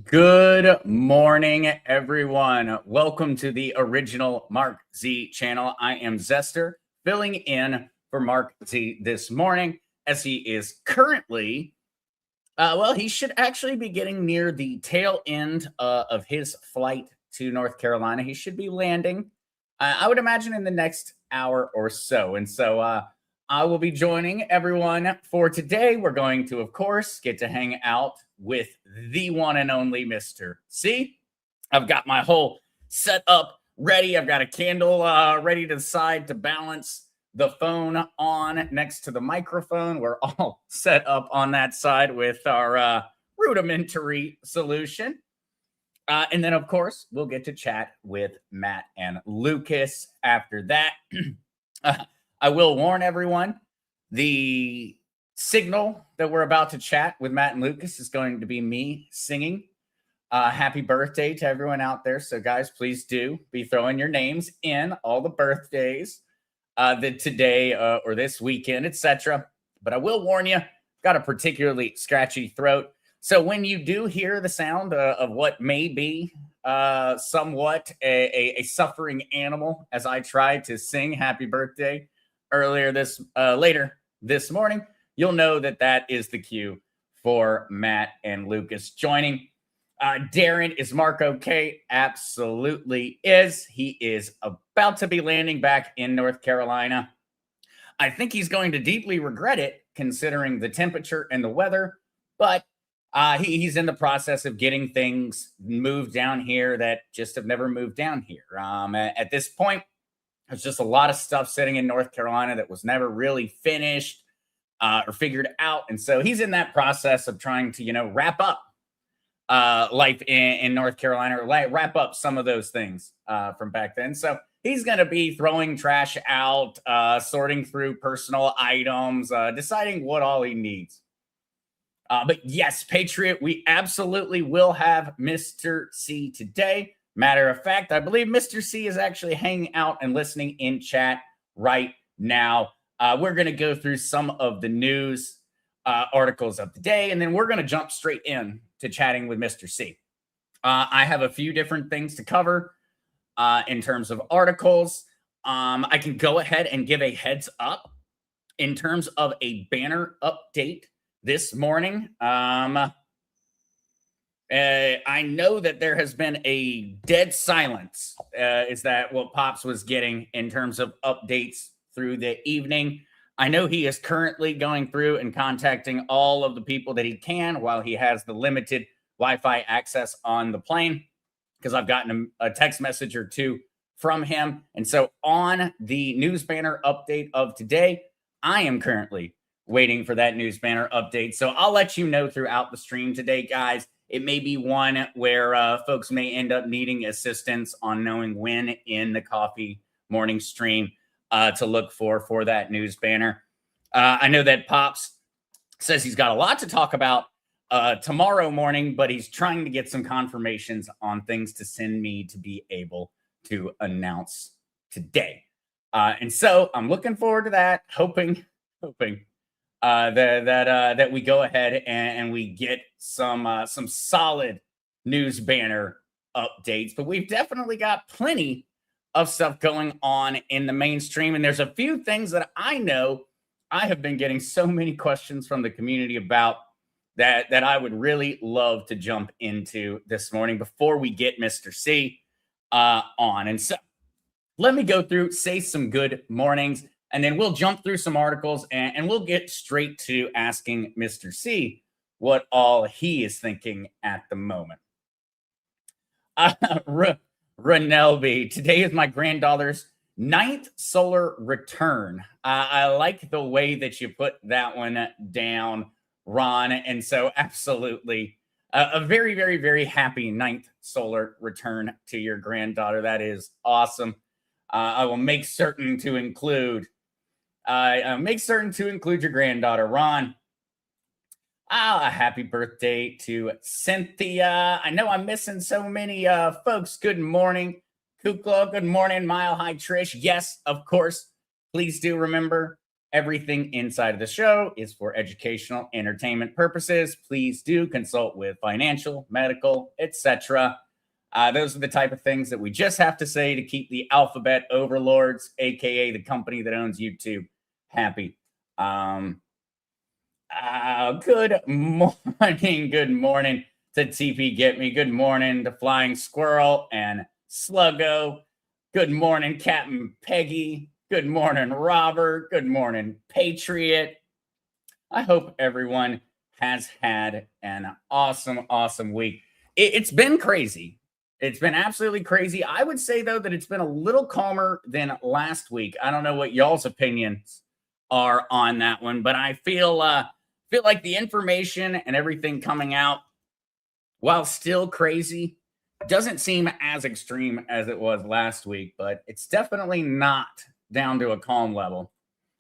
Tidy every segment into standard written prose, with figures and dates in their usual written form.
Good morning, everyone. Welcome to the original Mark Z channel. I am Zester, filling in for Mark Z this morning as he is currently, he should actually be getting near the tail end of his flight to North Carolina. He should be landing, I would imagine, in the next hour or so. I will be joining everyone for today. We're going to, of course, get to hang out with the one and only Mr. C. I've got my whole setup ready. I've got a candle ready to the side to balance the phone on next to the microphone. We're all set up on that side with our rudimentary solution. And then, of course, we'll get to chat with Matt and Lucas after that. I will warn everyone, the signal that we're about to chat with Matt and Lucas is going to be me singing happy birthday to everyone out there. So, guys, please do be throwing your names in, all the birthdays that today or this weekend, etc. But I will warn you, got a particularly scratchy throat. So when you do hear the sound of what may be somewhat a suffering animal as I try to sing happy birthday later this morning, you'll know that that is the cue for Matt and Lucas joining. Darren, is Mark okay? Absolutely is. He is about to be landing back in North Carolina. I think he's going to deeply regret it considering the temperature and the weather, but he's in the process of getting things moved down here that just have never moved down here. At this point, there's just a lot of stuff sitting in North Carolina that was never really finished or figured out. And so he's in that process of trying to, wrap up life in North Carolina, or wrap up some of those things from back then. So he's going to be throwing trash out, sorting through personal items, deciding what all he needs. But yes, Patriot, we absolutely will have Mr. C today. Matter of fact, I believe Mr. C is actually hanging out and listening in chat right now. We're going to go through some of the news articles of the day, and then we're going to jump straight in to chatting with Mr. C. I have a few different things to cover in terms of articles. I can go ahead and give a heads up in terms of a banner update this morning. I know that there has been a dead silence. Is that what Pops was getting in terms of updates through the evening? I know he is currently going through and contacting all of the people that he can while he has the limited Wi-Fi access on the plane, because I've gotten a text message or two from him. And so on the news banner update of today, I am currently waiting for that news banner update. So I'll let you know throughout the stream today, guys. It may be one where folks may end up needing assistance on knowing when in the coffee morning stream to look for that news banner. I know that Pops says he's got a lot to talk about tomorrow morning, but he's trying to get some confirmations on things to send me to be able to announce today. And so I'm looking forward to that, hoping that we go ahead and we get some solid news banner updates. But we've definitely got plenty of stuff going on in the mainstream, and there's a few things that I know I have been getting so many questions from the community about that I would really love to jump into this morning before we get Mr. C on. And so let me go through, say some good mornings, and then we'll jump through some articles and we'll get straight to asking Mr. C what all he is thinking at the moment. Renelby, today is my granddaughter's 9th solar return. I like the way that you put that one down, Ron. And so absolutely a very, very, very happy 9th solar return to your granddaughter. That is awesome. I will make certain to include your granddaughter, Ron. Happy birthday to Cynthia. I know I'm missing so many folks. Good morning, Kukla. Good morning, Mile High Trish. Yes, of course. Please do remember Everything inside of the show is for educational entertainment purposes. Please do consult with financial, medical, etc. Those are the type of things that we just have to say to keep the alphabet overlords, aka the company that owns YouTube, happy. Good morning. Good morning to TP Get Me. Good morning to Flying Squirrel and Sluggo. Good morning, Captain Peggy. Good morning, Robert. Good morning, Patriot. I hope everyone has had an awesome week. It's been crazy. It's been absolutely crazy. I would say, though, that it's been a little calmer than last week. I don't know what y'all's opinions are on that one, but I feel like the information and everything coming out, while still crazy, doesn't seem as extreme as it was last week, but it's definitely not down to a calm level.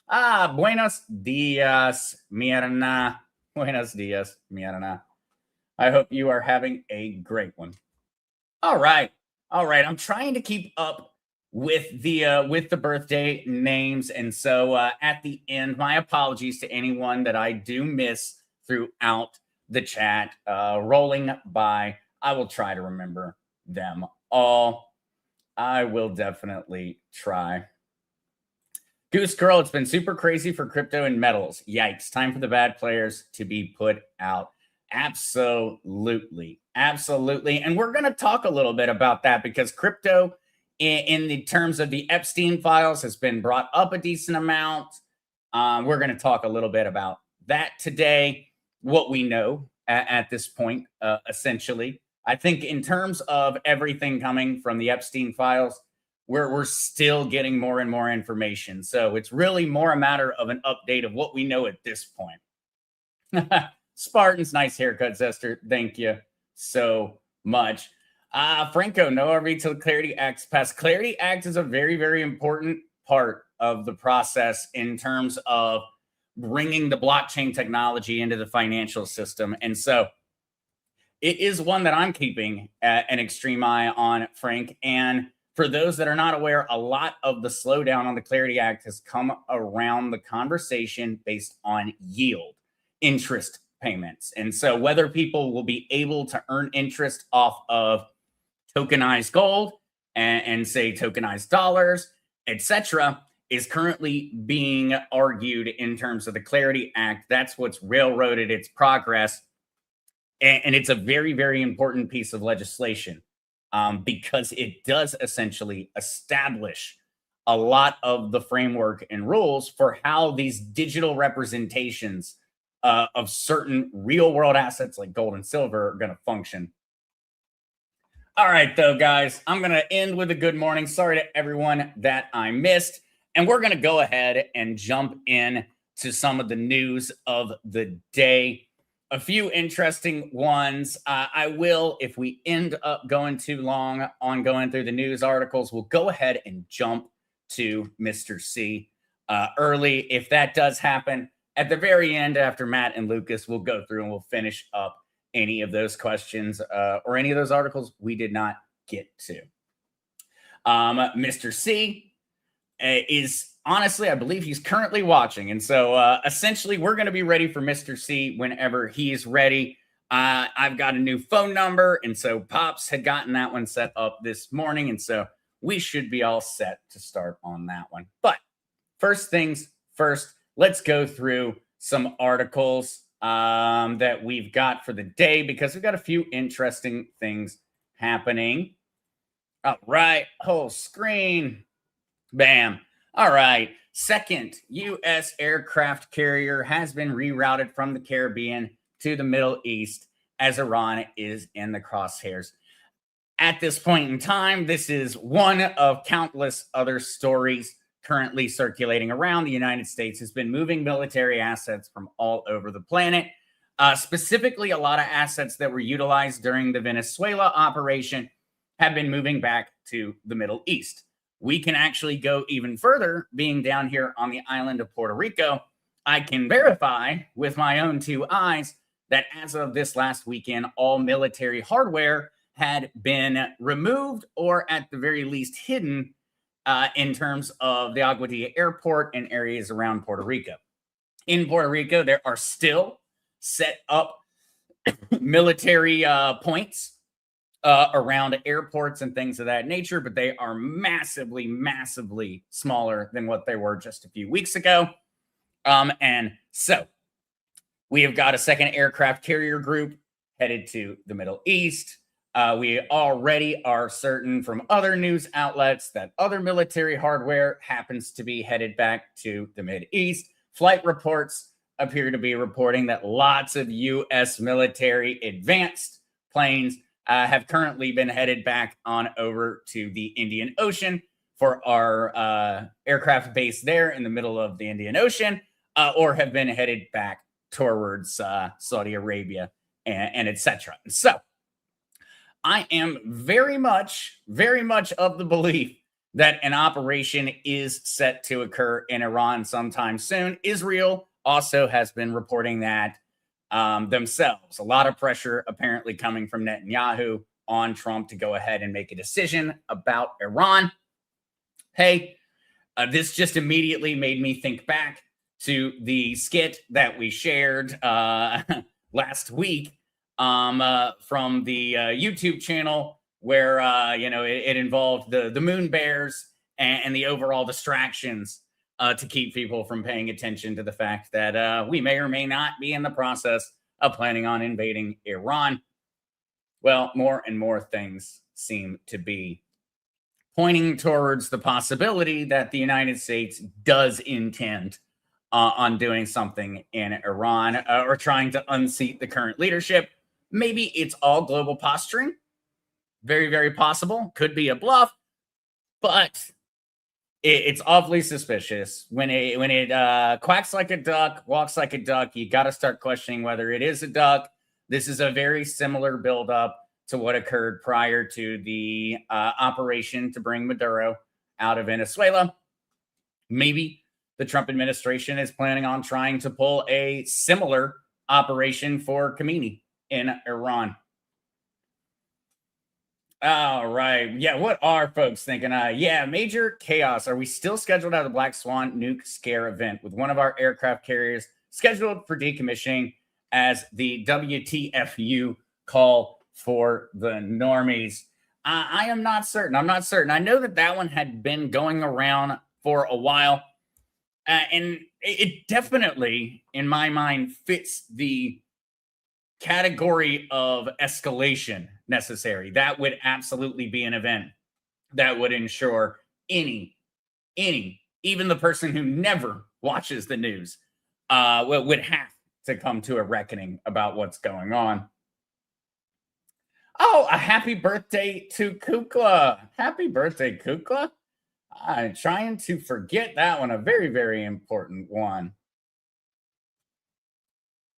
Buenos dias, mi hermana. Buenos dias, mi hermana. I hope you are having a great one. All right. I'm trying to keep up with the birthday names, and so at the end, my apologies to anyone that I do miss throughout the chat. Rolling by, I will try to remember them all. I will definitely try. Goose Girl, it's been super crazy for crypto and metals. Yikes. Time for the bad players to be put out. Absolutely. And we're going to talk a little bit about that because crypto, in the terms of the Epstein files, has been brought up a decent amount. We're going to talk a little bit about that today, what we know at this point, essentially. I think in terms of everything coming from the Epstein files, we're still getting more and more information. So it's really more a matter of an update of what we know at this point. Spartan's nice haircut, Zester. Thank you so much. Franco, no RV till Clarity Act's passed. Clarity Act is a very, very important part of the process in terms of bringing the blockchain technology into the financial system. And so it is one that I'm keeping an extreme eye on, Frank. And for those that are not aware, a lot of the slowdown on the Clarity Act has come around the conversation based on yield, interest payments. And so whether people will be able to earn interest off of tokenized gold and say tokenized dollars, etc., is currently being argued in terms of the Clarity Act. That's what's railroaded its progress. And it's a very, very important piece of legislation because it does essentially establish a lot of the framework and rules for how these digital representations of certain real world assets like gold and silver are going to function. All right, though, guys, I'm going to end with a good morning. Sorry to everyone that I missed. And we're going to go ahead and jump in to some of the news of the day. A few interesting ones. I will, if we end up going too long on going through the news articles, we'll go ahead and jump to Mr. C early. If that does happen, at the very end, after Matt and Lucas, we'll go through and we'll finish up any of those questions or any of those articles we did not get to. Mr. C is honestly, I believe he's currently watching. And so essentially, we're going to be ready for Mr. C whenever he's ready. I've got a new phone number. And so Pops had gotten that one set up this morning. And so we should be all set to start on that one. But first things first, let's go through some articles that we've got for the day because we've got a few interesting things happening. All right, whole screen. Bam. All right. Second U.S. aircraft carrier has been rerouted from the Caribbean to the Middle East as Iran is in the crosshairs. At this point in time, this is one of countless other stories currently circulating around. The United States has been moving military assets from all over the planet, specifically a lot of assets that were utilized during the Venezuela operation have been moving back to the Middle East. We can actually go even further, being down here on the island of Puerto Rico. I can verify with my own two eyes that as of this last weekend, all military hardware had been removed or at the very least hidden in terms of the Aguadilla airport and areas around Puerto Rico. In Puerto Rico, there are still set up military points around airports and things of that nature, but they are massively, massively smaller than what they were just a few weeks ago. And so we have got a second aircraft carrier group headed to the Middle East. We already are certain from other news outlets that other military hardware happens to be headed back to the Middle East. Flight reports appear to be reporting that lots of U.S. military advanced planes have currently been headed back on over to the Indian Ocean for our aircraft base there in the middle of the Indian Ocean, or have been headed back towards Saudi Arabia and etc. So I am very much of the belief that an operation is set to occur in Iran sometime soon. Israel also has been reporting that themselves. A lot of pressure apparently coming from Netanyahu on Trump to go ahead and make a decision about Iran. Hey, this just immediately made me think back to the skit that we shared last week from the YouTube channel where it involved the moon bears and the overall distractions to keep people from paying attention to the fact that we may or may not be in the process of planning on invading Iran. Well, more and more things seem to be pointing towards the possibility that the United States does intend on doing something in Iran or trying to unseat the current leadership. Maybe it's all global posturing. Very, very possible. Could be a bluff, but it's awfully suspicious. When it quacks like a duck, walks like a duck, you got to start questioning whether it is a duck. This is a very similar buildup to what occurred prior to the operation to bring Maduro out of Venezuela. Maybe the Trump administration is planning on trying to pull a similar operation for Khomeini in Iran. All right. Yeah, what are folks thinking? Yeah, major chaos. Are we still scheduled at the Black Swan nuke scare event with one of our aircraft carriers scheduled for decommissioning as the WTFU call for the normies? I am not certain. I'm not certain. I know that one had been going around for a while. And it definitely, in my mind, fits the category of escalation necessary. That would absolutely be an event that would ensure any, even the person who never watches the news, would have to come to a reckoning about what's going on. Oh, a happy birthday to Kukla. Happy birthday, Kukla. I'm trying to forget that one. A very, very important one.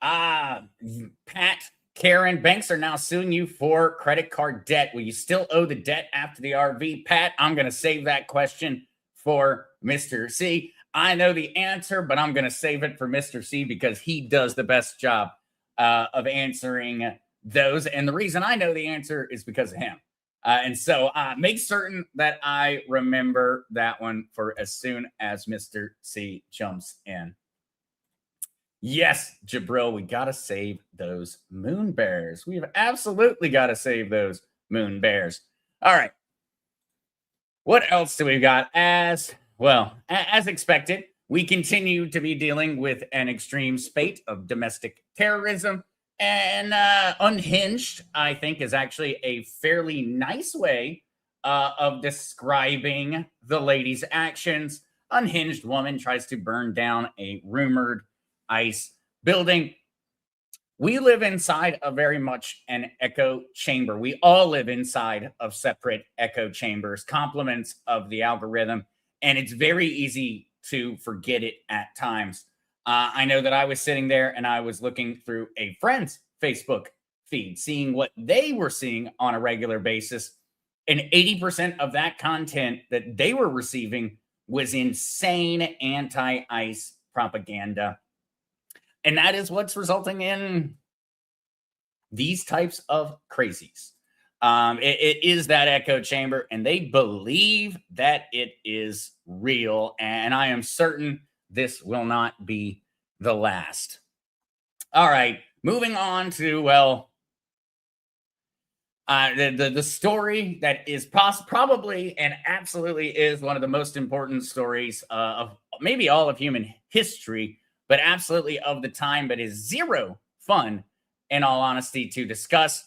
Pat, Karen, banks are now suing you for credit card debt. Will you still owe the debt after the RV? Pat, I'm going to save that question for Mr. C. I know the answer, but I'm going to save it for Mr. C because he does the best job of answering those. And the reason I know the answer is because of him. And so make certain that I remember that one for as soon as Mr. C jumps in. Yes, Jabril, we got to save those moon bears. We've absolutely got to save those moon bears. All right. What else do we got? As expected, we continue to be dealing with an extreme spate of domestic terrorism. And unhinged, I think, is actually a fairly nice way of describing the lady's actions. Unhinged woman tries to burn down a rumored ICE building. We live inside of very much an echo chamber. We all live inside of separate echo chambers, complements of the algorithm, and it's very easy to forget it at times. I know that I was sitting there and I was looking through a friend's Facebook feed, seeing what they were seeing on a regular basis. And 80% of that content that they were receiving was insane anti-ICE propaganda. And that is what's resulting in these types of crazies. It is that echo chamber, and they believe that it is real. And I am certain this will not be the last. All right, moving on to, well, the story that is probably and absolutely is one of the most important stories of maybe all of human history, but absolutely of the time, but is zero fun, in all honesty, to discuss.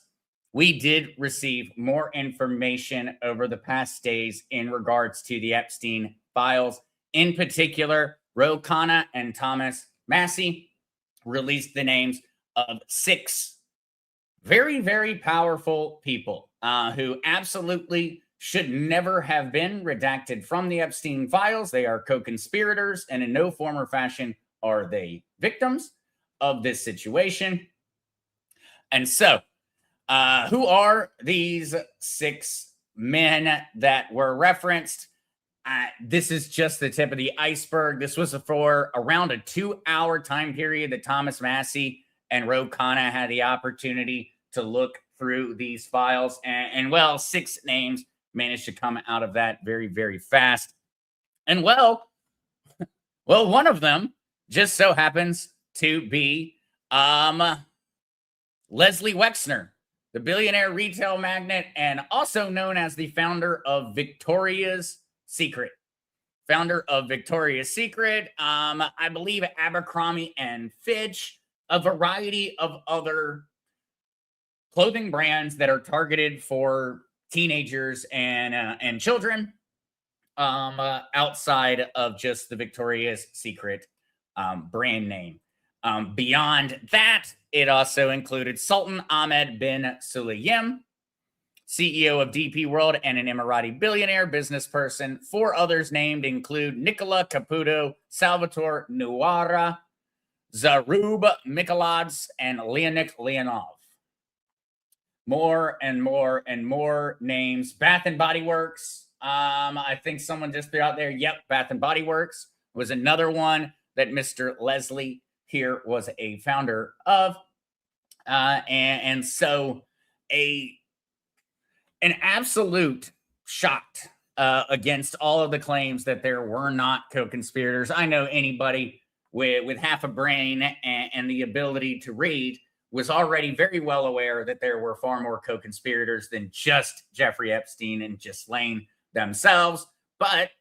We did receive more information over the past days in regards to the Epstein files. In particular, Ro Khanna and Thomas Massie released the names of 6 very, very powerful people who absolutely should never have been redacted from the Epstein files. They are co-conspirators, and in no form or fashion are they victims of this situation. And so, who are these 6 men that were referenced? This is just the tip of the iceberg. This was for around a 2-hour time period that Thomas Massie and Ro Khanna had the opportunity to look through these files. And well, 6 names managed to come out of that very, very fast. And well, one of them just so happens to be Leslie Wexner, the billionaire retail magnate and also known as the founder of Victoria's Secret. Founder of Victoria's Secret, I believe Abercrombie and Fitch, a variety of other clothing brands that are targeted for teenagers and children, outside of just the Victoria's Secret brand name. Beyond that, it also included Sultan Ahmed bin Sulayem, CEO of DP World and an Emirati billionaire business person. 4 others named include Nicola Caputo, Salvatore Nuara, Zarub Mikhaladze, and Leonid Leonov. More and more and more names. Bath and Body Works. I think someone just threw out there. Yep, Bath and Body Works was another one that Mr. Leslie here was a founder of. And so an absolute shock against all of the claims that there were not co-conspirators. I know anybody with half a brain and the ability to read was already very well aware that there were far more co-conspirators than just Jeffrey Epstein and Ghislaine themselves. But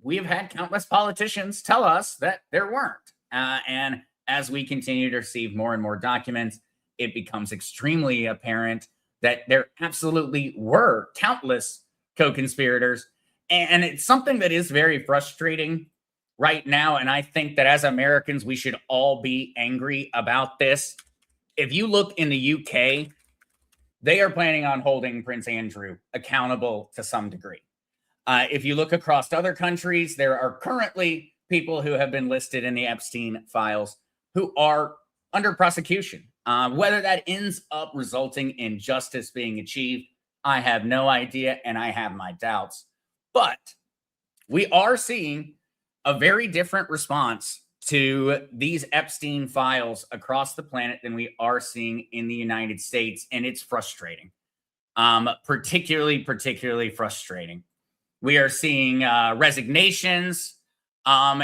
we have had countless politicians tell us that there weren't. And as we continue to receive more and more documents, it becomes extremely apparent that there absolutely were countless co-conspirators. And it's something that is very frustrating right now. And I think that as Americans, we should all be angry about this. If you look in the UK, they are planning on holding Prince Andrew accountable to some degree. If you look across other countries, there are currently people who have been listed in the Epstein files who are under prosecution. Whether that ends up resulting in justice being achieved, I have no idea, and I have my doubts. But we are seeing a very different response to these Epstein files across the planet than we are seeing in the United States, and it's frustrating. Particularly frustrating. We are seeing resignations on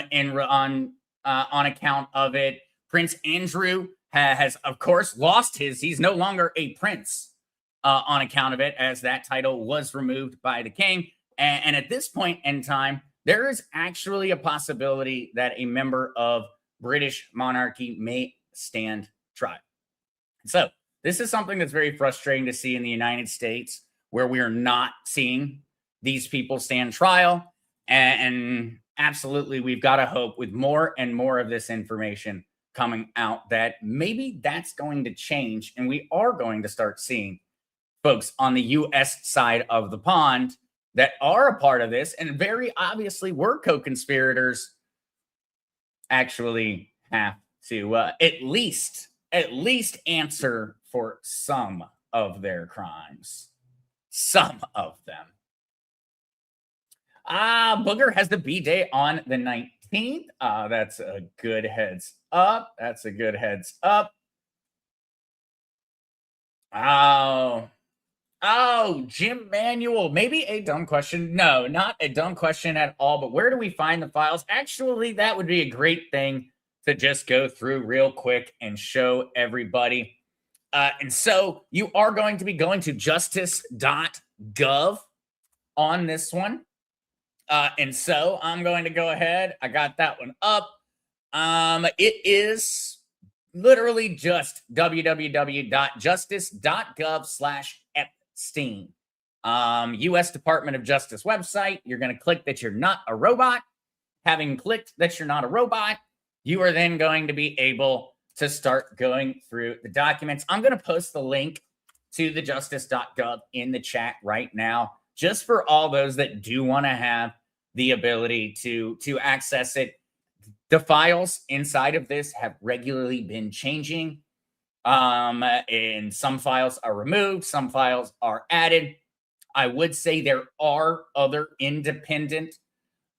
account of it. Prince Andrew has, of course, lost he's no longer a prince on account of it, as that title was removed by the king. And at this point in time, there is actually a possibility that a member of British monarchy may stand trial. So this is something that's very frustrating to see in the United States, where we are not seeing these people stand trial. And absolutely, we've got to hope with more and more of this information coming out that maybe that's going to change, and we are going to start seeing folks on the U.S. side of the pond that are a part of this and very obviously were co-conspirators actually have to at least answer for some of their crimes. Some of them. Booger has the B-Day on the 19th. That's a good heads up. That's a good heads up. Oh, Oh, Jim Manuel. Maybe a dumb question. No, not a dumb question at all. But where do we find the files? Actually, that would be a great thing to just go through real quick and show everybody. And so you are going to be going to justice.gov on this one. And so I'm going to go ahead. I got that one up. It is literally just www.justice.gov/Epstein. U.S. Department of Justice website. You're going to click that you're not a robot. Having clicked that you're not a robot, you are then going to be able to start going through the documents. I'm going to post the link to the justice.gov in the chat right now, just for all those that do want to have the ability to access it. The files inside of this have regularly been changing. And some files are removed, some files are added. I would say there are other independent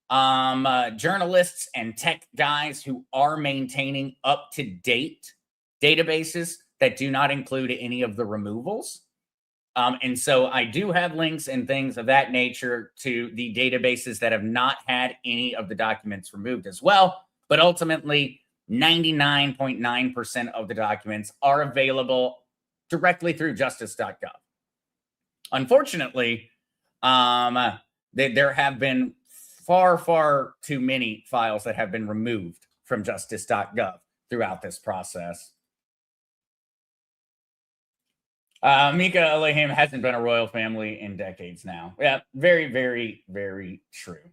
journalists and tech guys who are maintaining up-to-date databases that do not include any of the removals. And so I do have links and things of that nature to the databases that have not had any of the documents removed as well. But ultimately, 99.9% of the documents are available directly through justice.gov. Unfortunately, there have been far too many files that have been removed from justice.gov throughout this process. Mika Elohim hasn't been a royal family in decades now. Yeah, very true.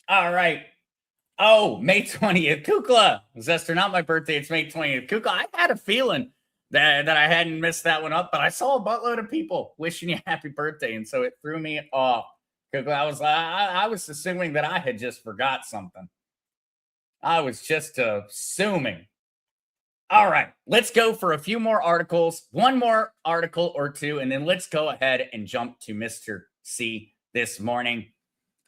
All right. Oh, May 20th. Kukla. Zester, not my birthday. It's May 20th. Kukla, I had a feeling that I hadn't missed that one up, but I saw a buttload of people wishing you happy birthday, and so it threw me off. Kukla, I was assuming that I had just forgot something. I was just assuming. All right, let's go for a few more articles, one more article or two, and then let's go ahead and jump to Mr. C this morning.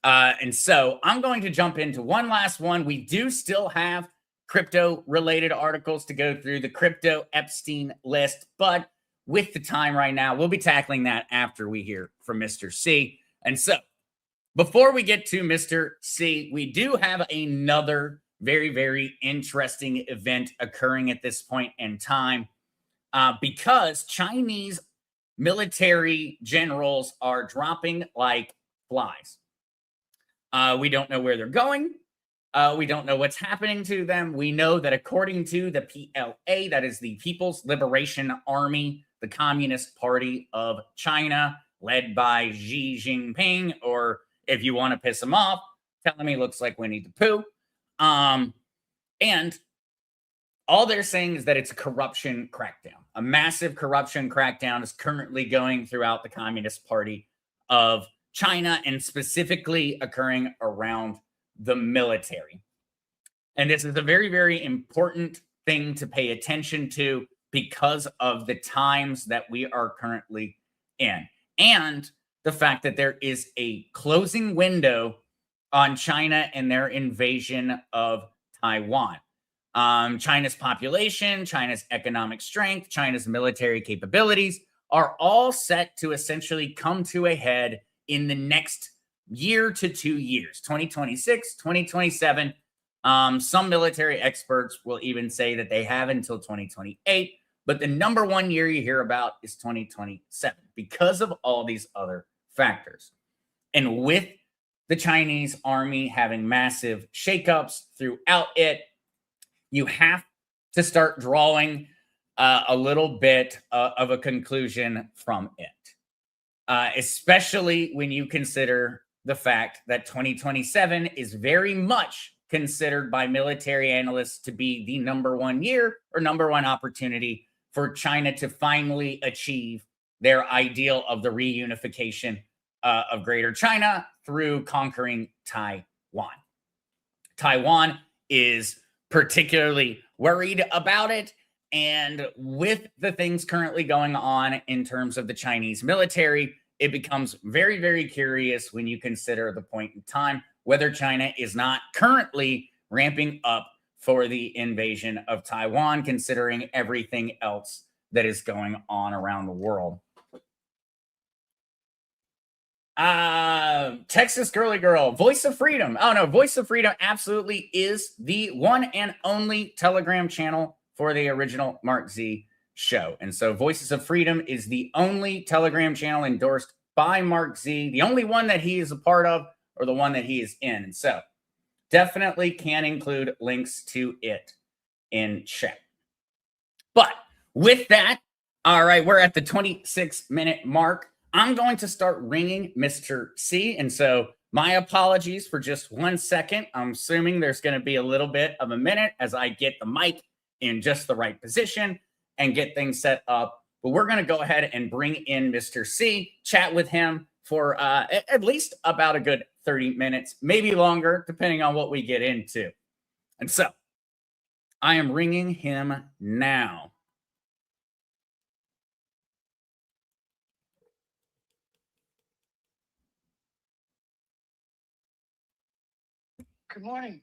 And so I'm going to jump into one last one. We do still have crypto-related articles to go through, the crypto Epstein list, but with the time right now, we'll be tackling that after we hear from Mr. C. And so before we get to Mr. C, we do have another very interesting event occurring at this point in time because Chinese military generals are dropping like flies. We don't know where they're going. We don't know what's happening to them. We know that according to the PLA, that is the People's Liberation Army, the Communist Party of China, led by Xi Jinping, or if you want to piss him off, tell him he looks like Winnie the Pooh. And all they're saying is that it's a corruption crackdown. A massive corruption crackdown is currently going throughout the Communist Party of China and specifically occurring around the military. And this is a very important thing to pay attention to because of the times that we are currently in and the fact that there is a closing window on China and their invasion of Taiwan. China's population, China's economic strength, China's military capabilities are all set to essentially come to a head in the next year to 2 years, 2026, 2027. Some military experts will even say that they have until 2028, but the number one year you hear about is 2027 because of all these other factors. And with the Chinese army having massive shakeups throughout it, you have to start drawing a little bit of a conclusion from it, especially when you consider the fact that 2027 is very much considered by military analysts to be the number one year or number one opportunity for China to finally achieve their ideal of the reunification of Greater China through conquering Taiwan. Taiwan is particularly worried about it. And with the things currently going on in terms of the Chinese military, it becomes very curious when you consider the point in time whether China is not currently ramping up for the invasion of Taiwan, considering everything else that is going on around the world. Texas Girly Girl, Voice of Freedom. Oh no, Voice of Freedom absolutely is the one and only Telegram channel for the original Mark Z show. And so Voices of Freedom is the only Telegram channel endorsed by Mark Z, the only one that he is a part of or the one that he is in. And so definitely can include links to it in chat. But with that, all right, we're at the 26-minute mark. I'm going to start ringing Mr. C. And so my apologies for just 1 second. I'm assuming there's going to be a little bit of a minute as I get the mic in just the right position and get things set up. But we're going to go ahead and bring in Mr. C, chat with him for at least about a good 30 minutes, maybe longer, depending on what we get into. And so I am ringing him now. Good morning,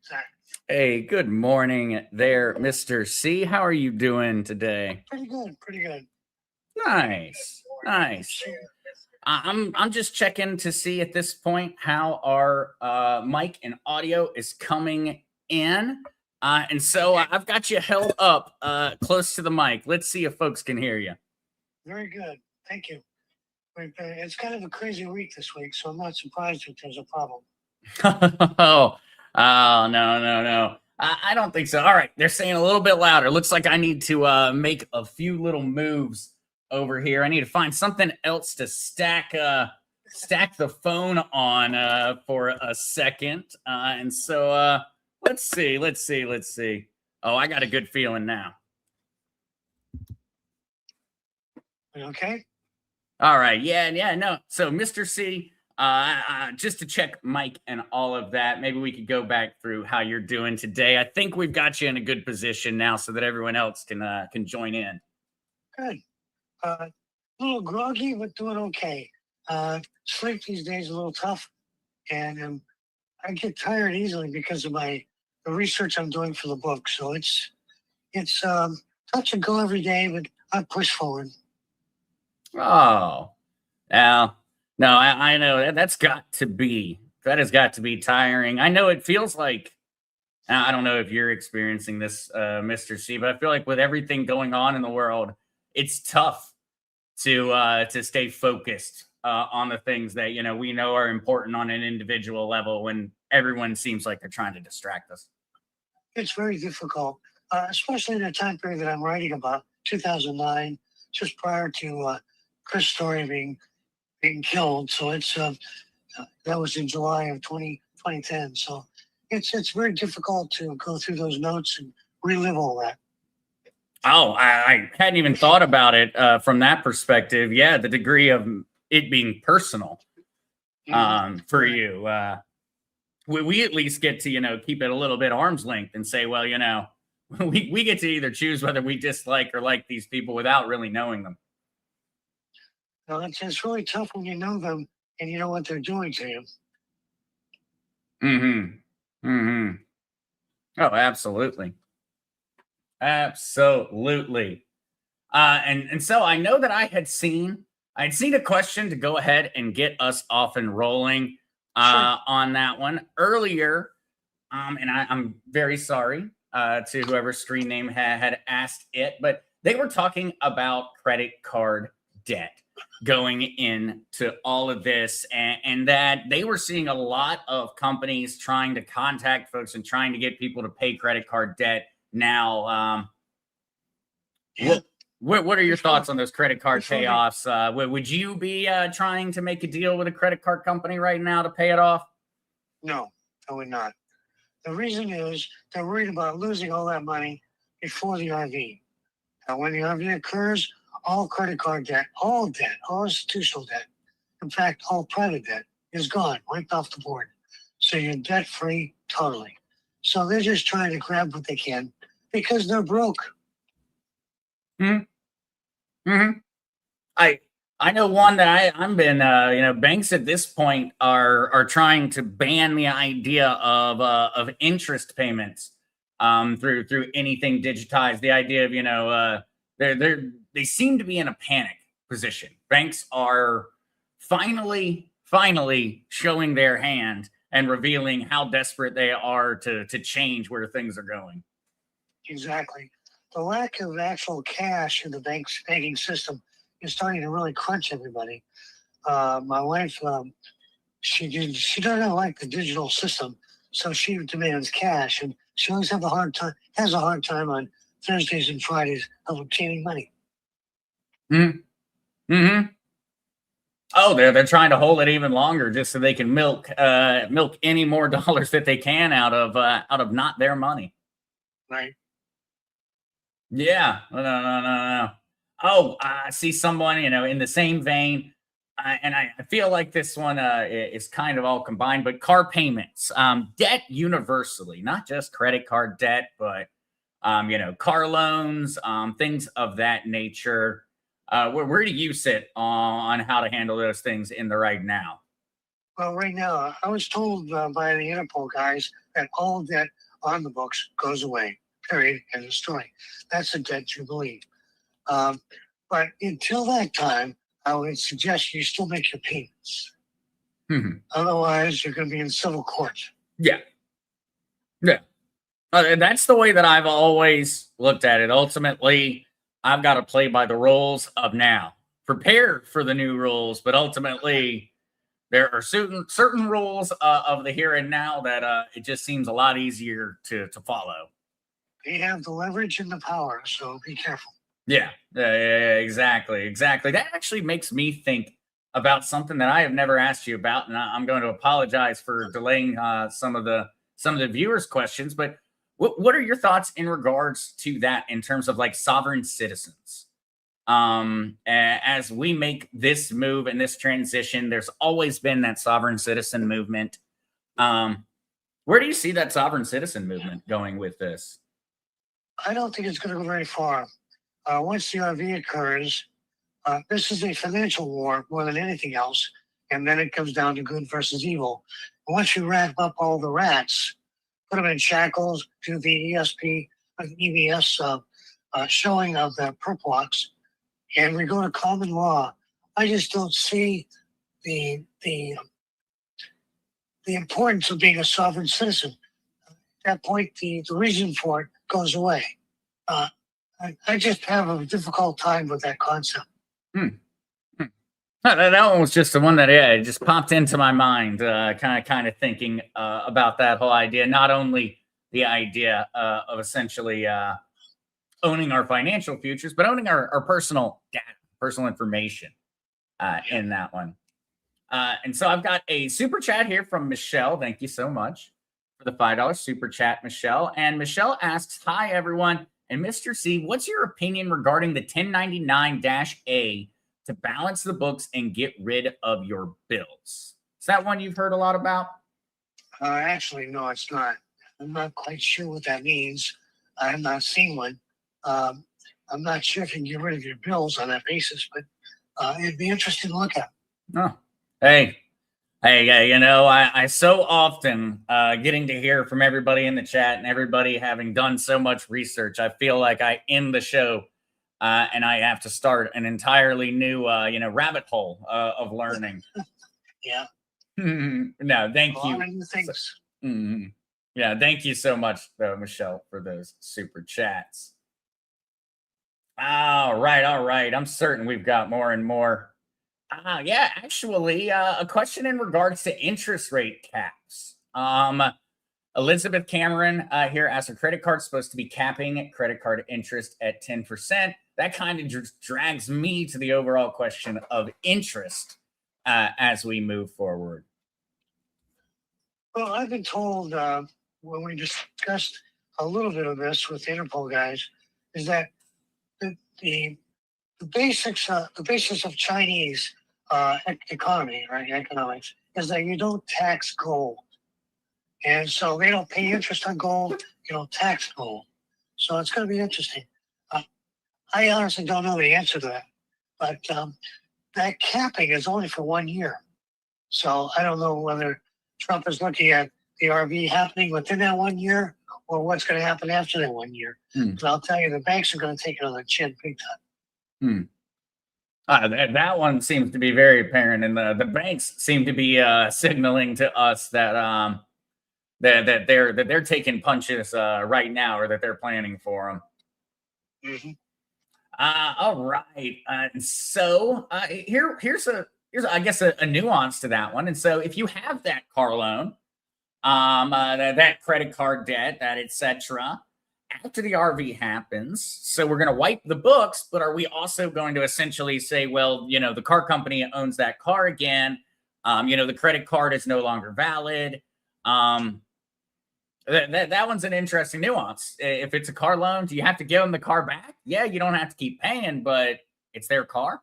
Zach. Hey, good morning there, Mr. C. How are you doing today? Pretty good, pretty good. Nice, nice. I'm just checking to see at this point how our mic and audio is coming in. And so I've got you held up close to the mic. Let's see if folks can hear you. Very good. Thank you. It's kind of a crazy week this week, so I'm not surprised if there's a problem. Oh, no. I don't think so. All right. They're saying a little bit louder. Looks like I need to make a few little moves over here. I need to find something else to stack the phone on for a second. And so let's see. Oh, I got a good feeling now. Okay. All right. Yeah, no. So Mr. C, just to check Mike and all of that, maybe we could go back through how you're doing today. I think we've got you in a good position now so that everyone else can join in. Good. A little groggy, but doing okay. Sleep these days is a little tough, and I get tired easily because of the research I'm doing for the book. So it's touch and go every day, but I push forward. Oh, now. No, I know that has got to be tiring. I know it feels like, I don't know if you're experiencing this, Mr. C, but I feel like with everything going on in the world, it's tough to stay focused on the things that, we know are important on an individual level when everyone seems like they're trying to distract us. It's very difficult, especially in the time period that I'm writing about, 2009, just prior to Chris Story being killed. So it's that was in July of 2010. So it's very difficult to go through those notes and relive all that. Oh, I hadn't even thought about it from that perspective. Yeah, the degree of it being personal for you. We at least get to, keep it a little bit arm's length and say, well, we get to either choose whether we dislike or like these people without really knowing them. No, it's really tough when you know them and you know what they're doing to you. Oh, absolutely. And so I know that I had seen a question to go ahead and get us off and rolling on that one earlier. And I'm very sorry to whoever's screen name had asked it, but they were talking about credit card debt going into all of this, and that they were seeing a lot of companies trying to contact folks and trying to get people to pay credit card debt now. What are your thoughts on those credit card payoffs? Would you be trying to make a deal with a credit card company right now to pay it off? No, I would not. The reason is they're worried about losing all that money before the RV. Now, when the RV occurs, all credit card debt, all institutional debt, in fact, all private debt is gone, wiped off the board. So you're debt free totally. So they're just trying to grab what they can because they're broke. I know one that I've been, banks at this point are trying to ban the idea of interest payments through anything digitized. The idea of, they seem to be in a panic position. Banks are finally finally showing their hand and revealing how desperate they are to change where things are going. Exactly. The lack of actual cash in the banking system is starting to really crunch everybody. My wife, she doesn't like the digital system, so she demands cash, and she always has a hard time on Thursdays and Fridays of obtaining money. Mm-hmm. Oh, they're trying to hold it even longer just so they can milk any more dollars that they can out of not their money. Right. Yeah. No. Oh, I see someone, in the same vein, and I feel like this one is kind of all combined, but car payments, debt universally, not just credit card debt, but car loans, things of that nature. Where do you sit on how to handle those things in the right now? Well, right now, I was told by the Interpol guys that all debt on the books goes away. Period. End of story. That's a debt jubilee. But until that time, I would suggest you still make your payments. Mhm. Otherwise, you're going to be in civil court. Yeah. That's the way that I've always looked at it. Ultimately, I've got to play by the rules of now. Prepare for the new rules, but ultimately, there are certain rules of the here and now that it just seems a lot easier to follow. They have the leverage and the power, so be careful. Yeah, exactly. That actually makes me think about something that I have never asked you about, and I'm going to apologize for delaying some of the viewers' questions. But what are your thoughts in regards to that in terms of like sovereign citizens? As we make this move and this transition, there's always been that sovereign citizen movement. Where do you see that sovereign citizen movement going with this? I don't think it's going to go very far. Once the RV occurs, this is a financial war more than anything else, and then it comes down to good versus evil. Once you wrap up all the rats, put them in shackles, do the EBS showing of the perplex, and we go to common law. I just don't see the importance of being a sovereign citizen. At that point, the reason for it goes away. I just have a difficult time with that concept. That one was just the one that it just popped into my mind. Kind of thinking about that whole idea. Not only the idea of essentially owning our financial futures, but owning our personal data, personal information in that one. And so I've got a super chat here from Michelle. Thank you so much for the $5 super chat, Michelle. And Michelle asks, "Hi everyone, and Mr. C, what's your opinion regarding the 1099-A to balance the books and get rid of your bills?" Is that one you've heard a lot about? Actually, no, it's not. I'm not quite sure what that means. I have not seen one. I'm not sure if you can get rid of your bills on that basis, but it'd be interesting to look at. Oh, hey, I so often getting to hear from everybody in the chat and everybody having done so much research, I feel like I end the show and I have to start an entirely new, rabbit hole of learning. Yeah. No, thank you. New things. Yeah, thank you so much, though, Michelle, for those super chats. All right. I'm certain we've got more and more. Yeah, actually, a question in regards to interest rate caps. Elizabeth Cameron here asks, "Are credit cards supposed to be capping credit card interest at 10%? That kind of drags me to the overall question of interest as we move forward. Well, I've been told when we discussed a little bit of this with the Interpol guys, is that the basis of Chinese economy, right, economics, is that you don't tax gold, and so they don't pay interest on gold. You don't tax gold, so it's going to be interesting. I honestly don't know the answer to that, but that capping is only for 1 year, so I don't know whether Trump is looking at the RV happening within that 1 year or what's going to happen after that 1 year. Because I'll tell you, the banks are going to take it on the chin big time. That one seems to be very apparent, and the banks seem to be signaling to us that that they're taking punches right now, or that they're planning for them. Mhm. All right. Here's I guess a nuance to that one. And so if you have that car loan, that credit card debt, that etc. After the RV happens, so we're going to wipe the books, but are we also going to essentially say, well, the car company owns that car again? The credit card is no longer valid. That one's an interesting nuance. If it's a car loan, do you have to give them the car back? Yeah, you don't have to keep paying, but it's their car.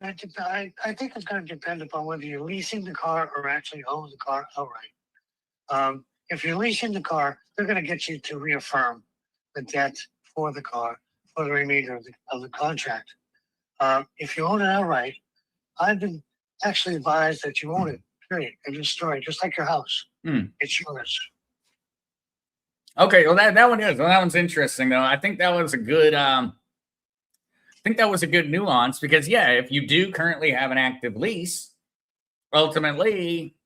I think it's going to depend upon whether you're leasing the car or actually own the car outright. If you're leasing the car, they're going to get you to reaffirm the debt for the car for the remainder of the contract. If you own it outright, I've been actually advised that you own it, period, and destroy it, just like your house. It's yours. Okay, well that one's interesting though. I think that was a good nuance, because if you do currently have an active lease, ultimately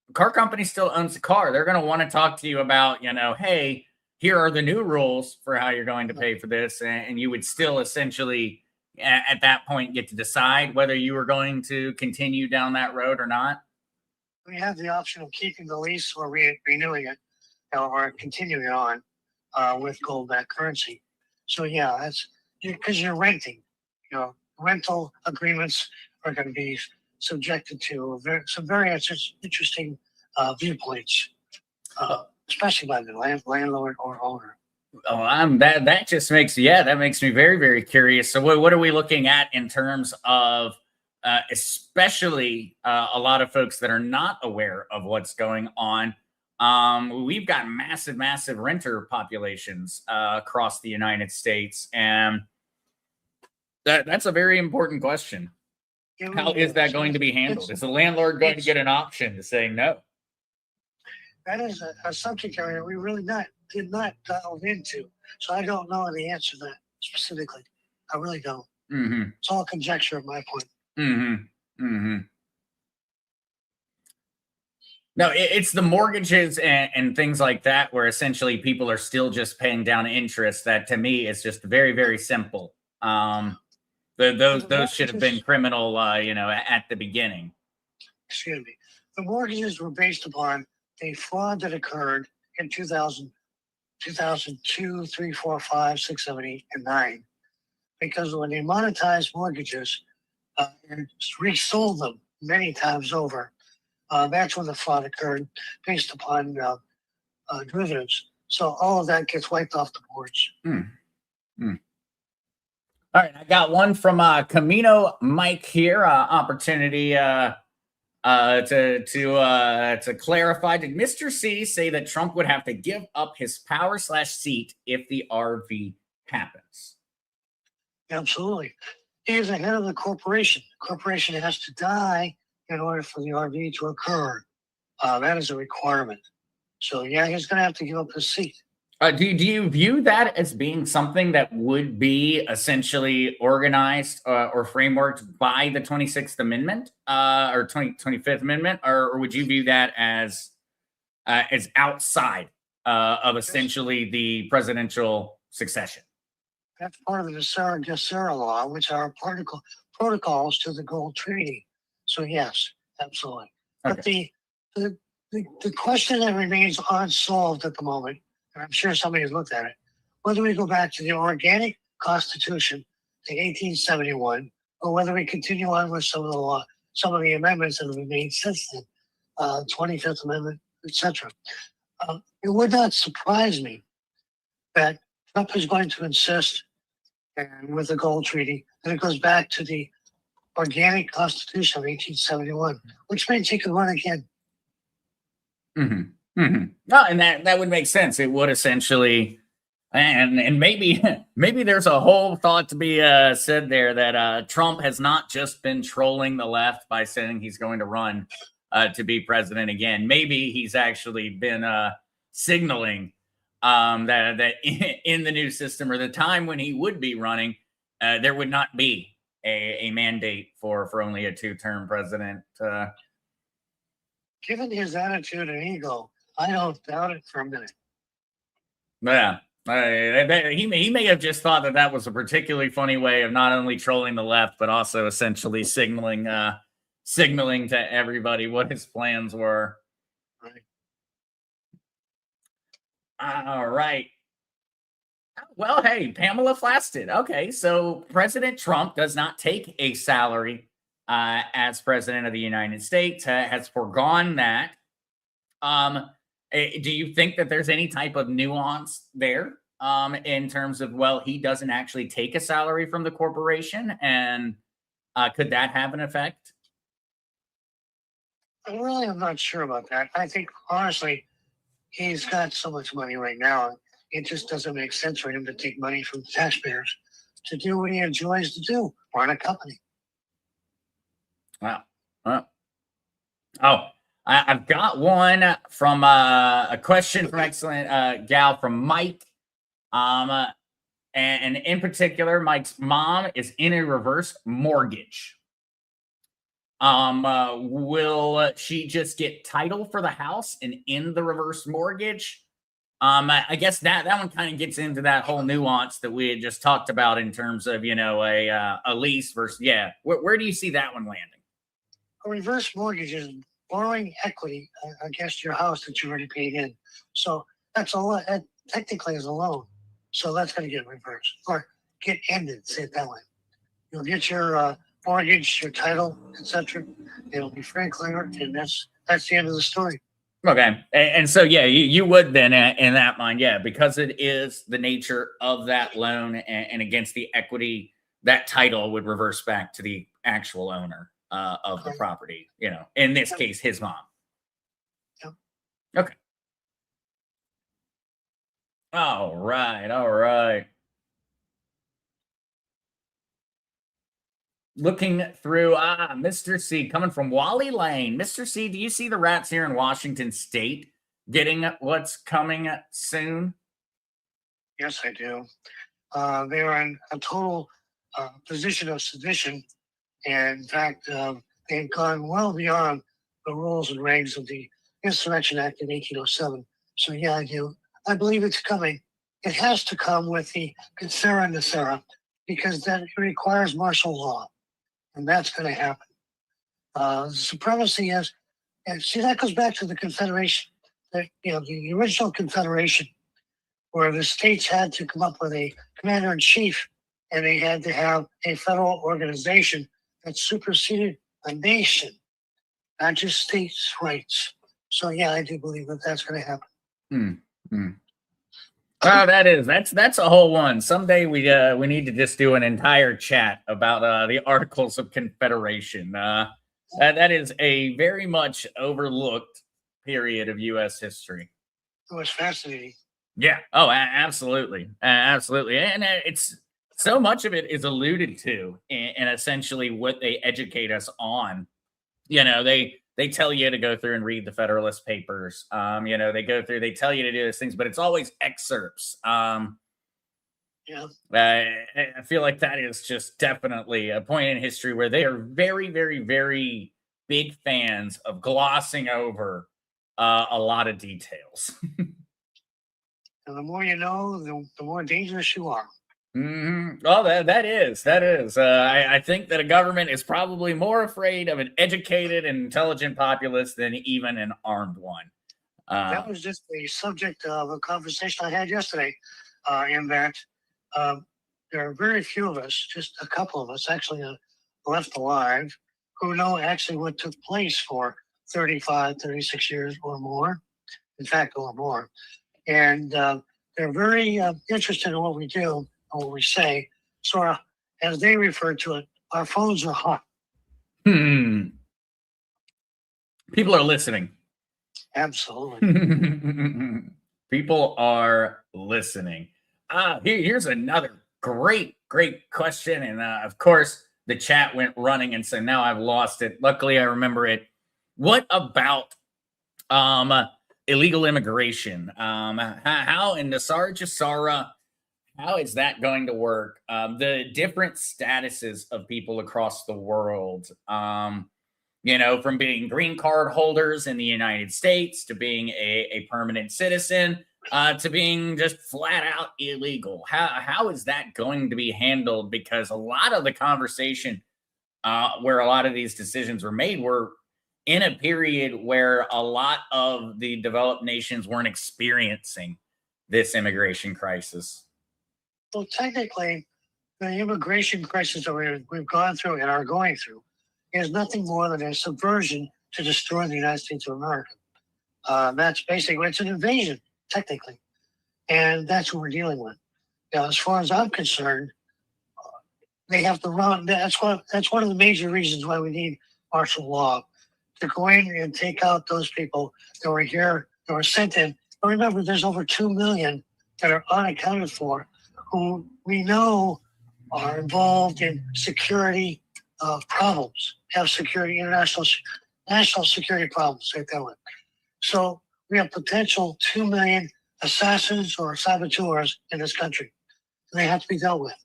the car company still owns the car. They're going to want to talk to you about, hey, here are the new rules for how you're going to pay for this, and you would still essentially at that point get to decide whether you were going to continue down that road or not. We have the option of keeping the lease or renewing it, or continuing it on with gold-backed currency. So that's because you're renting. Rental agreements are going to be subjected to some very interesting viewpoints, especially by the landlord or owner. Oh, that just makes that makes me very, very curious. So what are we looking at in terms of especially a lot of folks that are not aware of what's going on? We've got massive renter populations across the United States, and that's a very important question. How is that going to be handled? Is the landlord going to get an option to say no? That is a subject area we really did not delve into. So I don't know the answer to that specifically. I really don't. Mm-hmm. It's all conjecture at my point. Mm-hmm. Mm-hmm. No, it's the mortgages and things like that, where essentially people are still just paying down interest. That to me is just very, very simple. Those should have been criminal, at the beginning. Excuse me. The mortgages were based upon a fraud that occurred in 2000, 2002, 3, 4, 5, 6, 7, 8, and 9. Because when they monetized mortgages and resold them many times over, that's when the fraud occurred based upon derivatives. So all of that gets wiped off the boards. All right, I got one from Camino Mike here. Opportunity to clarify. Did Mr. C say that Trump would have to give up his power/seat if the RV happens? Absolutely. He is the head of the corporation. The corporation has to die in order for the RV to occur. That is a requirement. So he's going to have to give up his seat. Do you view that as being something that would be essentially organized or frameworked by the 26th Amendment or 25th Amendment, or would you view that as outside of essentially the presidential succession? That's part of the Zester law, which are protocols to the Gold Treaty. So yes, absolutely. Okay. But the question that remains unsolved at the moment, and I'm sure somebody has looked at it, whether we go back to the organic Constitution, to 1871, or whether we continue on with some of the amendments that have been made since then, 25th Amendment, etc. It would not surprise me that Trump is going to insist, and with the Gold Treaty, that it goes back to the organic Constitution of 1871, which means he could run again. Mm-hmm. Mm-hmm. No, and that would make sense. It would essentially, and maybe there's a whole thought to be said there that Trump has not just been trolling the left by saying he's going to run to be president again. Maybe he's actually been signaling that in the new system, or the time when he would be running, there would not be a mandate for only a two-term president. Given his attitude and ego, I don't doubt it for a minute. Yeah. He may have just thought that was a particularly funny way of not only trolling the left, but also essentially signaling to everybody what his plans were. Right. All right. Well, hey, Pamela Flasted. Okay, so President Trump does not take a salary as president of the United States, has foregone that. Do you think that there's any type of nuance there in terms of, well, he doesn't actually take a salary from the corporation, and could that have an effect? I really am not sure about that. I think, honestly, he's got so much money right now, it just doesn't make sense for him to take money from the taxpayers to do what he enjoys to do, run a company. Wow. Oh, I've got one from a question from excellent gal from Mike. And in particular, Mike's mom is in a reverse mortgage. Will she just get title for the house and in the reverse mortgage? I guess that one kind of gets into that whole nuance that we had just talked about in terms of, a lease versus, where do you see that one landing? A reverse mortgage is borrowing equity against your house that you already paid in. So that's that technically is a loan. So that's going to get reversed or get ended, say it that way. You'll get your mortgage, your title, etc. It'll be free and clear, and that's the end of the story. Okay. And so, you would then, in that mind, because it is the nature of that loan and against the equity, that title would reverse back to the actual owner of the property, in this case, his mom. Yep. Okay. All right. Looking through, Mr. C coming from Wally Lane. Mr. C, do you see the rats here in Washington State getting what's coming soon? Yes, I do. They are in a total position of sedition. And in fact, they've gone well beyond the rules and regs of the Insurrection Act of 1807. So yeah, I do. I believe it's coming. It has to come with the Consera Nacera because that requires martial law. And that's going to happen. Supremacy is, and see, that goes back to the Confederation, the original Confederation, where the states had to come up with a commander in chief, and they had to have a federal organization that superseded a nation, not just states' rights. So yeah, I do believe that that's going to happen. Oh, that's a whole one. Someday we need to just do an entire chat about the Articles of Confederation. That is a very much overlooked period of U.S. history. It was fascinating. Yeah. Oh, absolutely, absolutely, and it's so much of it is alluded to in essentially what they educate us on. They tell you to go through and read the Federalist Papers. They tell you to do those things, but it's always excerpts. I feel like that is just definitely a point in history where they are very, very, very big fans of glossing over a lot of details. And the more you know, the more dangerous you are. Mm-hmm. Well, that is. I think that a government is probably more afraid of an educated and intelligent populace than even an armed one. That was just the subject of a conversation I had yesterday, in that there are very few of us, just a couple of us actually left alive, who know actually what took place for 35, 36 years or more, in fact, or more. And they're very interested in what we do, what we say. So as they refer to it, our phones are hot. People are listening. Absolutely. People are listening. Here's another great question. And of course, the chat went running. And so now I've lost it. Luckily, I remember it. What about illegal immigration? How in Nasara Jasara, How is that going to work? The different statuses of people across the world, from being green card holders in the United States to being a permanent citizen to being just flat out illegal. How is that going to be handled? Because a lot of the conversation where a lot of these decisions were made were in a period where a lot of the developed nations weren't experiencing this immigration crisis. Well, technically, the immigration crisis that we've gone through and are going through is nothing more than a subversion to destroy the United States of America. That's basically, it's an invasion, technically. And that's what we're dealing with. Now, as far as I'm concerned, they have to run. That's one of the major reasons why we need martial law, to go in and take out those people that were here, that were sent in. But remember, there's over 2 million that are unaccounted for, who we know are involved in security problems, have security, national security problems, like that one. So we have potential 2 million assassins or saboteurs in this country. And they have to be dealt with.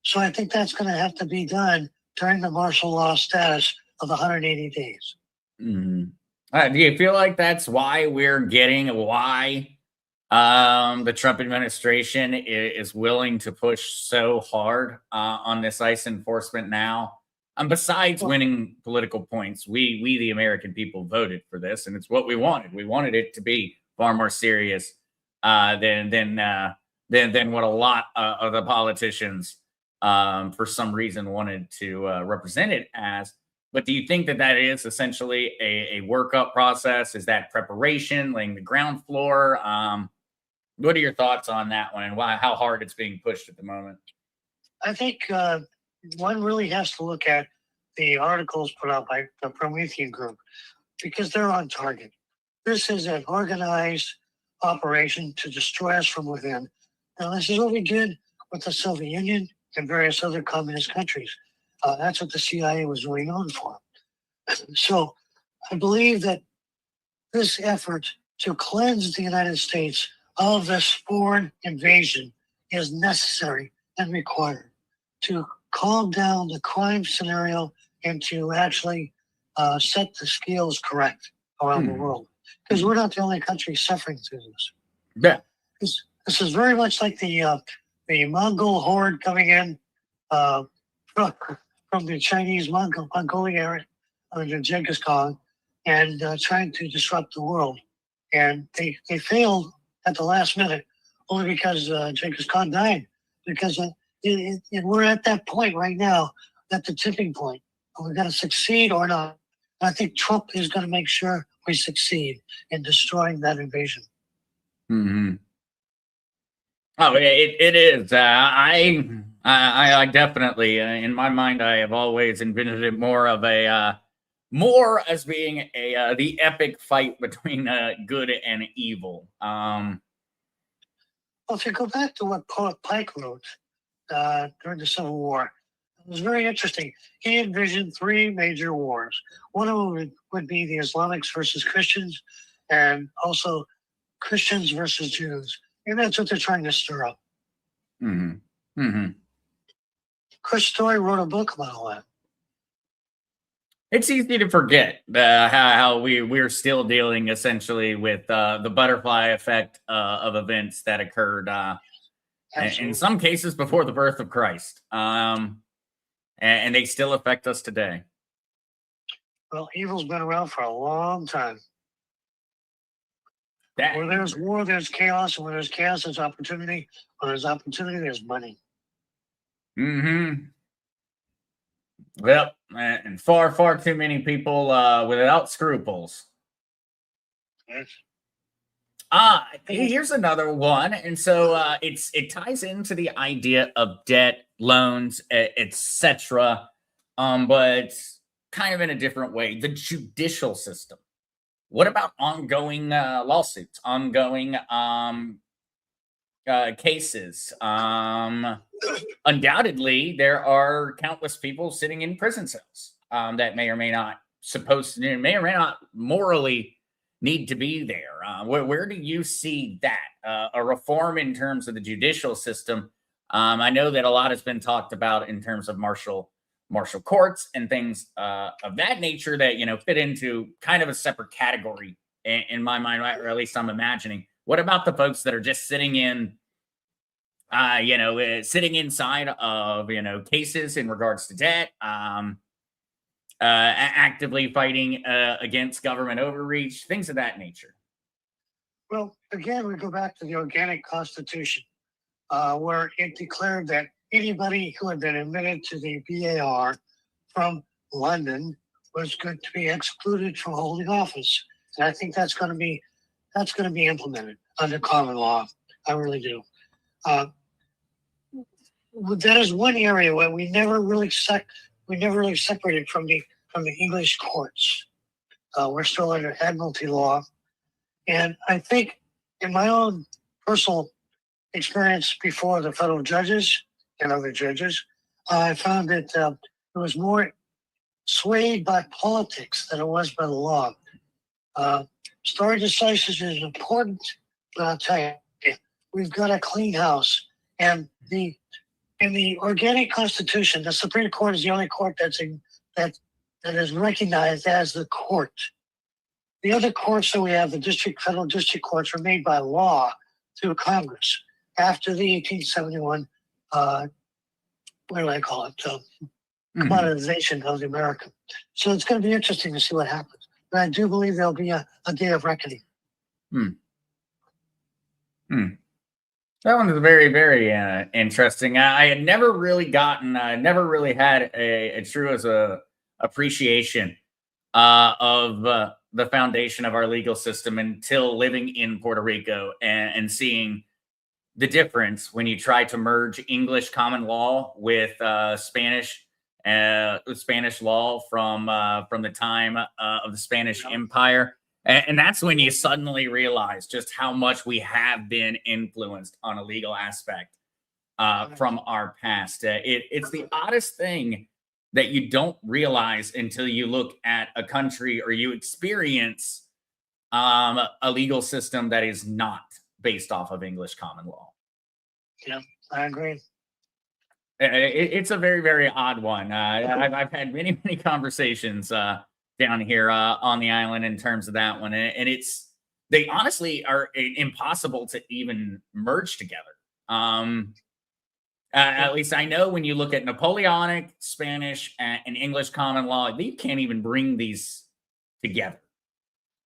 So I think that's going to have to be done during the martial law status of the 180 days. Do you feel like that's why the Trump administration is willing to push so hard on this ICE enforcement now? Besides winning political points, we the American people voted for this, and it's what we wanted. We wanted it to be far more serious than what a lot of the politicians, for some reason, wanted to represent it as. But do you think that is essentially a workup process? Is that preparation, laying the ground floor? What are your thoughts on that one, and how hard it's being pushed at the moment? I think one really has to look at the articles put out by the Promethean group, because they're on target. This is an organized operation to destroy us from within. Now, this is what we did with the Soviet Union and various other communist countries. That's what the CIA was really known for. So I believe that this effort to cleanse the United States of this foreign invasion is necessary and required to calm down the crime scenario and to actually set the scales correct around the world. Because we're not the only country suffering through this. Yeah. This is very much like the Mongol horde coming in from the Chinese Mongolia area under Genghis Khan and trying to disrupt the world. And they failed at the last minute, only because Genghis Khan died. Because we're at that point right now, at the tipping point. We're going to succeed or not. I think Trump is going to make sure we succeed in destroying that invasion. Oh, it is. I definitely, in my mind, I have always envisioned it more as being the epic fight between good and evil. Well, if you go back to what Poet Pike wrote during the Civil War, it was very interesting. He envisioned 3 major wars. One of them would be the Islamics versus Christians, and also Christians versus Jews. And that's what they're trying to stir up. Chris Story wrote a book about all that. It's easy to forget how we're still dealing essentially with the butterfly effect of events that occurred in some cases before the birth of Christ. And they still affect us today. Well, evil's been around for a long time. Where there's war, there's chaos. And where there's chaos, there's opportunity. When there's opportunity, there's money. Well, and far too many people without scruples. Yes. Here's another one. And so it ties into the idea of debt, loans, etc. But kind of in a different way. The judicial system. What about ongoing lawsuits, ongoing cases? Undoubtedly, there are countless people sitting in prison cells that may or may not morally need to be there. Where do you see that? A reform in terms of the judicial system I know that a lot has been talked about in terms of martial courts and things of that nature that fit into kind of a separate category in my mind, or at least I'm imagining. What about the folks that are just sitting in, sitting inside of cases in regards to debt, actively fighting against government overreach, things of that nature? Well, again, we go back to the organic constitution, where it declared that anybody who had been admitted to the BAR from London was going to be excluded from holding office. And I think that's going to be implemented under common law. I really do. That is one area where we never really separated from the English courts. We're still under admiralty law, and I think in my own personal experience before the federal judges and other judges, I found that it was more swayed by politics than it was by the law. Stare decisis is important, but I'll tell you, we've got a clean house. And in the organic constitution, the Supreme Court is the only court that is recognized as the court. The other courts that we have, the federal district courts, were made by law through Congress after the 1871, what do I call it, commoditization of the American. So it's going to be interesting to see what happens. But I do believe there'll be a day of reckoning. That one is very, very interesting. I had never really never really had a true appreciation of the foundation of our legal system until living in Puerto Rico and seeing the difference when you try to merge English common law with Spanish law from the time of the Spanish Empire. And that's when you suddenly realize just how much we have been influenced on a legal aspect from our past. It's the oddest thing that you don't realize until you look at a country or you experience a legal system that is not based off of English common law. Yeah, I agree. It's a very, very odd one. I've had many, many conversations down here on the island in terms of that one, and they honestly are impossible to even merge together. At least I know when you look at Napoleonic, Spanish, and English common law, you can't even bring these together.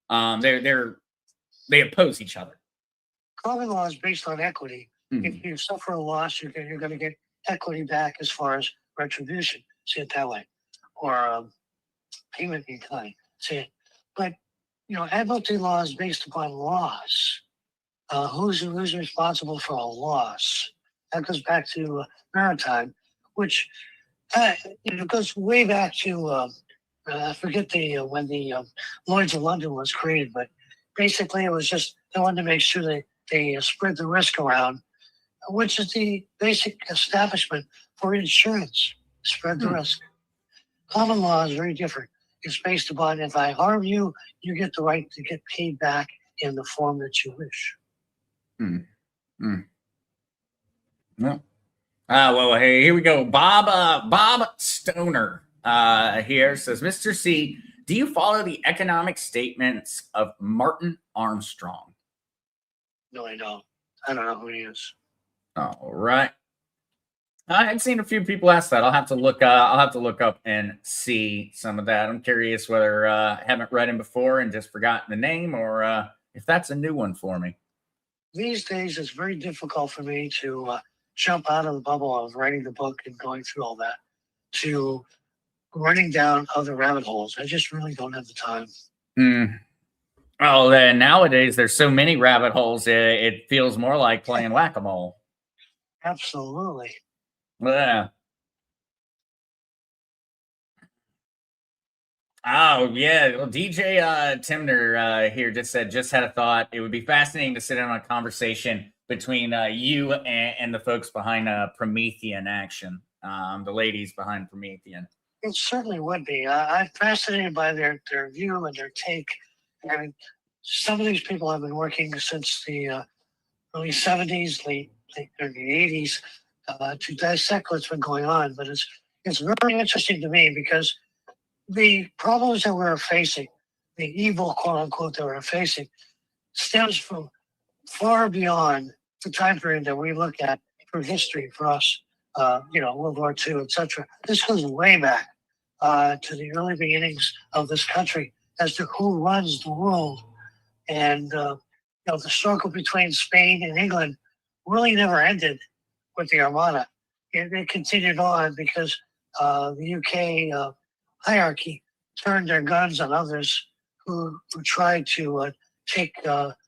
They oppose each other. Common law is based on equity. Mm-hmm. If you suffer a loss, you're going to get equity back as far as retribution. See it that way, or payment in kind. See it, but admiralty law is based upon laws. Who's responsible for a loss? That goes back to maritime, which goes way back to I forget when the Lloyd's of London was created, but basically it was just they wanted to make sure they spread the risk around, which is the basic establishment for insurance. Spread the risk. Common law is very different. It's based upon if I harm you, you get the right to get paid back in the form that you wish. No. Well, hey, here we go. Bob Stoner here says, Mr. C, do you follow the economic statements of Martin Armstrong? No, I don't. I don't know who he is. All right. I've seen a few people ask that. I'll have to look up and see some of that. I'm curious whether I haven't read him before and just forgotten the name, or if that's a new one for me. These days, it's very difficult for me to jump out of the bubble of writing the book and going through all that to running down other rabbit holes. I just really don't have the time. Oh, then nowadays there's so many rabbit holes. It feels more like playing whack-a-mole. Absolutely. Yeah. Oh, yeah. Well, DJ Timner here just said, just had a thought. It would be fascinating to sit in on a conversation between you and the folks behind Promethean Action, the ladies behind Promethean. It certainly would be. I'm fascinated by their view and their take. I mean, some of these people have been working since the early 70s, late 80s, to dissect what's been going on. But it's very interesting to me because the problems that we're facing, the evil, quote unquote, that we're facing, stems from far beyond the time period that we look at for history for us, World War II, etc. This goes way back to the early beginnings of this country as to who runs the world. And, the struggle between Spain and England really never ended with the Armada. It continued on because the UK hierarchy turned their guns on others who tried to take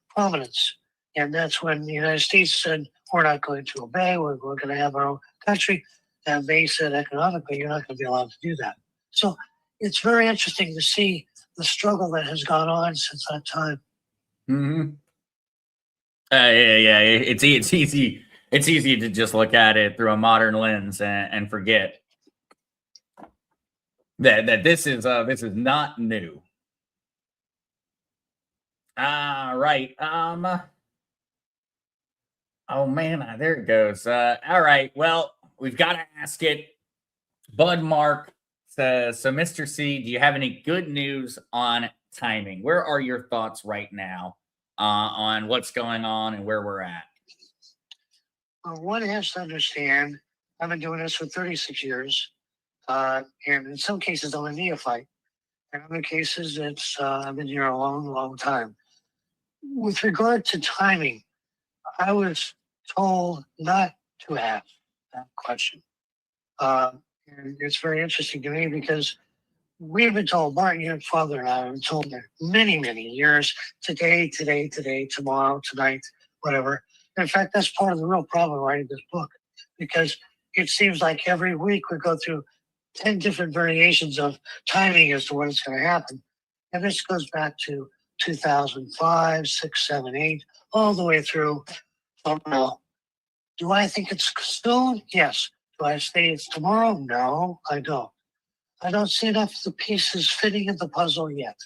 prominence. And that's when the United States said, we're not going to obey, we're going to have our own country. And they said, economically, you're not going to be allowed to do that. So it's very interesting to see the struggle that has gone on since that time. Mm-hmm. Yeah. It's easy. It's easy to just look at it through a modern lens and forget that this is not new. Right. Oh man, there it goes. All right. Well, we've got to ask it. Bud Mark says, so Mr. C, do you have any good news on timing? Where are your thoughts right now on what's going on and where we're at? Well, one has to understand, I've been doing this for 36 years. And in some cases, I'm a neophyte. In other cases, I've been here a long, long time. With regard to timing, I was told not to ask that question. And it's very interesting to me because we've been told, Martin, your father and I have been told for many, many years, today, tomorrow, tonight, whatever. In fact, that's part of the real problem writing this book, because it seems like every week we go through 10 different variations of timing as to when it's going to happen. And this goes back to 2005, 6, 7, 8, all the way through. Do I think it's soon? Yes. Do I say it's tomorrow? No, I don't. I don't see enough of the pieces fitting in the puzzle yet.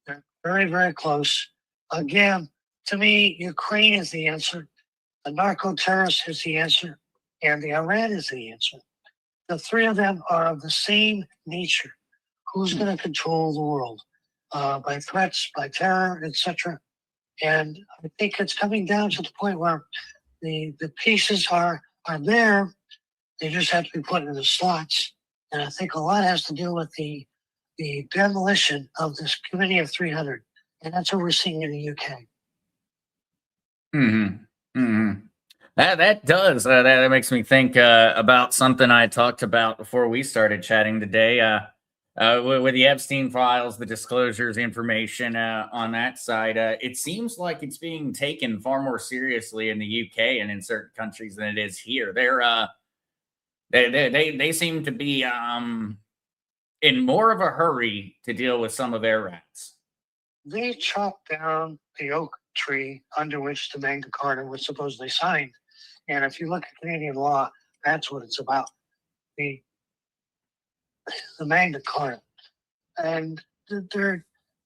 They're very, very close. Again, to me, Ukraine is the answer. The narco-terrorist is the answer. And the Iran is the answer. The three of them are of the same nature. Who's going to control the world? By threats, by terror, etc. And I think it's coming down to the point where the pieces are there. They just have to be put in the slots. And I think a lot has to do with the demolition of this Committee of 300. And that's what we're seeing in the UK. Mm-hmm. Mm-hmm. That does. That makes me think about something I talked about before we started chatting today. With the Epstein files, the disclosures, information on that side, it seems like it's being taken far more seriously in the UK and in certain countries than it is here. They seem to be in more of a hurry to deal with some of their rats. They chopped down the oak tree under which the Magna Carta was supposedly signed. And if you look at Canadian law, that's what it's about. The Magna Carta. And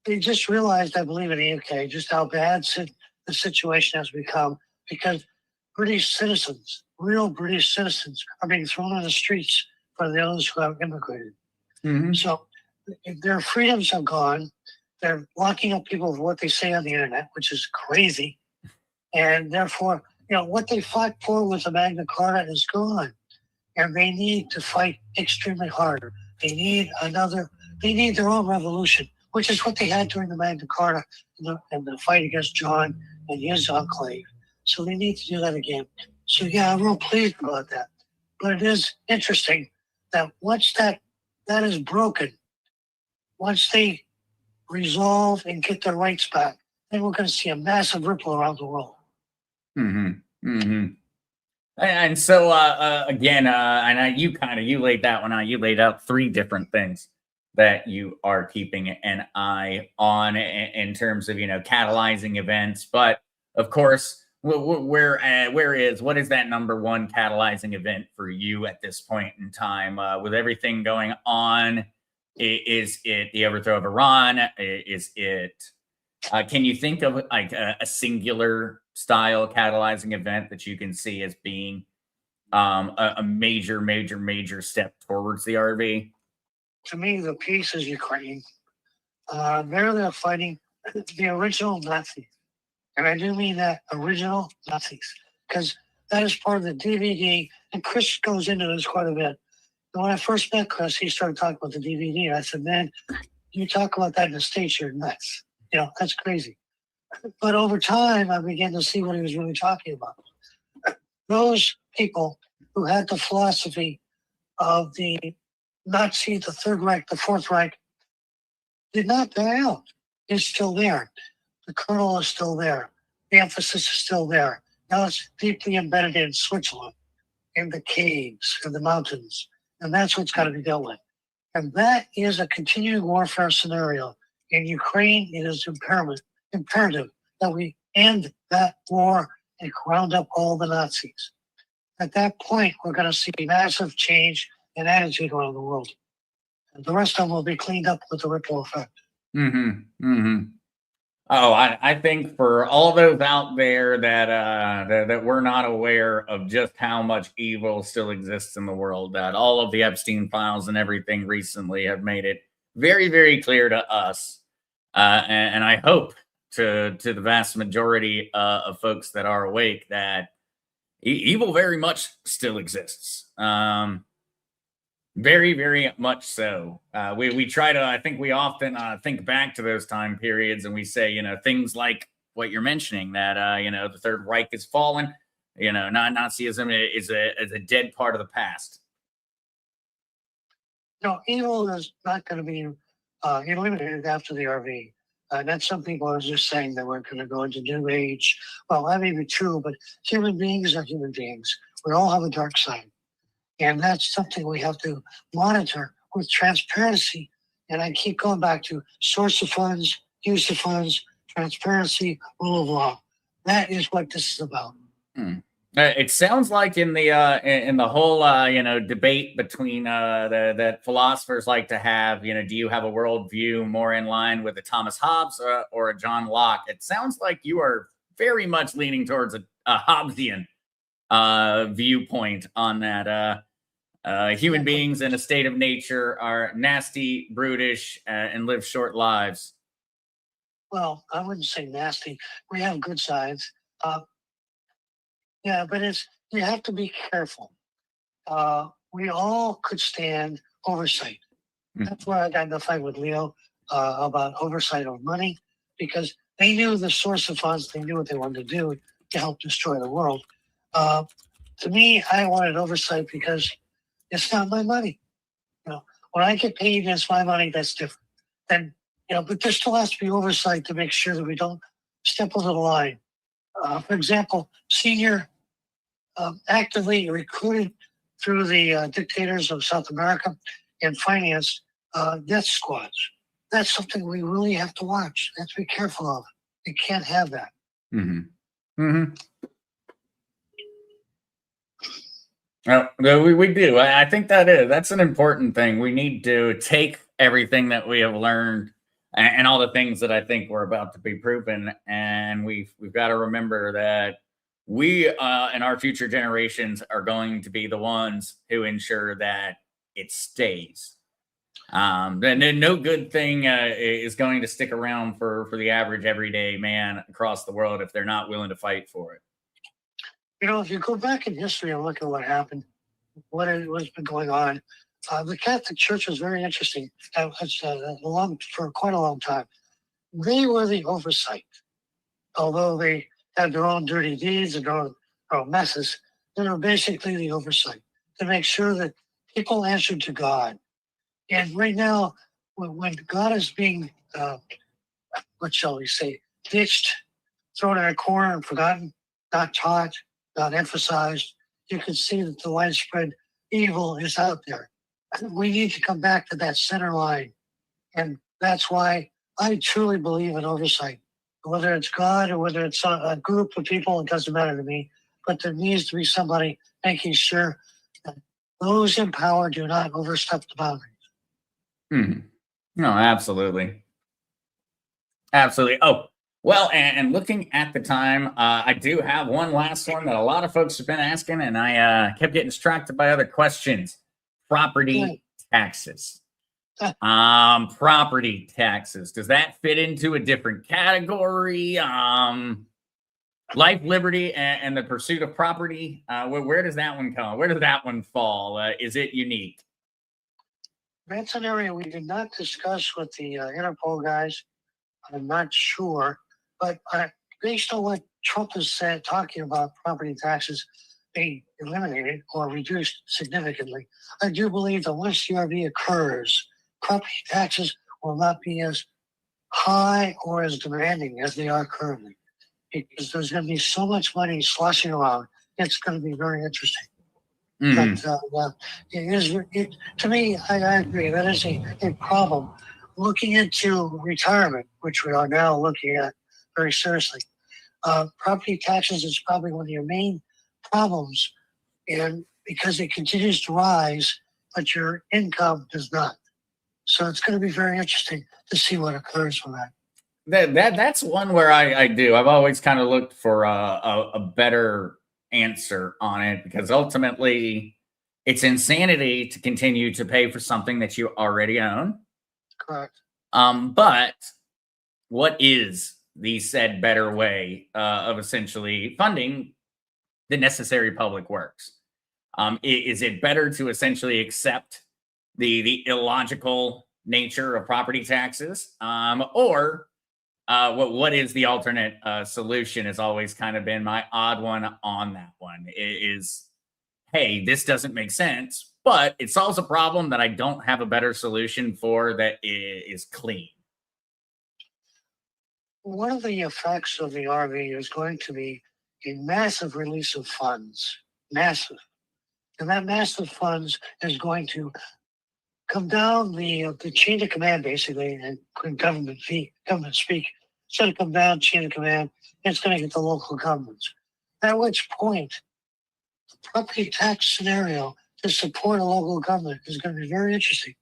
they just realized, I believe, in the UK, just how bad the situation has become, because British citizens, real British citizens, are being thrown on the streets for those who have immigrated. Mm-hmm. So their freedoms have gone. They're locking up people for what they say on the internet, which is crazy. And therefore, what they fought for with the Magna Carta is gone. And they need to fight extremely hard. They need their own revolution, which is what they had during the Magna Carta and the fight against John and his enclave. So they need to do that again. So yeah, I'm real pleased about that. But it is interesting that once that is broken, once they resolve and get their rights back, then we're going to see a massive ripple around the world. Mm-hmm. Mm-hmm. And so again, and you laid that one out. You laid out three different things that you are keeping an eye on in terms of catalyzing events. But of course, what is that number one catalyzing event for you at this point in time with everything going on? Is it the overthrow of Iran? Is it? Can you think of like a singular style catalyzing event that you can see as being a major step towards the RV. To me, the peace is Ukraine. They're fighting the original Nazis. And I do mean that original Nazis, because that is part of the DVD. And Chris goes into this quite a bit. And when I first met Chris, he started talking about the DVD. And I said, man, you talk about that in the States, you're nuts. That's crazy. But over time, I began to see what he was really talking about. Those people who had the philosophy of the Nazi, the Third Reich, the Fourth Reich, did not die out. It's still there. The kernel is still there. The emphasis is still there. Now it's deeply embedded in Switzerland, in the caves, in the mountains. And that's what's got to be dealt with. And that is a continuing warfare scenario. In Ukraine, it is imperative that we end that war and round up all the Nazis. At that point, we're going to see massive change in attitude around the world. And the rest of them will be cleaned up with the ripple effect. Oh, I think for all those out there that we're not aware of just how much evil still exists in the world, that all of the Epstein files and everything recently have made it very, very clear to us. And I hope to the vast majority of folks that are awake that evil very much still exists. Very, very much so. We try to, I think we often think back to those time periods and we say, things like what you're mentioning, that, the Third Reich has fallen, Nazism is a dead part of the past. No, evil is not going to be eliminated after the RV. That's some people are just saying that we're going to go into new age. Well, that may be true, but human beings are human beings. We all have a dark side. And that's something we have to monitor with transparency. And I keep going back to source of funds, use of funds, transparency, rule of law. That is what this is about. It sounds like in the whole debate between that philosophers like to have, do you have a worldview more in line with a Thomas Hobbes or a John Locke? It sounds like you are very much leaning towards a Hobbesian viewpoint on that. Human beings in a state of nature are nasty, brutish, and live short lives. Well, I wouldn't say nasty. We have good sides. Yeah, but you have to be careful. We all could stand oversight. That's why I got in the fight with Leo about oversight of money, because they knew the source of funds. They knew what they wanted to do to help destroy the world. To me, I wanted oversight because it's not my money. When I get paid, it's my money. That's different. And but there still has to be oversight to make sure that we don't step over the line. For example, senior actively recruited through the dictators of South America and financed death squads. That's something we really have to watch. Have to be careful of. You can't have that. No, we do. I think that's an important thing. We need to take everything that we have learned and all the things that I think we're about to be proven, and we've got to remember that we and our future generations are going to be the ones who ensure that it stays. No good thing is going to stick around for the average everyday man across the world if they're not willing to fight for it. If you go back in history and look at what happened, what's been going on, the Catholic Church was very interesting. For quite a long time. They were the oversight. Although they had their own dirty deeds and their own messes, they were basically the oversight to make sure that people answered to God. And right now, when God is being, what shall we say, ditched, thrown in a corner and forgotten, not taught, not emphasized, you can see that the widespread evil is out there. We need to come back to that center line. And that's why I truly believe in oversight. Whether it's God or whether it's a group of people, it doesn't matter to me. But there needs to be somebody making sure that those in power do not overstep the boundaries. No, absolutely. Absolutely. Oh, Well, and looking at the time, I do have one last one that a lot of folks have been asking, and I kept getting distracted by other questions. Property taxes. Property taxes. Does that fit into a different category? Life, liberty, and the pursuit of property. Where does that one come? Where does that one fall? Is it unique? That's an area we did not discuss with the Interpol guys. I'm not sure, but based on what Trump has said, talking about property taxes being eliminated or reduced significantly, I do believe that once the RV occurs, property taxes will not be as high or as demanding as they are currently, because there's going to be so much money sloshing around. It's going to be very interesting. But to me, I agree. That is a problem. Looking into retirement, which we are now looking at very seriously, property taxes is probably one of your main problems, and because it continues to rise, but your income does not. So it's going to be very interesting to see what occurs from that. That's one where I do. I've always kind of looked for a better answer on it, because ultimately it's insanity to continue to pay for something that you already own. Correct. But what is the said better way of essentially funding the necessary public works? Is it better to essentially accept the illogical nature of property taxes, or what is the alternate solution? Has always kind of been my odd one on that one. Is, hey, this doesn't make sense, but it solves a problem that I don't have a better solution for that is clean. One of the effects of the RV is going to be a massive release of funds, massive. And that massive funds is going to come down the chain of command, basically, and government speak. It's going to come down chain of command. It's going to get the local governments. At which point, the property tax scenario to support a local government is going to be very interesting,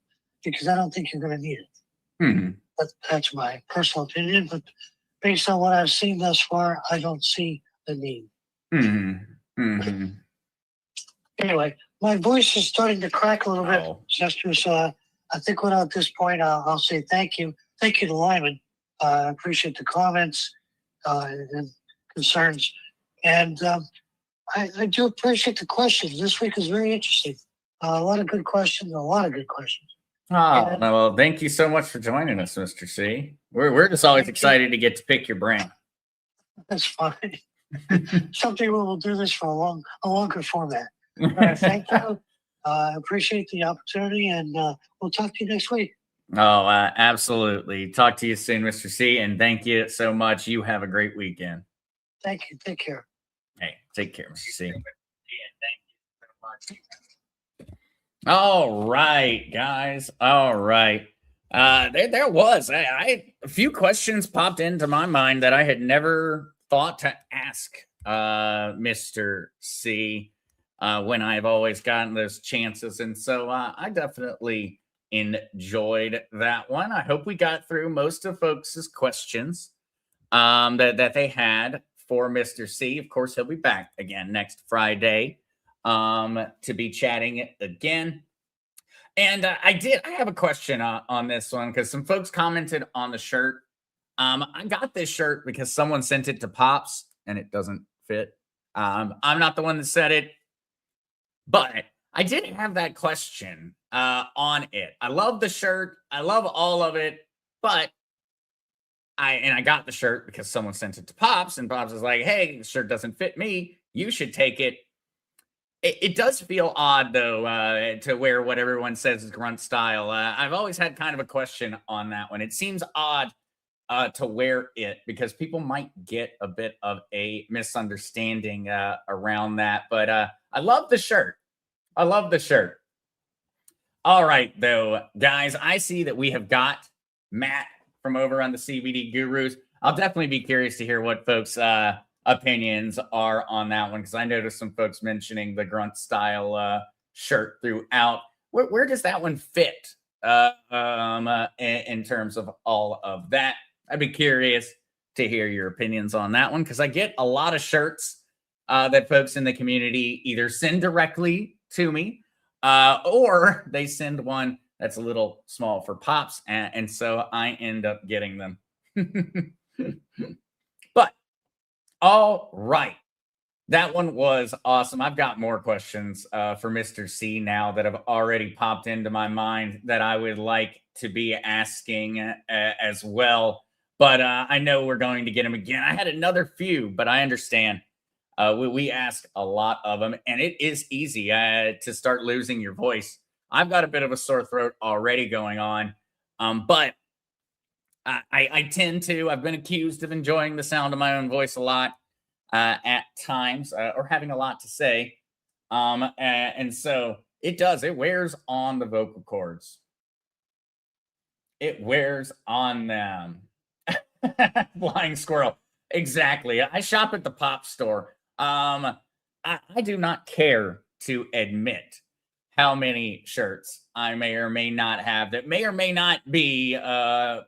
because I don't think you're going to need it. That's my personal opinion, but based on what I've seen thus far, I don't see the need. Anyway, my voice is starting to crack a little bit, Zester. So I think at this point, I'll say thank you. Thank you to Lyman. I appreciate the comments and concerns. And I do appreciate the questions. This week is very interesting. A lot of good questions. Oh, well, thank you so much for joining us, Mr. C. We're just always excited to get to pick your brain. That's fine. Something we'll do this for a longer format. Thank you. I appreciate the opportunity, and we'll talk to you next week. Oh, absolutely. Talk to you soon, Mr. C, and thank you so much. You have a great weekend. Thank you. Take care. Hey, take care, Mr. C. All right, guys. All right. There was a few questions popped into my mind that I had never thought to ask Mr. C when I've always gotten those chances. And so I definitely enjoyed that one. I hope we got through most of folks' questions that they had for Mr. C. Of course, he'll be back again next Friday to be chatting again. And I have a question on this one, because some folks commented on the shirt. I got this shirt because someone sent it to Pops and it doesn't fit. I'm not the one that said it, but I did have that question on it. I love the shirt. I love all of it, but I got the shirt because someone sent it to Pops, and Pops was like, hey, the shirt doesn't fit me. You should take it. It does feel odd, though, to wear what everyone says is grunt style. I've always had kind of a question on that one. It seems odd to wear it, because people might get a bit of a misunderstanding around that. But I love the shirt. I love the shirt. All right, though, guys, I see that we have got Matt from over on the CBD Gurus. I'll definitely be curious to hear what folks' opinions are on that one, because I noticed some folks mentioning the grunt style shirt throughout. Where does that one fit in terms of all of that? I'd be curious to hear your opinions on that one, because I get a lot of shirts that folks in the community either send directly to me or they send one that's a little small for Pops, and so I end up getting them. But all right, that one was awesome. I've got more questions for Mr. C now that have already popped into my mind that I would like to be asking as well. But I know we're going to get them again. I had another few, but I understand. We ask a lot of them, and it is easy to start losing your voice. I've got a bit of a sore throat already going on, but I tend to. I've been accused of enjoying the sound of my own voice a lot at times, or having a lot to say, and so it does. It wears on the vocal cords. It wears on them. Flying squirrel. Exactly. I shop at the pop store. I do not care to admit how many shirts I may or may not have that may or may not be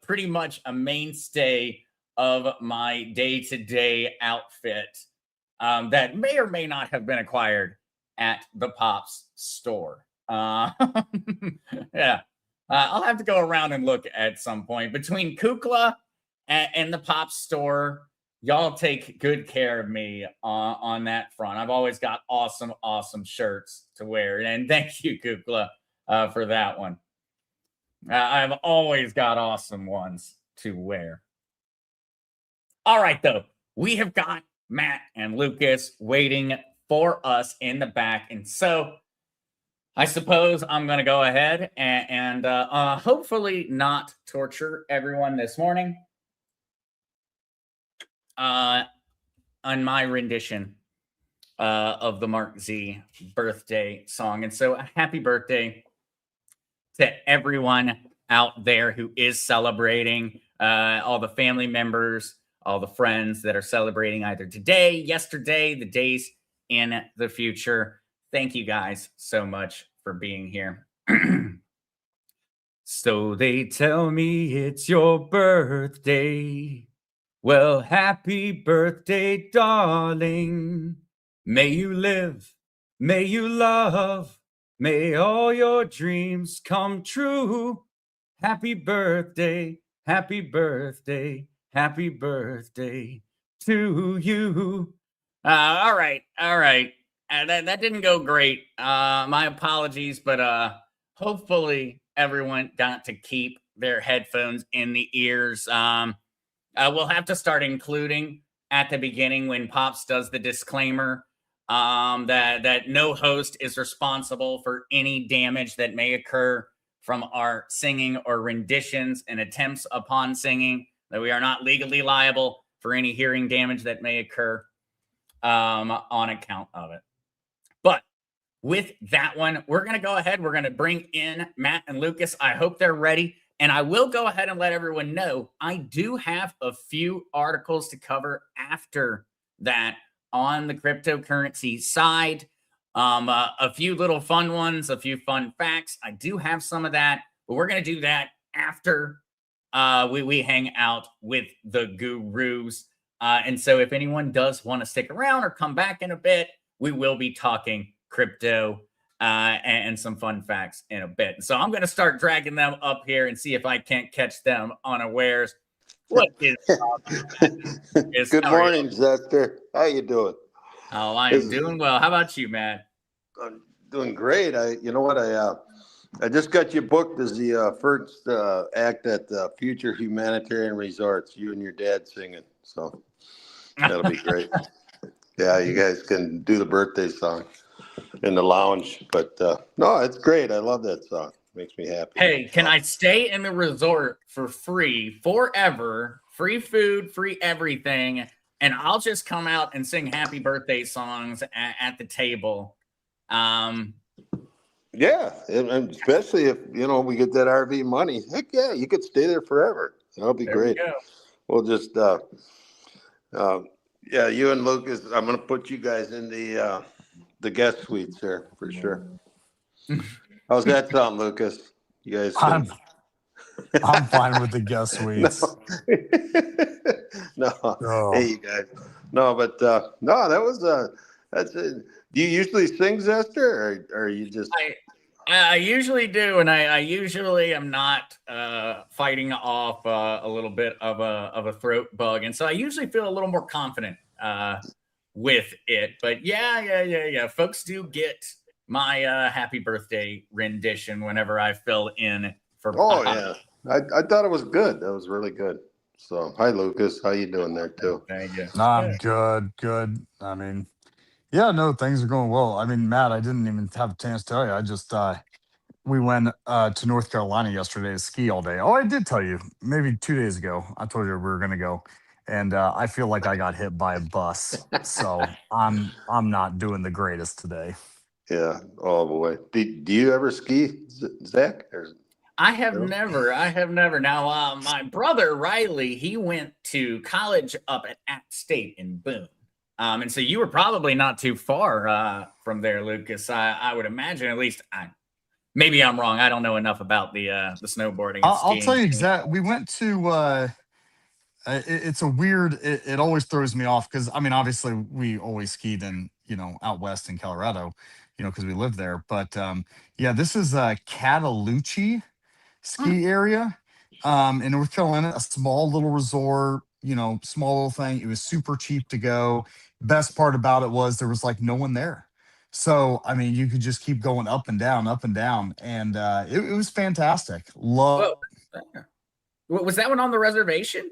pretty much a mainstay of my day-to-day outfit that may or may not have been acquired at the Pops store. Yeah. I'll have to go around and look at some point. Between Kukla and the Pops store, y'all take good care of me on that front. I've always got awesome, awesome shirts to wear. And thank you, Kukla, for that one. I've always got awesome ones to wear. All right, though. We have got Matt and Lucas waiting for us in the back. And so I suppose I'm going to go ahead and hopefully not torture everyone this morning on my rendition of the Mark Z birthday song. And so happy birthday to everyone out there who is celebrating, all the family members, all the friends that are celebrating either today, yesterday, the days in the future. Thank you guys so much for being here. So they tell me it's your birthday. Well, happy birthday, darling. May you live, may you love, may all your dreams come true. Happy birthday, happy birthday, happy birthday to you. All right. That didn't go great. My apologies, but hopefully everyone got to keep their headphones in the ears. We'll have to start including at the beginning when Pops does the disclaimer that no host is responsible for any damage that may occur from our singing or renditions and attempts upon singing, that we are not legally liable for any hearing damage that may occur on account of it. But with that one, we're going to go ahead. We're going to bring in Matt and Lucas. I hope they're ready. And I will go ahead and let everyone know I do have a few articles to cover after that on the cryptocurrency side. A few little fun ones, a few fun facts. I do have some of that, but we're going to do that after we hang out with the gurus. And so if anyone does want to stick around or come back in a bit, we will be talking crypto and some fun facts in a bit. So I'm going to start dragging them up here and see if I can't catch them unawares. What is Good morning, Zester. How you doing? Oh, I am doing well. How about you, man? I'm doing great. You know what? I just got you booked as the first act at the Future Humanitarian Resorts. You and your dad singing, so that'll be great. Yeah, you guys can do the birthday song in the lounge. But no, it's great. I love that song. Makes me happy. Hey, can I stay in the resort for free forever? Free food, free everything, and I'll just come out and sing happy birthday songs at the table. Yeah, and especially if we get that RV money. Heck yeah, you could stay there forever. That'll be great. We'll just yeah, you and Lucas. I'm gonna put you guys in the guest suites there for sure. How's that sound, Lucas? You guys? I'm fine with the guest suites. No, Oh. hey, you guys. No, but no, that was that's it. Do you usually sing, Zester, or you just? I usually do, and I usually am not fighting off a little bit of a throat bug, and so I usually feel a little more confident with it. But yeah. Folks do get my happy birthday rendition whenever I fill in for. Oh yeah, I thought it was good. That was really good. So hi, Lucas. How you doing there too? Thank you. I'm good. I mean, yeah, no, things are going well. I mean, Matt, I didn't even have a chance to tell you. I just we went to North Carolina yesterday to ski all day. Oh, I did tell you, maybe 2 days ago. I told you we were gonna go, and I feel like I got hit by a bus, so I'm not doing the greatest today. Yeah. Oh boy. Do you ever ski, Zach? Or, I have no? never. Now, my brother Riley, he went to college up at App State in Boone. And so you were probably not too far from there, Lucas. I would imagine, at least. Maybe I'm wrong. I don't know enough about the snowboarding. And I'll tell you skiing. exactly. We went to. It's a weird. It always throws me off because I mean, obviously, we always skied in out west in Colorado, because we live there. But yeah, this is Cataloochee ski area in North Carolina, a small little resort, small little thing. It was super cheap to go. Best part about it was there was like no one there. So, I mean, you could just keep going up and down, up and down. And it was fantastic. Love. Was that one on the reservation?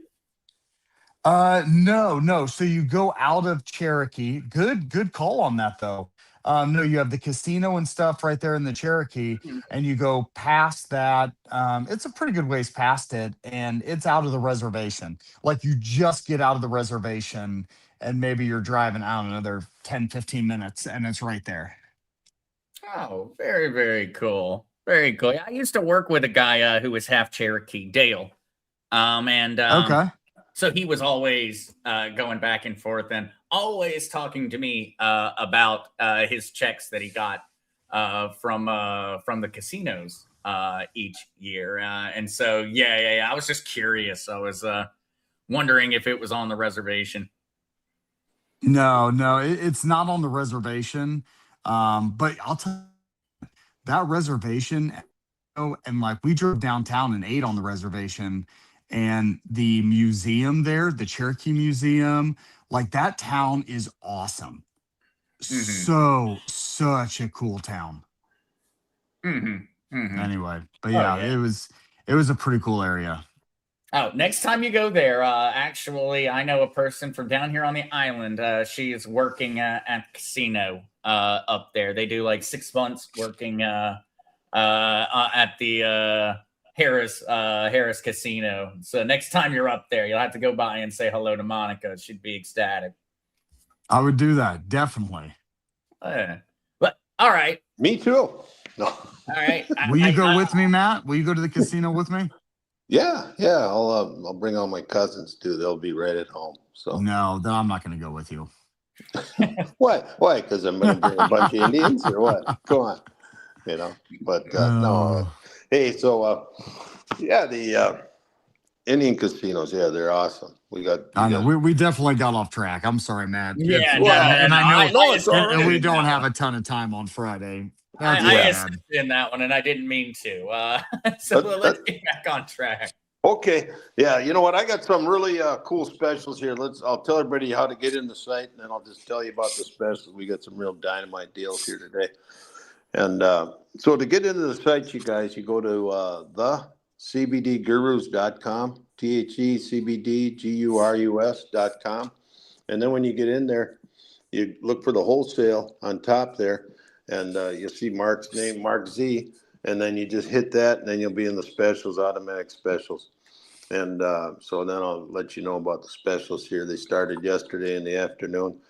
No. So you go out of Cherokee. Good call on that though. No, you have the casino and stuff right there in the Cherokee, and you go past that. It's a pretty good ways past it, and it's out of the reservation. Like you just get out of the reservation, and maybe you're driving out another 10, 15 minutes, and it's right there. Oh, very, very cool. Very cool. I used to work with a guy who was half Cherokee, Dale. Okay. So he was always going back and forth and always talking to me about his checks that he got from the casinos each year. And so, yeah. I was just curious. I was wondering if it was on the reservation. No, it's not on the reservation. But I'll tell you, that reservation, and like we drove downtown and ate on the reservation. And the museum there, the Cherokee Museum, like that town is awesome. Such a cool town. Anyway, but yeah, it was a pretty cool area. Oh, next time you go there, actually, I know a person from down here on the island. She is working at a casino up there. They do like 6 months working at the Harris Casino. So next time you're up there, you'll have to go by and say hello to Monica. She'd be ecstatic. I would do that, definitely. But all right. Me too. No. All right. Will you go with me, Matt? Will you go to the casino with me? Yeah. I'll bring all my cousins too. They'll be right at home. So no, I'm not going to go with you. What? Why? Because I'm going to bring a bunch of Indians or what? Come on. But no. Hey, so yeah, the Indian casinos, yeah, they're awesome. I know we definitely got off track. I'm sorry, Matt. Yeah, and I know it's all right. and we don't have a ton of time on Friday. I assisted in that one, and I didn't mean to. So let's get back on track. Okay. Yeah. You know what? I got some really cool specials here. I'll tell everybody how to get in the site, and then I'll just tell you about the specials. We got some real dynamite deals here today. And so to get into the site, you guys, you go to the CBDGurus.com, THECBDGURUS.com. And then when you get in there, you look for the wholesale on top there, and you'll see Mark's name, Mark Z. And then you just hit that, and then you'll be in the specials, automatic specials. And so then I'll let you know about the specials here. They started yesterday in the afternoon.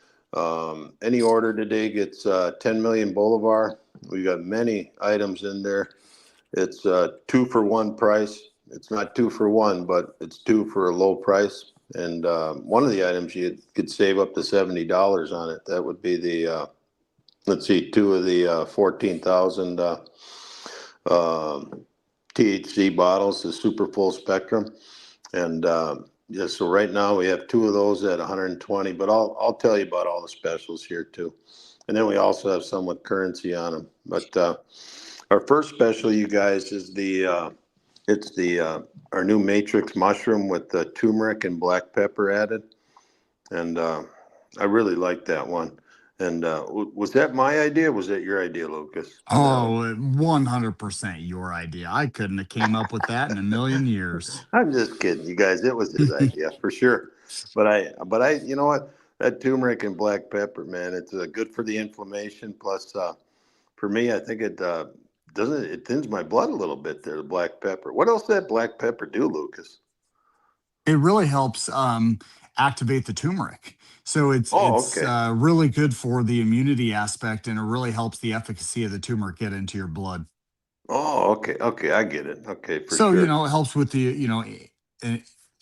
Any order today gets 10 million Bolivar. We got many items in there. It's 2 for 1 price. It's not 2 for 1, but it's 2 for a low price. And one of the items you could save up to $70 on it. That would be the, let's see, 2 of the 14,000 THC bottles, the super full spectrum. And Yeah, so right now we have 2 of those at 120, but I'll tell you about all the specials here too. And then we also have some with currency on them. But our first special, you guys, is it's our new matrix mushroom with the turmeric and black pepper added. And I really like that one. And was that my idea? Or was that your idea, Lucas? Oh, 100% your idea. I couldn't have came up with that in a million years. I'm just kidding, you guys. It was his idea for sure. But you know what? That turmeric and black pepper, man, it's good for the inflammation. Plus, for me, I think it doesn't. It thins my blood a little bit there. The black pepper. What else did that black pepper do, Lucas? It really helps activate the turmeric. So Oh, it's okay. really good for the immunity aspect, and it really helps the efficacy of the turmeric get into your blood. Oh, okay. Okay, I get it. Okay, for So, sure. it helps with the,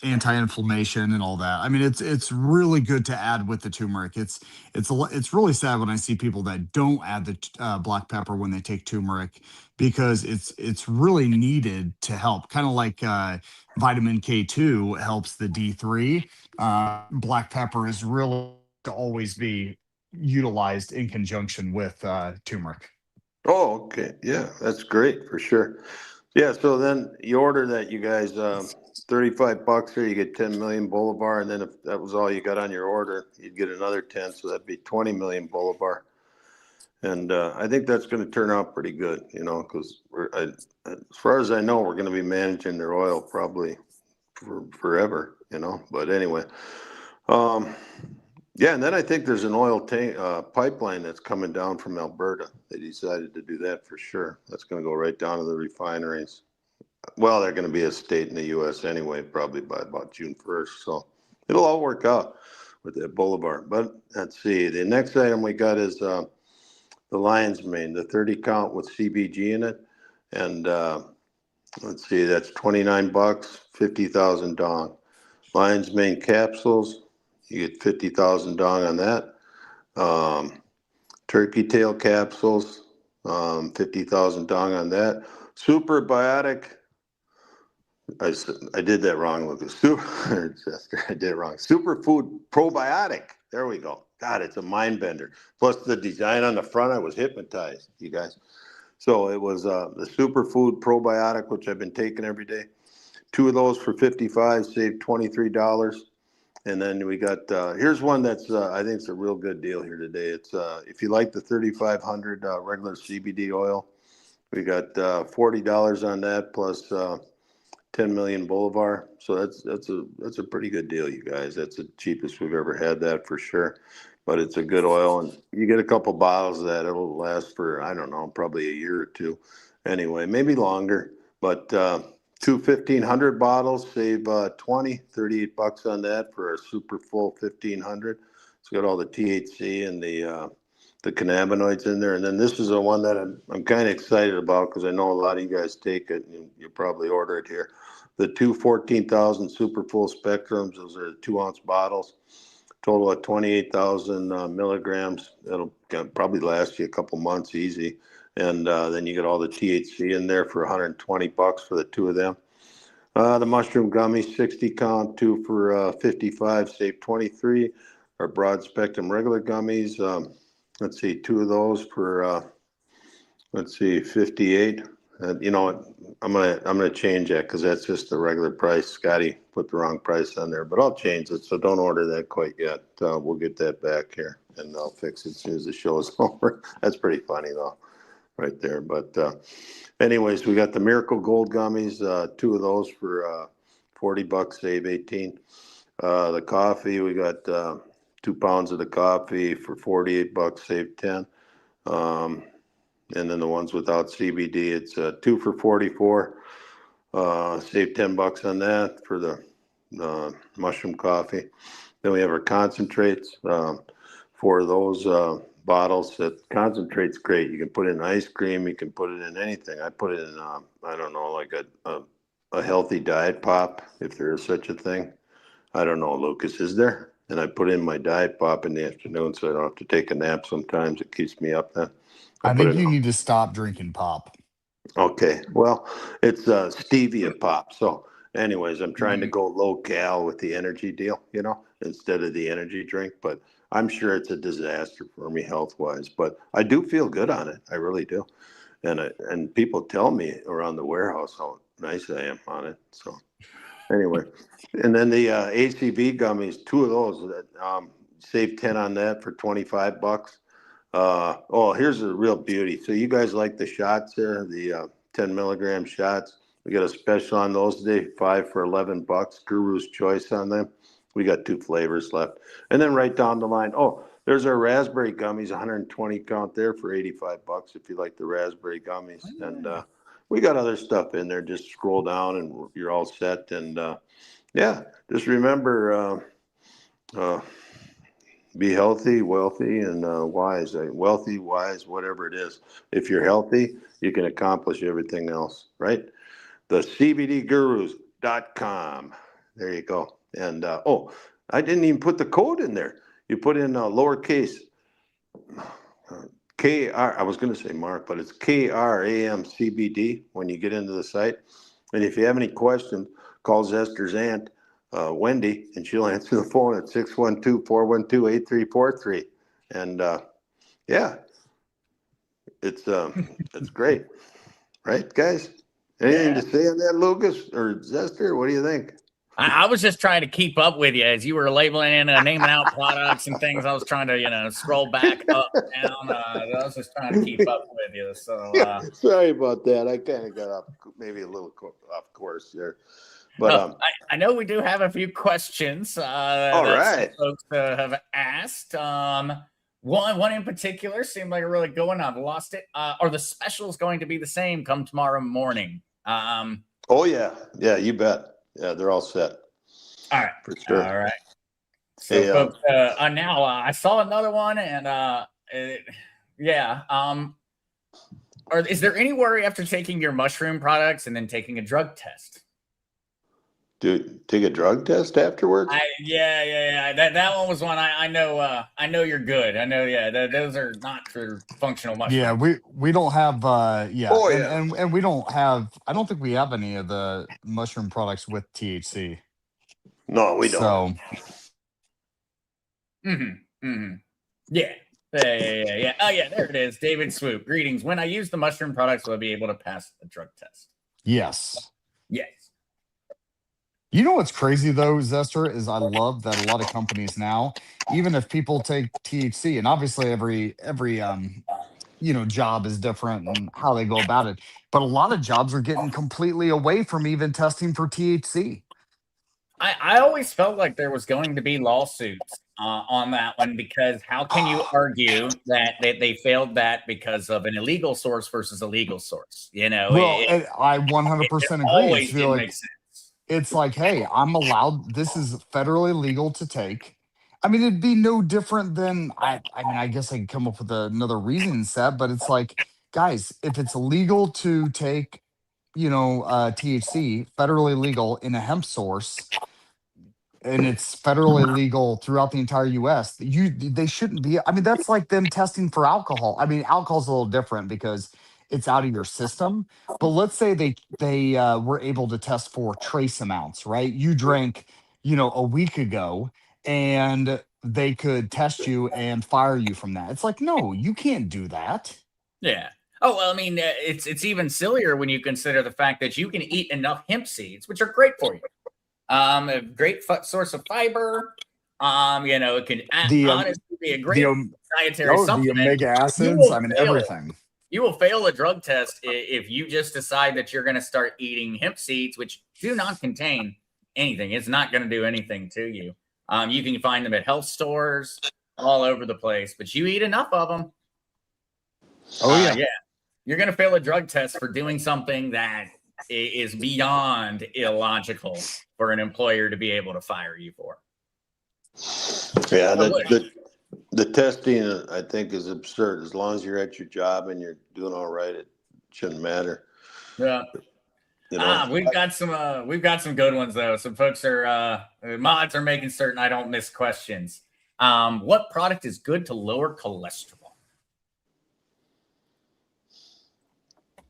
anti-inflammation and all that. I mean, it's really good to add with the turmeric. It's really sad when I see people that don't add the black pepper when they take turmeric, because it's really needed to help. Kind of like vitamin K2 helps the D3. Black pepper is really to always be utilized in conjunction with turmeric. Oh, okay. Yeah, that's great for sure. Yeah, so then you order that, you guys, $35 here, you get 10 million Bolivar, and then if that was all you got on your order, you'd get another 10, so that'd be 20 million Bolivar. And I think that's going to turn out pretty good, because as far as I know, we're going to be managing their oil probably for forever, But anyway, um, yeah, and then I think there's an oil pipeline that's coming down from Alberta. They decided to do that for sure. That's going to go right down to the refineries. Well, they're going to be a state in the U.S. anyway, probably by about June 1st. So it'll all work out with that Boulevard. But let's see. The next item we got is the lion's mane, the 30 count with CBG in it. And let's see, that's $29, 50,000 dong. Lion's mane capsules, you get 50,000 dong on that. Turkey tail capsules, 50,000 dong on that. Superbiotic. I did that wrong, Lucas. I did it wrong. Superfood probiotic. There we go. God, it's a mind bender. Plus the design on the front, I was hypnotized, you guys. So it was the superfood probiotic, which I've been taking every day. 2 of those for 55, saved $23. And then we got here's one that's I think it's a real good deal here today. It's if you like the 3,500 regular CBD oil, we got $40 on that plus 10 million Bolivar. So that's a pretty good deal, you guys. That's the cheapest we've ever had that for sure. But it's a good oil, and you get a couple bottles of that. It'll last for, I don't know, probably a year or two. Anyway, maybe longer. But two 1,500 bottles, save $38 on that for a super full 1,500. It's got all the THC and the cannabinoids in there. And then this is the one that I'm kind of excited about because I know a lot of you guys take it, and you probably order it here. The two 14,000 super full spectrums, those are 2-ounce bottles, total of 28,000 milligrams. That'll probably last you a couple months easy. And then you get all the THC in there for $120 for the 2 of them. The mushroom gummies, 60 count, 2 for 55, save 23. Our broad spectrum regular gummies, let's see, 2 of those for let's see, 58. You know what? I'm gonna change that because that's just the regular price. Scotty put the wrong price on there, but I'll change it. So don't order that quite yet. We'll get that back here, and I'll fix it as soon as the show is over. That's pretty funny though, right there. But anyways, we got the Miracle Gold gummies. 2 of those for $40, save 18. The coffee, we got 2 pounds of the coffee for $48, save 10. And then the ones without CBD, it's 2 for 44. Save $10 on that for the mushroom coffee. Then we have our concentrates for those bottles. That concentrate's great. You can put it in ice cream. You can put it in anything. I put it in, I don't know, like a healthy diet pop, if there is such a thing. I don't know, Lucas, is there? And I put in my diet pop in the afternoon so I don't have to take a nap sometimes. It keeps me up then. I think you need to stop drinking pop. Okay, well, it's stevia pop. So anyways, I'm trying to go low cal with the energy deal, instead of the energy drink. But I'm sure it's a disaster for me health wise. But I do feel good on it. I really do. And people tell me around the warehouse how nice I am on it. So anyway, and then the ACV gummies, 2 of those that save 10 on that for $25. Here's a real beauty. So you guys like the shots there, the 10 milligram shots? We got a special on those today, 5 for $11. Guru's Choice on them. We got 2 flavors left, and then right down the line. Oh, there's our raspberry gummies, 120 count there for $85 if you like the raspberry gummies. And we got other stuff in there. Just scroll down and you're all set. And just remember, be healthy, wealthy, and wise. Wealthy, wise, whatever it is. If you're healthy, you can accomplish everything else, right? The CBDGurus.com. There you go. And I didn't even put the code in there. You put in lowercase KR. I was going to say Mark, but it's KRAMCBD when you get into the site. And if you have any questions, call Zester's aunt, Wendy, and she'll answer the phone at 612-412-8343. And it's great, right, guys? Anything to say on that, Lucas or Zester? What do you think? I was just trying to keep up with you as you were labeling and naming out products and things. I was trying to, scroll back up, down. I was just trying to keep up with you. So sorry about that. I kind of got off, maybe a little off course there. But I know we do have a few questions. All right, folks have asked. One in particular seemed like a really good one. I've lost it. Are the specials going to be the same come tomorrow morning? Oh yeah, you bet. Yeah, they're all set. All right, for sure. All right. So, folks, now I saw another one, and is there any worry after taking your mushroom products and then taking a drug test? Dude, take a drug test afterwards? That one was one I know. I know you're good. I know. Yeah, those are not for functional mushrooms. Yeah, we don't have. And we don't have. I don't think we have any of the mushroom products with THC. No, we don't. So. Yeah. Oh yeah, there it is. David Swoop. Greetings. When I use the mushroom products, will I be able to pass the drug test? Yes. Yes. You know what's crazy though, Zester, is I love that a lot of companies now, even if people take THC, and obviously every job is different and how they go about it, but a lot of jobs are getting completely away from even testing for THC. I always felt like there was going to be lawsuits on that one, because how can you argue that they failed that because of an illegal source versus a legal source? Well, I 100% agree. Always didn't make sense. It's like, hey, I'm allowed. This is federally legal to take. I mean, it'd be no different than I guess I could come up with another reason set, but it's like, guys, if it's illegal to take, THC, federally legal in a hemp source, and it's federally legal throughout the entire U.S., they shouldn't be. I mean, that's like them testing for alcohol. I mean, alcohol's a little different because it's out of your system. But let's say they were able to test for trace amounts, right? You drank, a week ago, and they could test you and fire you from that. It's like, no, you can't do that. Yeah. Oh, well, I mean, it's even sillier when you consider the fact that you can eat enough hemp seeds, which are great for you. A great source of fiber. It can honestly be a great dietary supplement. The omega acids, everything. You will fail a drug test if you just decide that you're going to start eating hemp seeds, which do not contain anything. It's not going to do anything to you. You can find them at health stores all over the place, but you eat enough of them. Oh, yeah. You're going to fail a drug test for doing something that is beyond illogical for an employer to be able to fire you for. Yeah, the testing, I think, is absurd. As long as you're at your job and you're doing all right, it shouldn't matter. Yeah. We've got some good ones though. Some folks mods are making certain I don't miss questions. What product is good to lower cholesterol?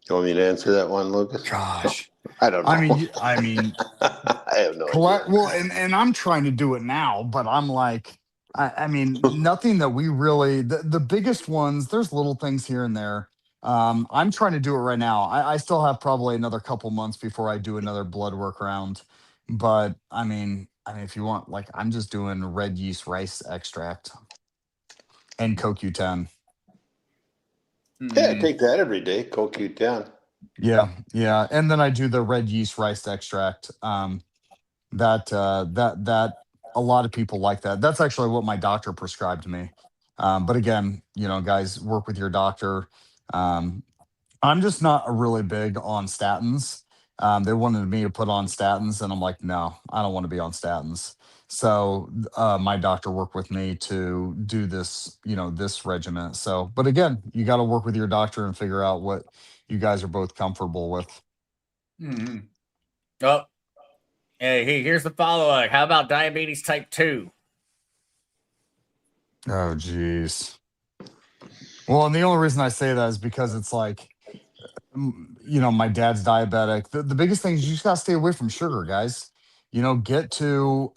You want me to answer that one, Lucas? Gosh. I don't know. I mean, I have no collect. idea. Well, and I'm trying to do it now, but I'm like, I mean, nothing that we really. The biggest ones. There's little things here and there. I'm trying to do it right now. I still have probably another couple months before I do another blood work round. But if you want, like, I'm just doing red yeast rice extract and CoQ10. Yeah, I take that every day, CoQ10. Yeah, yeah, and then I do the red yeast rice extract. That a lot of people like that. That's actually what my doctor prescribed me. But again, guys, work with your doctor. Um, I'm just not really big on statins. They wanted me to put on statins, and I'm like, no, I don't want to be on statins. So my doctor worked with me to do this, this regimen. So, but again, you got to work with your doctor and figure out what you guys are both comfortable with. Mm-hmm. Oh, here's the follow-up. How about diabetes type 2? Oh, geez. Well, and the only reason I say that is because it's like, my dad's diabetic. The biggest thing is you just got to stay away from sugar, guys. Get to,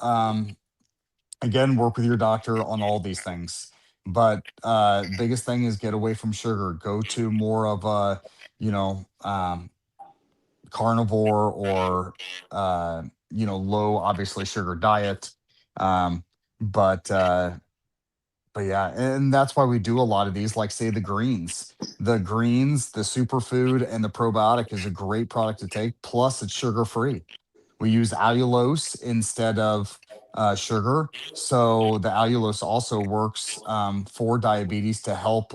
again, work with your doctor on all these things. But biggest thing is get away from sugar. Go to more of a, carnivore or, low, obviously, sugar diet. Um, but, uh, but yeah, and that's why we do a lot of these, like say the greens. The greens, the superfood, and the probiotic is a great product to take. Plus, it's sugar free. We use allulose instead of sugar. So the allulose also works for diabetes to help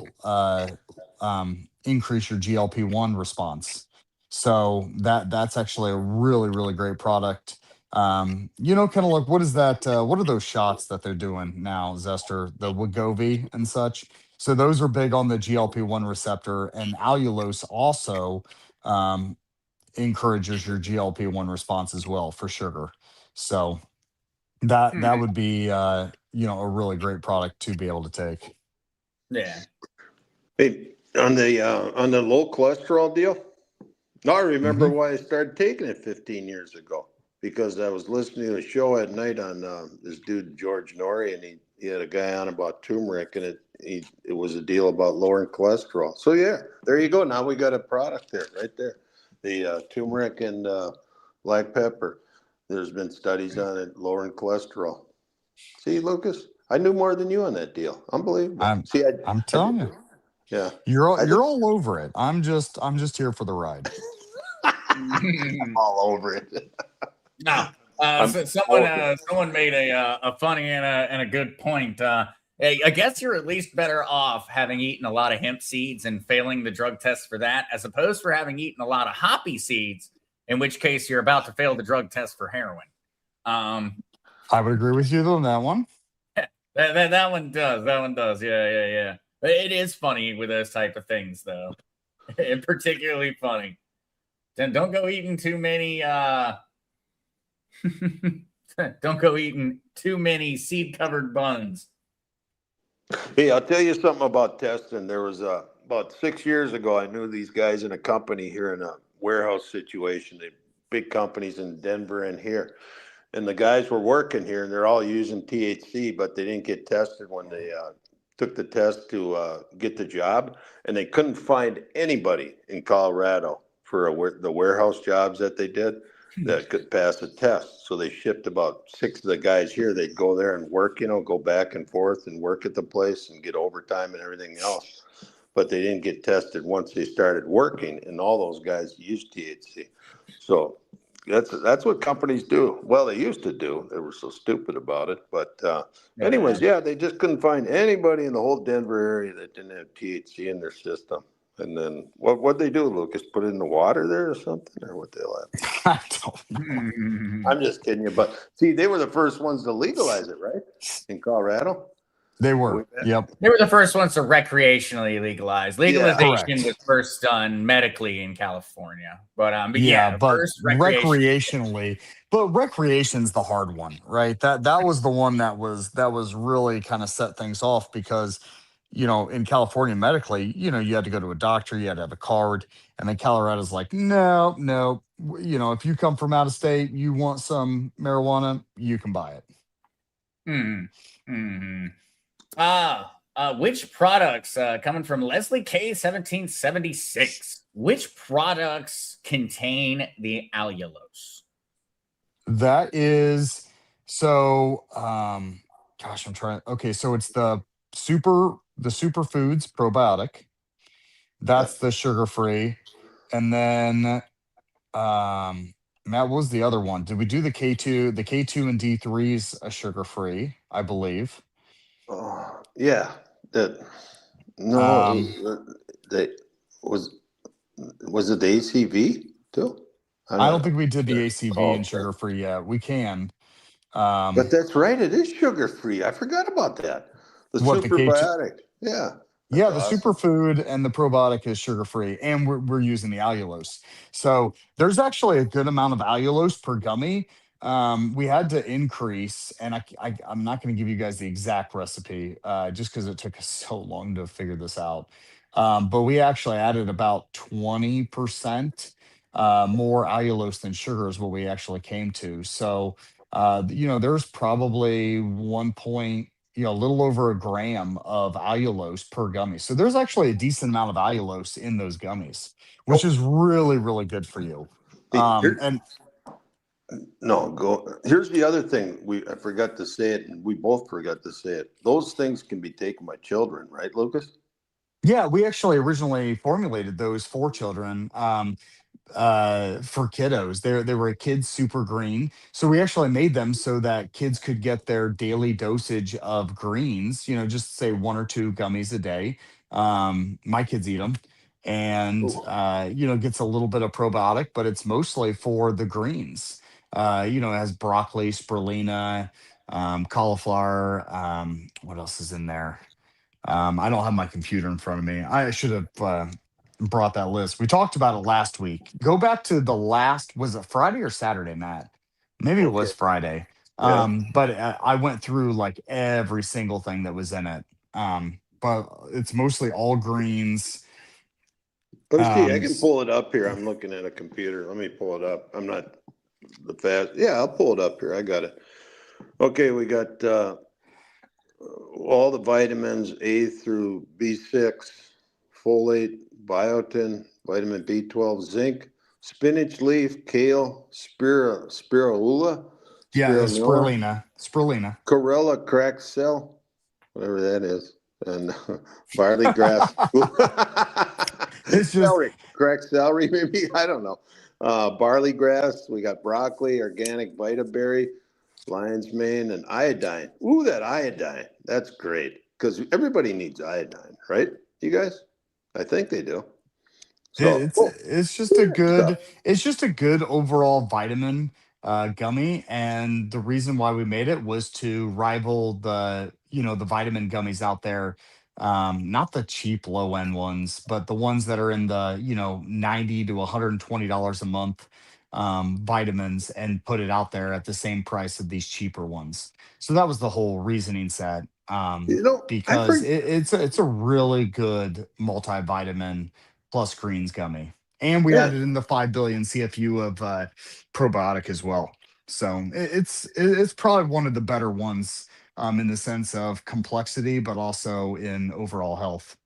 increase your GLP-1 response. So that's actually a really, really great product. Kind of like what is that? What are those shots that they're doing now, Zester, the Wegovy and such? So those are big on the GLP-1 receptor, and allulose also um, encourages your GLP-1 response as well for sugar. So that Mhm. would be a really great product to be able to take. Yeah. Hey, on the low cholesterol deal, now I remember Hmm. why I started taking it 15 years ago, because I was listening to a show at night on this dude George Norrie, and he had a guy on about turmeric, and it was a deal about lowering cholesterol. So yeah, there you go. Now we got a product there, right there, the turmeric and black pepper. There's been studies on it lowering cholesterol. See, Lucas, I knew more than you on that deal. Unbelievable. I'm See, I'm I telling did. you, Yeah, you're I did. you're all over it. I'm just here for the ride. All over it. Now, I'm so smoking. someone made a funny and a good point. Hey, I guess you're at least better off having eaten a lot of hemp seeds and failing the drug test for that, as opposed for having eaten a lot of hoppy seeds, in which case you're about to fail the drug test for heroin. Um, I would agree with you on that one. that one does. That one does. Yeah, yeah, yeah. It is funny with those type of things, though. And particularly funny. Then don't go eating too many. Don't go eating too many seed covered buns. Hey, I'll tell you something about testing. There was about 6 years ago, I knew these guys in a company here in a warehouse situation. They big companies in Denver and here, and the guys were working here, and they're all using THC, but they didn't get tested when they took the test to get the job, and they couldn't find anybody in Colorado for the warehouse jobs that they did that could pass the test. So they shipped about 6 of the guys here. They'd go there and work, go back and forth and work at the place and get overtime and everything else. But they didn't get tested once they started working, and all those guys used THC. So that's what companies do. Well, they used to do. They were so stupid about it. But Yeah. anyways, yeah, they just couldn't find anybody in the whole Denver area that didn't have THC in their system. And then what'd they do, Lucas? Put it in the water there or something, or what they have? I don't know. I'm just kidding you. But see, they were the first ones to legalize it, right? In Colorado. They Way were. back. Yep. They were the first ones to recreationally legalize. Yeah. Legalization was Correct. first done medically in California, but Yeah, yeah, but first recreation. recreationally, but recreation's the hard one, right? That was the one that was really kind of set things off because, in California medically, you had to go to a doctor, you had to have a card, and then Colorado's like, no, no, if you come from out of state, you want some marijuana, you can buy it. Hmm. Hmm. Which products, coming from Leslie K 1776, which products contain the allulose? That is so. Gosh, I'm trying. Okay, so it's the superfoods probiotic. Yeah. That's the sugar free, and then Matt, what was the other one? Did we do the K2? The K2 and D3's a sugar free, I believe. Oh, yeah. That no, Um, that was it the ACV too? I'm I don't not think we did the sure. ACV Oh, and okay. sugar free yet. We can. But Um, that's right. It is sugar free. I forgot about that. The what the K2? superbiotic. Yeah, that's Yeah, the awesome. superfood and the probiotic is sugar free, and we're using the allulose. So there's actually a good amount of allulose per gummy. We had to increase, and I'm not going to give you guys the exact recipe just because it took us so long to figure this out. But we actually added about 20% more allulose than sugar is what we actually came to. So, there's probably a little over a gram of allulose per gummy. So there's actually a decent amount of allulose in those gummies, which Oh, is really, really good for you. hey, And no, go. Here's the other thing. I forgot to say it, and we both forgot to say it. Those things can be taken by children, right, Lucas? yeah, we actually originally formulated those for children. For kiddos. They were a kids super green. So we actually made them so that kids could get their daily dosage of greens, just say one or two gummies a day. My kids eat them and Cool. gets a little bit of probiotic, but it's mostly for the greens. It has broccoli, spirulina, cauliflower. What else is in there? I don't have my computer in front of me. I should have brought that list. We talked about it last week. Go back to was it Friday or Saturday, Matt? Maybe it Okay. was Friday. Yeah. But I went through like every single thing that was in it. But it's mostly all greens. Let me see. I Um, can s- pull it up here. I'm looking at a computer. Let me pull it up. I'm not the fast. Yeah, I'll pull it up here. I got it. Okay, we got all the vitamins A through B6, folate, biotin, vitamin B12, zinc, spinach leaf, kale, spirulina, yeah, spirulina, spirulina. chlorella cracked cell, whatever that is, and barley grass. It's just Celery, cracked celery, maybe. I don't know. Barley grass. We got broccoli, organic vita berry, lion's mane, and iodine. Ooh, that iodine. That's great because everybody needs iodine, right? You guys? I think they do. So, It's cool. it's just a Good good stuff. overall vitamin gummy, and the reason why we made it was to rival the vitamin gummies out there, not the cheap low end ones, but the ones that are in the $90 to $120 a month vitamins, and put it out there at the same price of these cheaper ones. So that was the whole reasoning set, I because forget. it's a really good multivitamin plus greens gummy. And we Yeah. added in the 5 billion CFU of probiotic as well. So it's probably one of the better ones in the sense of complexity, but also in overall health.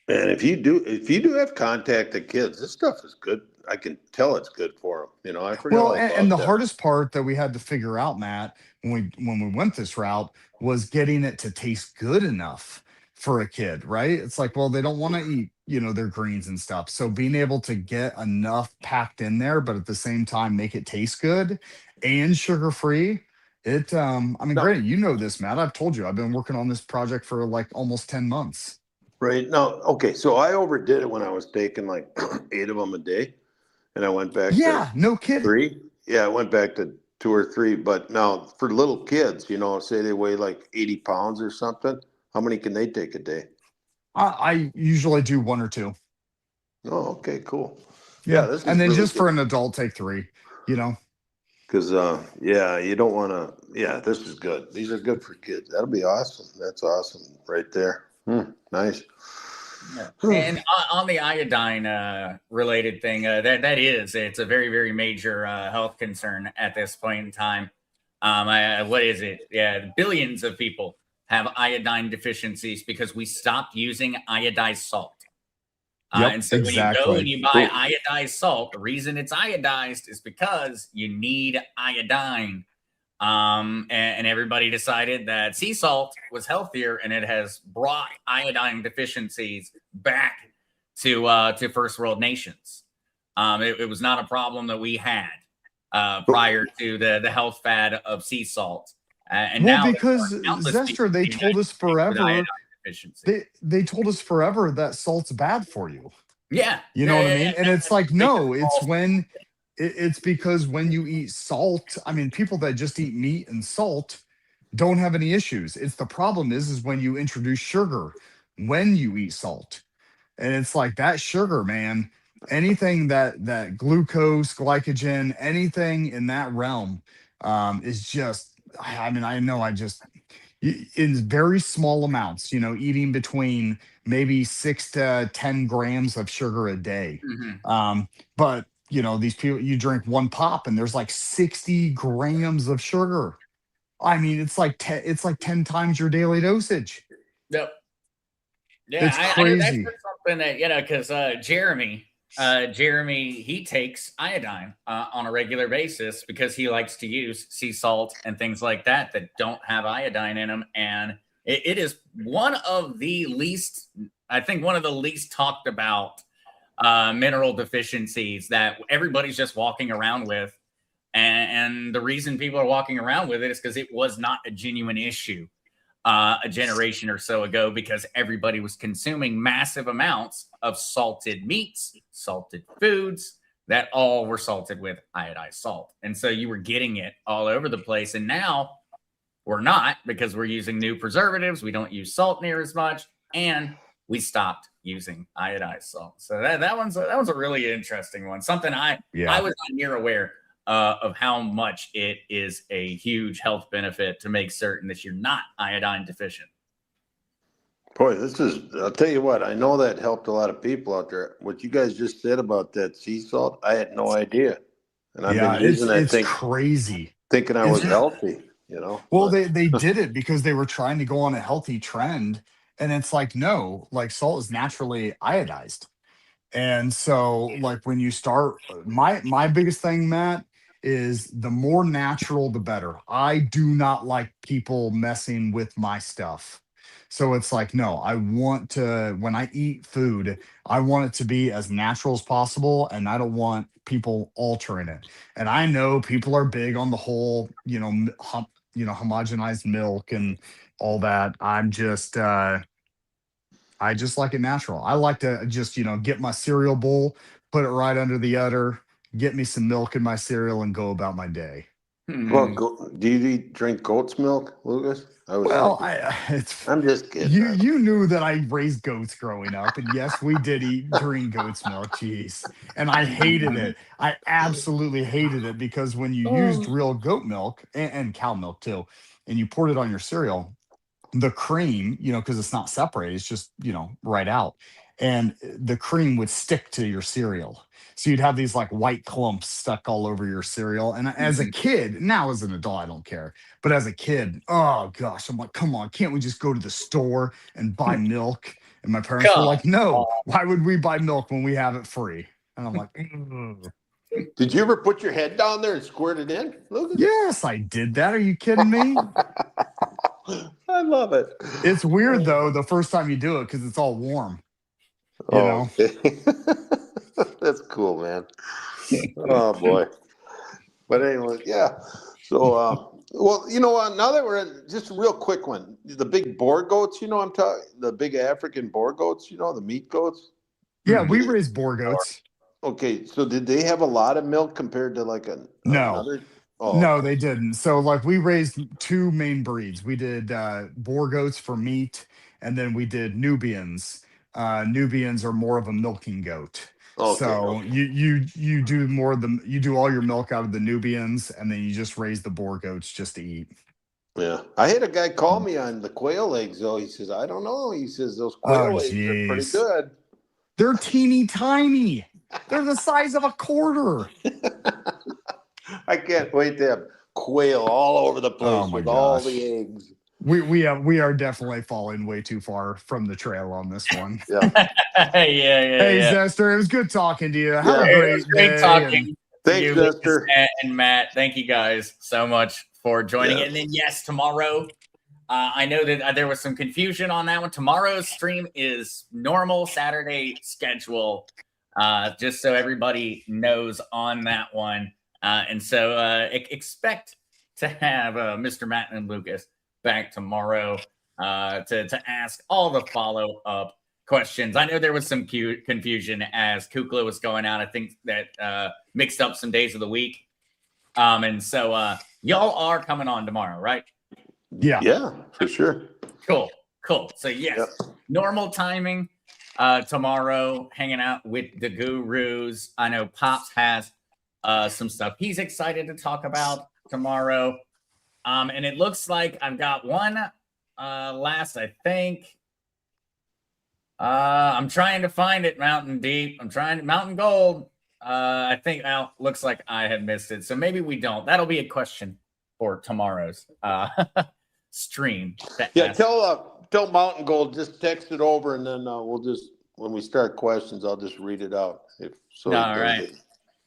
And if you do have contacted kids, this stuff is good. I can tell it's good for them. I forgot Well, all and about the that. hardest part that we had to figure out, Matt, when we went this route, was getting it to taste good enough for a kid, right? It's like, well, they don't want to eat, their greens and stuff. So being able to get enough packed in there, but at the same time make it taste good and sugar free. I mean, No, granted, you know this, Matt. I've told you I've been working on this project for like almost 10 months. right now, okay. So I overdid it when I was taking like 8 of them a day, and I went back to Yeah, no kidding. three. Yeah, I went back to 2 or 3. But now for little kids, say they weigh like 80 pounds or something. How many can they take a day? I usually do one or two. Oh, okay, cool. Yeah, Yeah. this And is then really just for good. an adult, take three, you know? Because, yeah, you don't want to. Yeah, this is good. These are good for kids. That'll be awesome. That's awesome right there. Nice. Yeah. And on the iodine related thing, it's a very, very major health concern at this point in time. What is it? Yeah, billions of people have iodine deficiencies because we stopped using iodized salt. Yep, And so when you go and exactly. you buy iodized salt, the reason it's iodized is because you need iodine. And everybody decided that sea salt was healthier, and it has brought iodine deficiencies back to first world nations. It was not a problem that we had prior to the health fad of sea salt, and Well, now there because are countless people Zester, they in the told United us States with iodine forever, deficiency. they told us forever that salt's bad for you. Yeah, You know yeah, what I yeah, mean? yeah. And it's That's like, the biggest no, it's false. when it's because when you eat salt, I mean, people that just eat meat and salt don't have any issues. It's the problem is when you introduce sugar when you eat salt. And it's like that sugar, man, anything that glucose, glycogen, anything in that realm is just, I mean, I know I just, in very small amounts, eating between maybe 6 to 10 grams of sugar a day. Mhm. But these people, you drink one pop and there's like 60 grams of sugar. I mean, it's like 10 times your daily dosage. Yep. Yeah, It's I know that's crazy. something that because Jeremy, he takes iodine on a regular basis because he likes to use sea salt and things like that that don't have iodine in them, and it is one of the least, I think, one of the least talked about mineral deficiencies that everybody's just walking around with, and the reason people are walking around with it is because it was not a genuine issue a generation or so ago because everybody was consuming massive amounts of salted meats, salted foods that all were salted with iodized salt. And so you were getting it all over the place. And now we're not because we're using new preservatives. We don't use salt near as much. And we stopped using iodized salt. So that one's a really interesting one. Something I Yeah. was not near aware of how much it is a huge health benefit to make certain that you're not iodine deficient. Boy, I'll tell you what, I know that helped a lot of people out there. What you guys just said about that sea salt, I had no idea. And I've Yeah, been using that it's crazy. thinking I was It's healthy, Well, but they did it because they were trying to go on a healthy trend, and it's like, no, like salt is naturally iodized. And so, like, when you start, my biggest thing, Matt, is the more natural, the better. I do not like people messing with my stuff. So it's like, no, I want to, when I eat food, I want it to be as natural as possible, and I don't want people altering it. And I know people are big on the whole, homogenized milk and all that. I just like it natural. I like to just, get my cereal bowl, put it right under the udder, get me some milk in my cereal, and go about my day. well, Hmm. do you drink goat's milk, Lucas? Well, I'm just kidding. you knew that I raised goats growing up, and yes, we did eat drink goat's milk. Jeez, and I hated it. I absolutely hated it because when you used real goat milk and cow milk too, and you poured it on your cereal, the cream, because it's not separated, it's just, right out. And the cream would stick to your cereal. So you'd have these like white clumps stuck all over your cereal. And as a kid, now as an adult, I don't care. But as a kid, oh gosh, I'm like, come on, can't we just go to the store and buy milk? And my parents were Come like, no, on. why would we buy milk when we have it free? And I'm like, "Ugh." Did you ever put your head down there and squirt it in, Lucas? Yes, I did that. Are you kidding me? I love it. It's weird though, the first time you do it, because it's all warm, you Oh, know? okay. That's cool, man. Oh boy. But anyway, yeah. So, well, you know what? Now that we're in, just a real quick one, the big boar goats. I'm talking the big African boar goats. The meat goats. Yeah, we Mhm. raise boar goats. Okay, so did they have a lot of milk compared to like No, another? Oh, no, okay. they didn't. So, like, we raised two main breeds. We did boar goats for meat, and then we did Nubians. Nubians are more of a milking goat. Okay. So you do more of the you do all your milk out of the Nubians, and then you just raise the boar goats just to eat. Yeah. I had a guy call me on the quail eggs, though. He says, I don't know. He says, those Oh, quail eggs are pretty jeez. good. They're teeny tiny. They're the size of a quarter. I can't wait to have quail all over the Oh place my with all gosh. the eggs. We are definitely falling way too far from the trail on this one. Yeah. Hey Yeah. Zester, it was good talking to you. Have a Yeah. It was great great day. And talking to Thanks, you, Lucas Zester. and Matt. Thank you guys so much for joining. Yeah. And then, yes, tomorrow, I know that there was some confusion on that one. Tomorrow's stream is normal Saturday schedule, just so everybody knows on that one. And so expect to have Mr. Matt and Lucas back tomorrow to ask all the follow-up questions. I know there was some confusion as Kukla was going out. I think that mixed up some days of the week. And so y'all are coming on tomorrow, right? yeah. Yeah, for sure. Cool. So yes, Yep. normal timing tomorrow, hanging out with the gurus. I know Pops has some stuff he's excited to talk about tomorrow. And it looks like I've got one last, I think. I'm trying to find it, Mountain Deep. Mountain Gold. I think looks like I had missed it. So maybe we don't. That'll be a question for tomorrow's stream. Yeah, tell Mountain Gold, just text it over, and then we'll just, when we start questions, I'll just read it out. All right.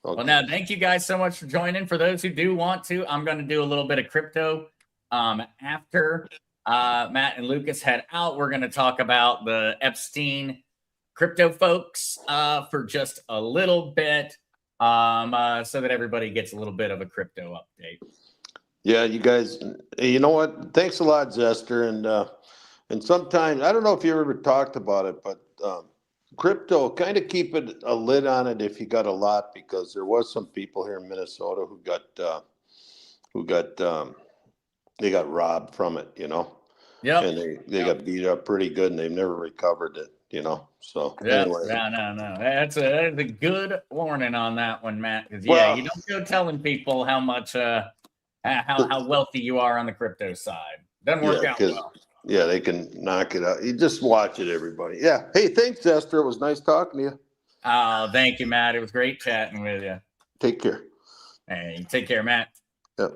Okay. Well, now, thank you guys so much for joining. For those who do want to, I'm going to do a little bit of crypto after Matt and Lucas head out. We're going to talk about the Epstein crypto folks for just a little bit so that everybody gets a little bit of a crypto update. Yeah, you guys, you know what? Thanks a lot, Zester. And sometimes, I don't know if you ever talked about it, but crypto, kind of keep a lid on it if you got a lot, because there was some people here in Minnesota who they got robbed from it, you know? Yeah. And they got beat up pretty good, and they've never recovered it, you know? So anyway. No. That's a good warning on that one, Matt. Because you don't go telling people how much how wealthy you are on the crypto side. Doesn't work out well. Yeah, they can knock it out. You just watch it, everybody. Yeah. Hey, thanks, Zester. It was nice talking to you. Oh, thank you, Matt. It was great chatting with you. Take care. Hey, take care, Matt. Yep.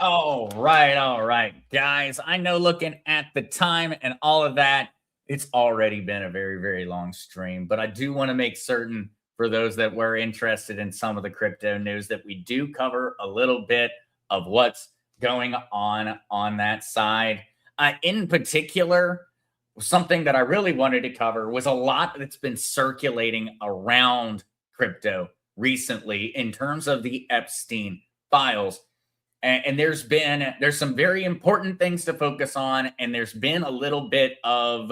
All right, guys. I know, looking at the time and all of that, it's already been a very, very long stream, but I do want to make certain for those that were interested in some of the crypto news that we do cover a little bit of what's going on that side. In particular, something that I really wanted to cover was a lot that's been circulating around crypto recently in terms of the Epstein files. And there's some very important things to focus on, and there's been a little bit of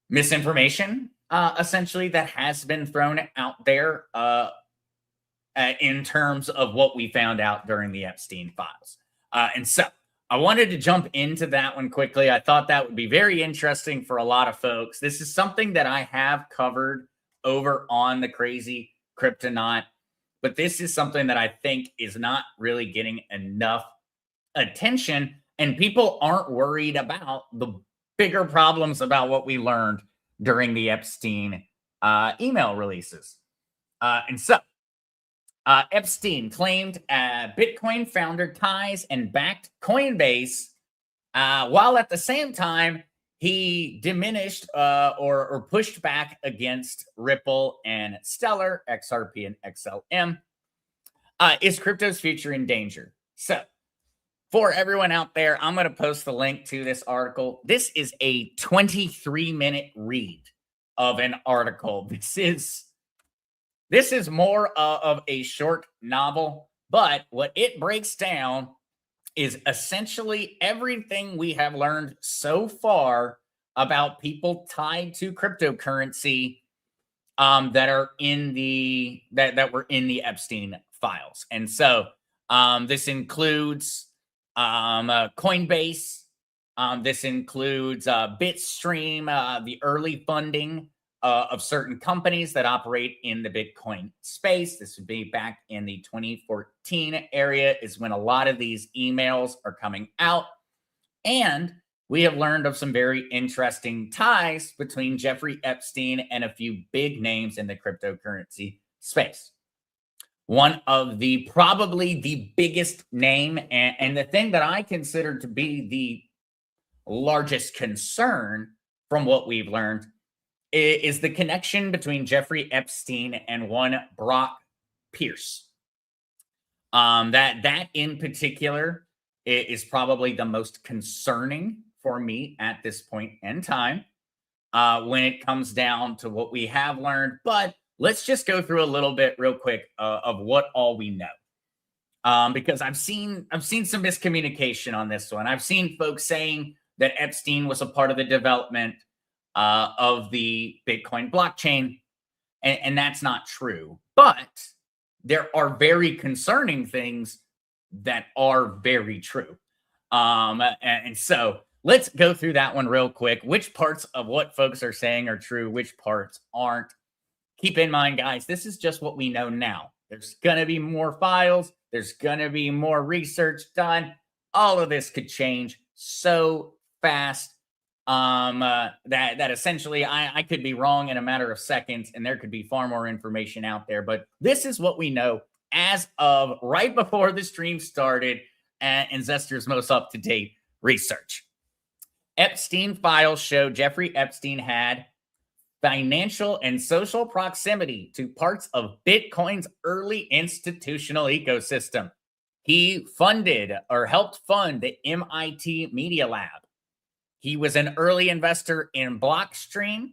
misinformation, essentially, that has been thrown out there in terms of what we found out during the Epstein files. And so I wanted to jump into that one quickly. I thought that would be very interesting for a lot of folks. This is something that I have covered over on the Crazy Kryptonaut, but this is something that I think is not really getting enough attention, and people aren't worried about the bigger problems about what we learned during the Epstein email releases. And so Epstein claimed Bitcoin founder ties and backed Coinbase, while at the same time he diminished or pushed back against Ripple and Stellar, XRP and XLM. Is crypto's future in danger? So for everyone out there, I'm going to post the link to this article. This is a 23-minute read of an article. This is more of a short novel, but what it breaks down is essentially everything we have learned so far about people tied to cryptocurrency that are in the that were in the Epstein files. And so this includes Coinbase. This includes Bitstream, the early funding of certain companies that operate in the Bitcoin space. This would be back in the 2014 area is when a lot of these emails are coming out. And we have learned of some very interesting ties between Jeffrey Epstein and a few big names in the cryptocurrency space. One of probably the biggest name and the thing that I consider to be the largest concern from what we've learned is the connection between Jeffrey Epstein and one Brock Pierce. That in particular is probably the most concerning for me at this point in time when it comes down to what we have learned. But let's just go through a little bit real quick of what all we know. Because I've seen some miscommunication on this one. I've seen folks saying that Epstein was a part of the development of the Bitcoin blockchain, and that's not true. But there are very concerning things that are very true. And so let's go through that one real quick. Which parts of what folks are saying are true, which parts aren't. Keep in mind, guys, this is just what we know now. There's going to be more files. There's going to be more research done. All of this could change so fast that essentially I could be wrong in a matter of seconds, and there could be far more information out there. But this is what we know as of right before the stream started and Zester's most up-to-date research. Epstein files show Jeffrey Epstein had financial and social proximity to parts of Bitcoin's early institutional ecosystem. He funded or helped fund the MIT Media Lab. He was an early investor in Blockstream.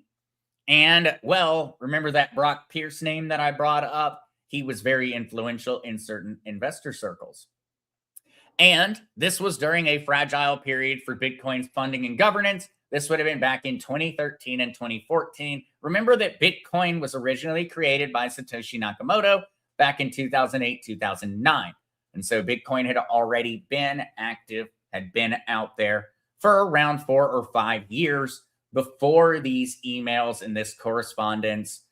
And, well, remember that Brock Pierce name that I brought up? He was very influential in certain investor circles. And this was during a fragile period for Bitcoin's funding and governance. This would have been back in 2013 and 2014. Remember that Bitcoin was originally created by Satoshi Nakamoto back in 2008, 2009. And so Bitcoin had already been active, had been out there for around 4 or 5 years before these emails and this correspondence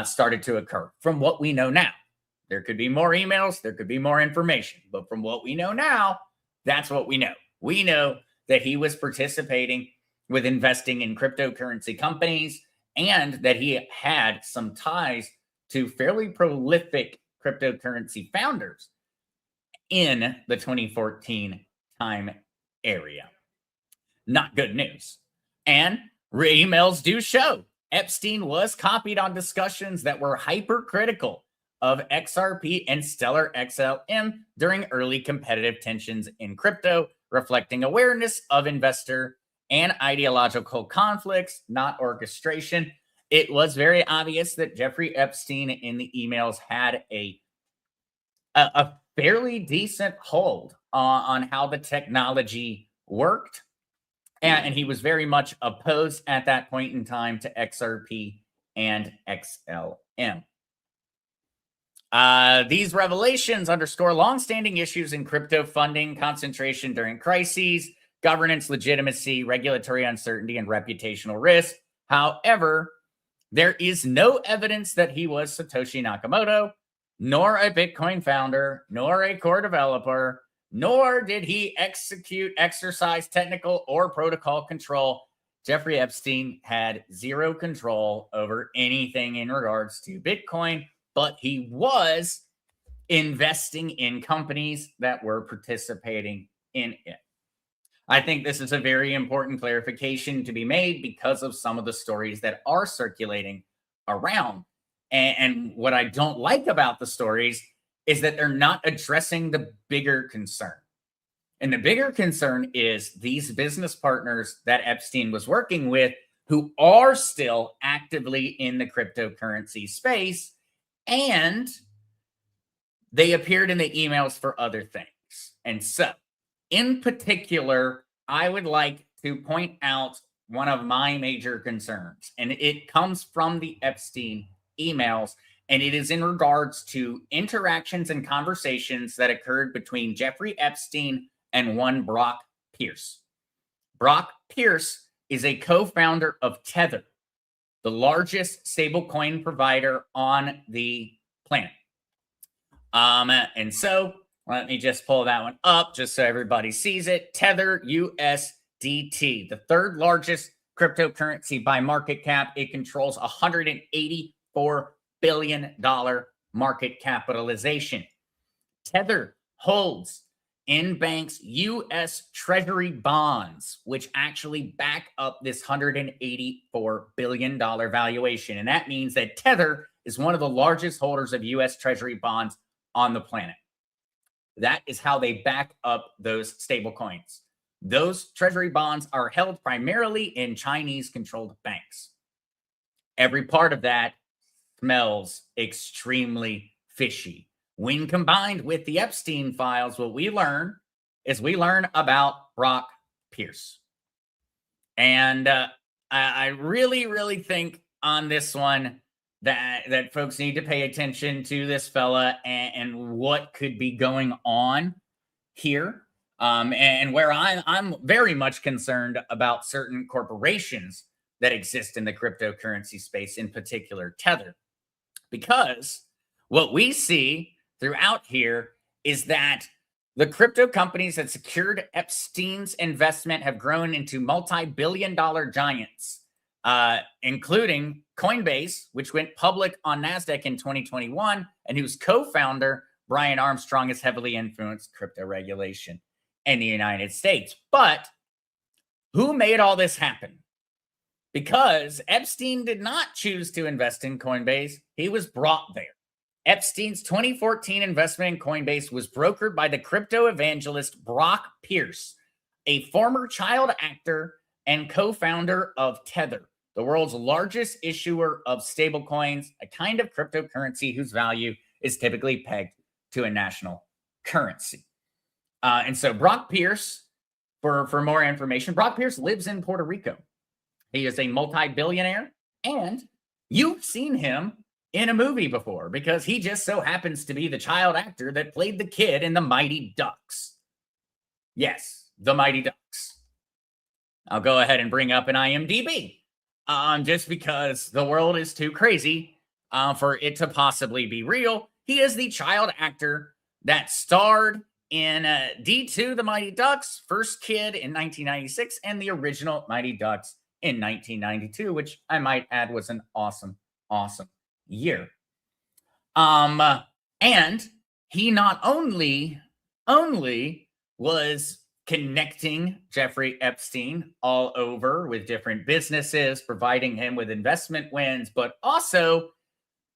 started to occur. From what we know now, there could be more emails, there could be more information, but from what we know now, that's what we know. We know that he was participating with investing in cryptocurrency companies and that he had some ties to fairly prolific cryptocurrency founders in the 2014 time area. Not good news. And emails do show Epstein was copied on discussions that were hypercritical of XRP and Stellar XLM during early competitive tensions in crypto, reflecting awareness of investor and ideological conflicts, not orchestration. It was very obvious that Jeffrey Epstein in the emails had a fairly decent hold on how the technology worked. And he was very much opposed at that point in time to XRP and XLM. These revelations underscore longstanding issues in crypto funding, concentration during crises, governance legitimacy, regulatory uncertainty, and reputational risk. However, there is no evidence that he was Satoshi Nakamoto, nor a Bitcoin founder, nor a core developer, nor did he exercise technical or protocol control. Jeffrey Epstein had zero control over anything in regards to Bitcoin, but he was investing in companies that were participating in it. I think this is a very important clarification to be made because of some of the stories that are circulating around. And what I don't like about the stories is that they're not addressing the bigger concern. And the bigger concern is these business partners that Epstein was working with who are still actively in the cryptocurrency space, and they appeared in the emails for other things. And so, in particular, I would like to point out one of my major concerns, and it comes from the Epstein emails, and it is in regards to interactions and conversations that occurred between Jeffrey Epstein and one Brock Pierce. Brock Pierce is a co-founder of Tether. the largest stablecoin provider on the planet. And so let me just pull that one up just so everybody sees it. Tether USDT, the third largest cryptocurrency by market cap. It controls $184 billion market capitalization. Tether holds in banks U.S. Treasury bonds, which actually back up this $184 billion valuation. And that means that Tether is one of the largest holders of U.S. Treasury bonds on the planet. That is how they back up those stable coins. Those Treasury bonds are held primarily in Chinese-controlled banks. Every part of that smells extremely fishy. When combined with the Epstein files, what we learn about Brock Pierce. And I really, really think on this one that folks need to pay attention to this fella and what could be going on here. And where I'm very much concerned about certain corporations that exist in the cryptocurrency space, in particular Tether. Because what we see throughout here is that the crypto companies that secured Epstein's investment have grown into multi-billion-dollar giants, including Coinbase, which went public on NASDAQ in 2021, and whose co-founder, Brian Armstrong, has heavily influenced crypto regulation in the United States. But who made all this happen? Because Epstein did not choose to invest in Coinbase. He was brought there. Epstein's 2014 investment in Coinbase was brokered by the crypto evangelist Brock Pierce, a former child actor and co-founder of Tether, the world's largest issuer of stablecoins, a kind of cryptocurrency whose value is typically pegged to a national currency. And so Brock Pierce, for more information, Brock Pierce lives in Puerto Rico. He is a multi-billionaire, and you've seen him in a movie before because he just so happens to be the child actor that played the kid in The Mighty Ducks. Yes, The Mighty Ducks. I'll go ahead and bring up an IMDb just because the world is too crazy for it to possibly be real. He is the child actor that starred in D2 The Mighty Ducks, first kid in 1996, and the original Mighty Ducks in 1992, which I might add was an awesome, awesome year. And he not only was connecting Jeffrey Epstein all over with different businesses, providing him with investment wins, but also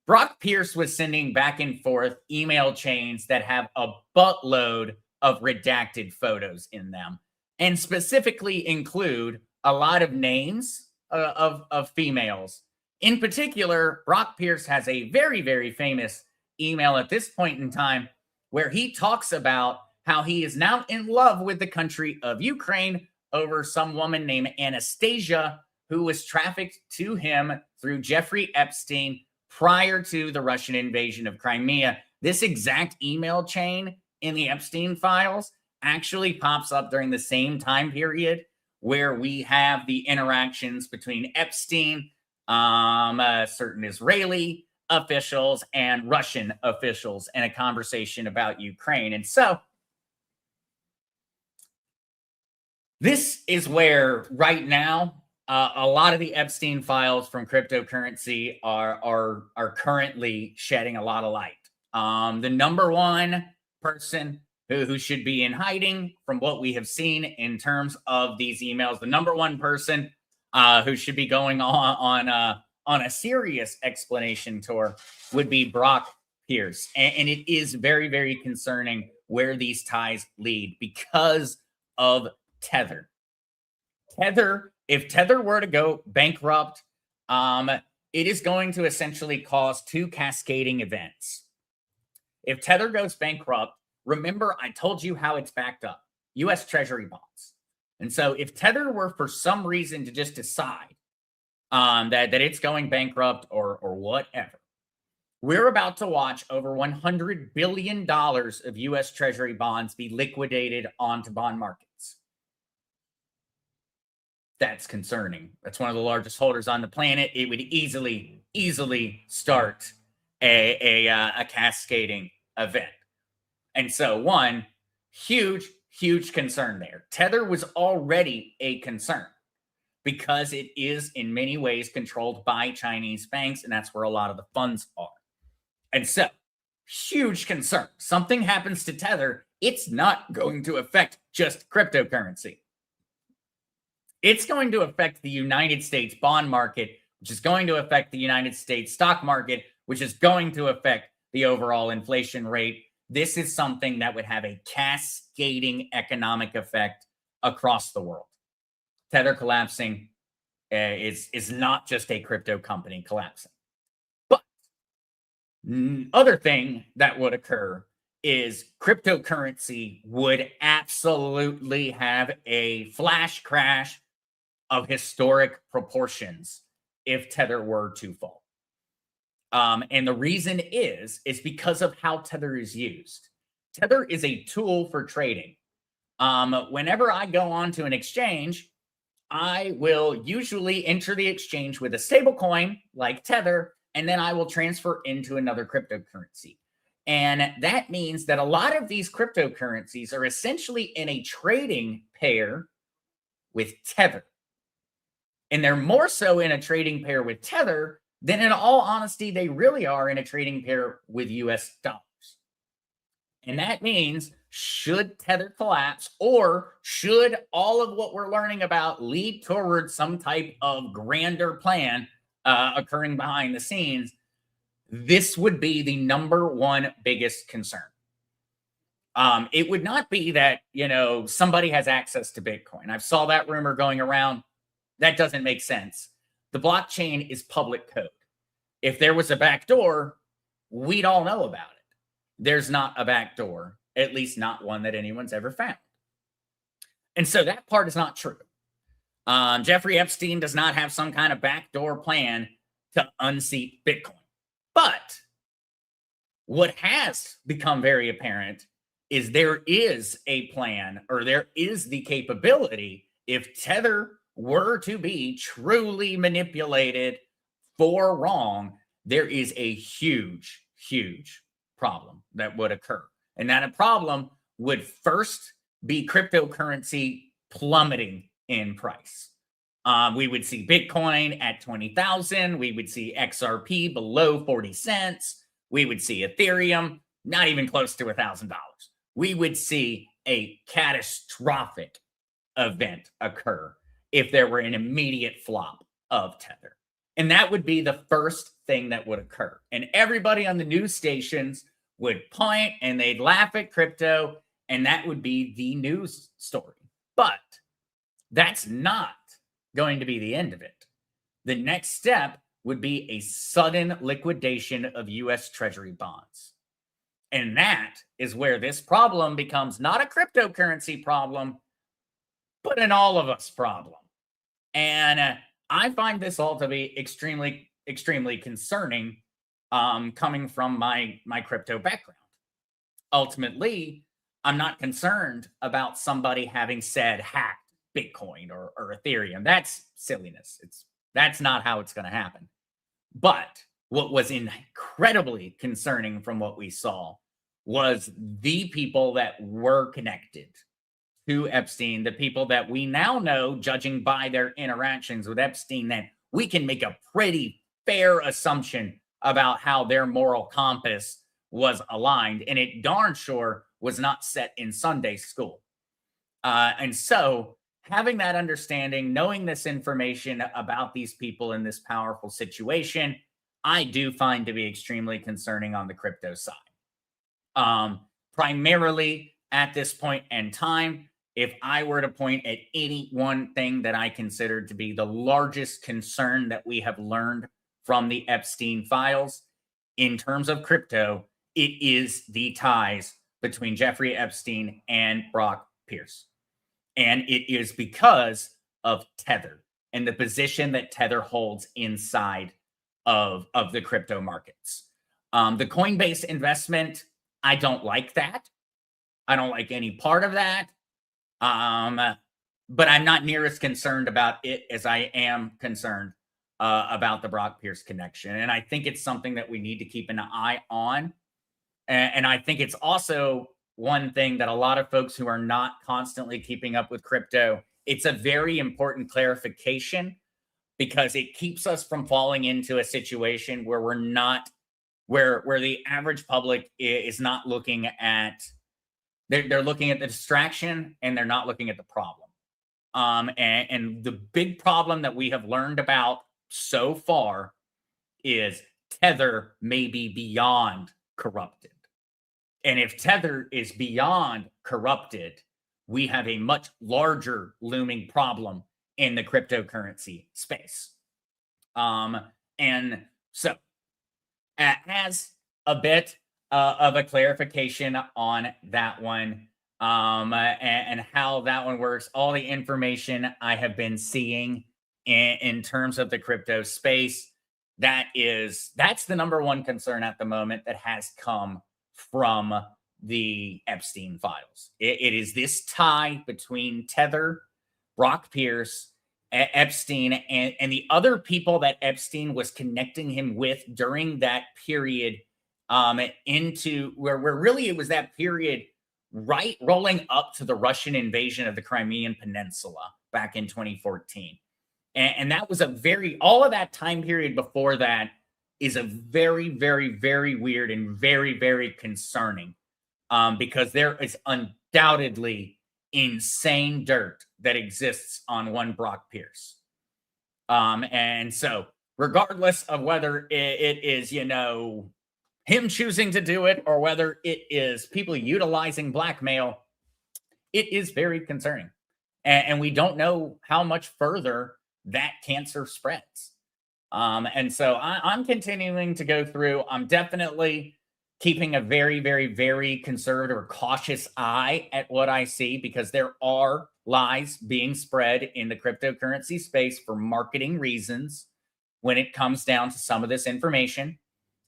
Brock Pierce was sending back and forth email chains that have a buttload of redacted photos in them, and specifically include a lot of names of females. In particular, Brock Pierce has a very, very famous email at this point in time where he talks about how he is now in love with the country of Ukraine over some woman named Anastasia, who was trafficked to him through Jeffrey Epstein prior to the Russian invasion of Crimea. This exact email chain in the Epstein files actually pops up during the same time period where we have the interactions between Epstein, certain Israeli officials, and Russian officials, and a conversation about Ukraine. And so this is where right now a lot of the Epstein files from cryptocurrency are currently shedding a lot of light. The number one person who should be in hiding from what we have seen in terms of these emails, the number one person who should be going on a serious explanation tour would be Brock Pierce. And it is very, very concerning where these ties lead because of Tether. If Tether were to go bankrupt, it is going to essentially cause two cascading events. If Tether goes bankrupt, remember I told you how it's backed up, U.S. Treasury bonds. And so if Tether were for some reason to just decide that it's going bankrupt or whatever, we're about to watch over $100 billion of U.S. Treasury bonds be liquidated onto bond markets. That's concerning. That's one of the largest holders on the planet. It would easily start a cascading event. And so, one huge concern there. Tether was already a concern because it is in many ways controlled by Chinese banks, and that's where a lot of the funds are. And so, huge concern. Something happens to Tether, it's not going to affect just cryptocurrency. It's going to affect the United States bond market, which is going to affect the United States stock market, which is going to affect the overall inflation rate. This is something that would have a cascading economic effect across the world. Tether collapsing is not just a crypto company collapsing. But other thing that would occur is cryptocurrency would absolutely have a flash crash of historic proportions if Tether were to fall. And the reason is because of how Tether is used. Tether is a tool for trading. Whenever I go onto an exchange, I will usually enter the exchange with a stable coin like Tether, and then I will transfer into another cryptocurrency. And that means that a lot of these cryptocurrencies are essentially in a trading pair with Tether. And they're more so in a trading pair with Tether than, in all honesty, they really are in a trading pair with US dollars. And that means, should Tether collapse, or should all of what we're learning about lead towards some type of grander plan occurring behind the scenes, this would be the number one biggest concern. It would not be that, somebody has access to Bitcoin. I saw that rumor going around. That doesn't make sense. The blockchain is public code. If there was a backdoor, we'd all know about it. There's not a backdoor, at least not one that anyone's ever found. And so that part is not true. Jeffrey Epstein does not have some kind of backdoor plan to unseat Bitcoin. But what has become very apparent is there is a plan, or there is the capability, if Tether were to be truly manipulated for wrong, there is a huge problem that would occur. And that a problem would first be cryptocurrency plummeting in price. We would see Bitcoin at 20,000. We would see XRP below 40 cents. We would see Ethereum not even close to $1,000. We would see a catastrophic event occur if there were an immediate flop of Tether. And that would be the first thing that would occur. And everybody on the news stations would point and they'd laugh at crypto, and that would be the news story. But that's not going to be the end of it. The next step would be a sudden liquidation of US Treasury bonds. And that is where this problem becomes not a cryptocurrency problem, but an all of us problem. And I find this all to be extremely concerning, coming from my crypto background. Ultimately, I'm not concerned about somebody having said hacked Bitcoin or Ethereum. That's silliness. That's not how it's going to happen. But what was incredibly concerning from what we saw was the people that were connected to Epstein, the people that we now know, judging by their interactions with Epstein, that we can make a pretty fair assumption about how their moral compass was aligned. And it darn sure was not set in Sunday school. And so having that understanding, knowing this information about these people in this powerful situation, I do find to be extremely concerning on the crypto side. Primarily at this point in time, if I were to point at any one thing that I consider to be the largest concern that we have learned from the Epstein files in terms of crypto, it is the ties between Jeffrey Epstein and Brock Pierce. And it is because of Tether and the position that Tether holds inside of the crypto markets. The Coinbase investment, I don't like that. I don't like any part of that. but I'm not near as concerned about it as I am concerned about the Brock Pierce connection. And I think it's something that we need to keep an eye on. And I think it's also one thing that a lot of folks who are not constantly keeping up with crypto, it's a very important clarification because it keeps us from falling into a situation where we're not, where the average public is not looking at, they're looking at the distraction and they're not looking at the problem. And the big problem that we have learned about so far is Tether may be beyond corrupted. And if Tether is beyond corrupted, we have a much larger looming problem in the cryptocurrency space. And so, as a bit of a clarification on that one, and how that one works, all the information I have been seeing in terms of the crypto space, that's the number one concern at the moment that has come from the Epstein files. It is this tie between Tether, Brock Pierce, Epstein, and the other people that Epstein was connecting him with during that period, into where really it was that period right rolling up to the Russian invasion of the Crimean Peninsula back in 2014. And that was all of that time period before that is a very, very, very weird and very, very concerning, because there is undoubtedly insane dirt that exists on one Brock Pierce. And so regardless of whether it is, him choosing to do it or whether it is people utilizing blackmail, it is very concerning. And we don't know how much further that cancer spreads. And so I'm continuing to go through. I'm definitely keeping a very, very, very conservative or cautious eye at what I see, because there are lies being spread in the cryptocurrency space for marketing reasons when it comes down to some of this information.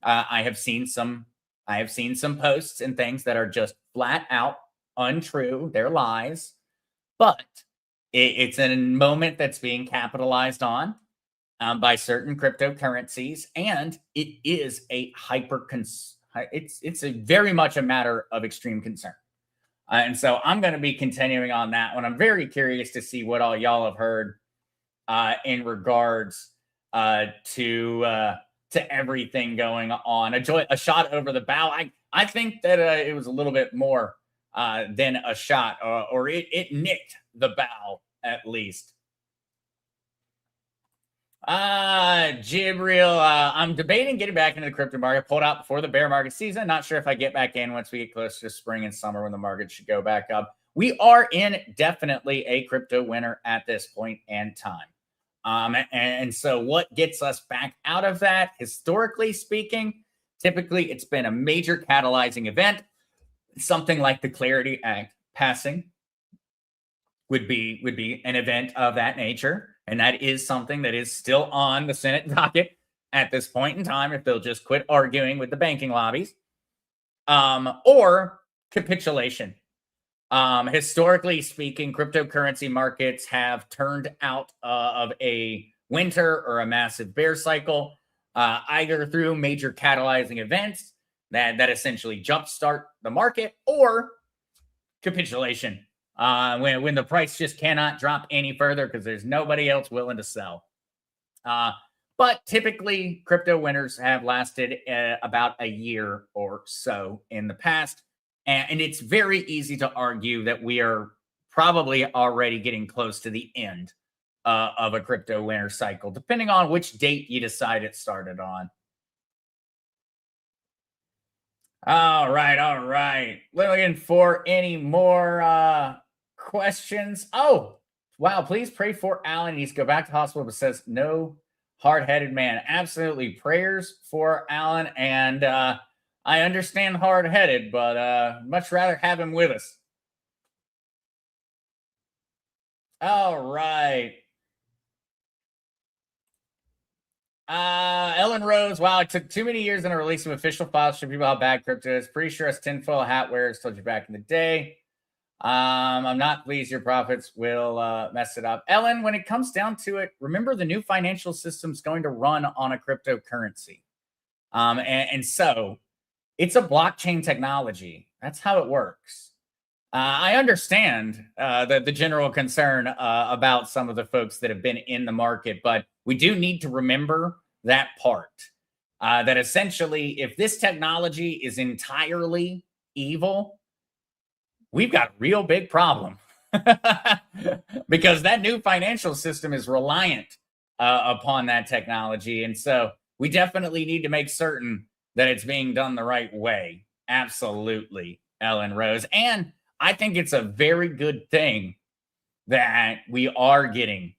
I have seen some posts and things that are just flat out untrue. They're lies, but it's a moment that's being capitalized on by certain cryptocurrencies, and it is a it's a very much a matter of extreme concern. And so I'm going to be continuing on that one. I'm very curious to see what all y'all have heard in regards to everything going on. A shot over the bow. I think that it was a little bit more than a shot, or it nicked the bow at least. Jibril, I'm debating getting back into the crypto market. Pulled out before the bear market season. Not sure if I get back in once we get close to spring and summer when the market should go back up. We are in definitely a crypto winter at this point in time. And so what gets us back out of that, historically speaking, typically it's been a major catalyzing event. Something like the Clarity Act passing would be an event of that nature. And that is something that is still on the Senate docket at this point in time, if they'll just quit arguing with the banking lobbies, or capitulation. Historically speaking, cryptocurrency markets have turned out of a winter or a massive bear cycle, either through major catalyzing events that essentially jumpstart the market, or capitulation. When the price just cannot drop any further because there's nobody else willing to sell. But typically, crypto winters have lasted about a year or so in the past. And it's very easy to argue that we are probably already getting close to the end of a crypto winter cycle, depending on which date you decide it started on. All right. Looking for any more questions? Oh, wow. Please pray for Alan. He needs to go back to hospital, but says no hard-headed man. Absolutely. Prayers for Alan. And I understand hard-headed, but much rather have him with us. All right. Ellen Rose, wow, it took too many years in a release of official files to show people how bad crypto is. Pretty sure it's tinfoil hat wearers told you back in the day. I'm not pleased your profits will mess it up. Ellen, when it comes down to it, remember the new financial system's going to run on a cryptocurrency. And so it's a blockchain technology. That's how it works. I understand the general concern about some of the folks that have been in the market, but we do need to remember that part. That essentially, if this technology is entirely evil, we've got a real big problem. Because that new financial system is reliant upon that technology. And so we definitely need to make certain that it's being done the right way. Absolutely, Ellen Rose. And I think it's a very good thing that we are getting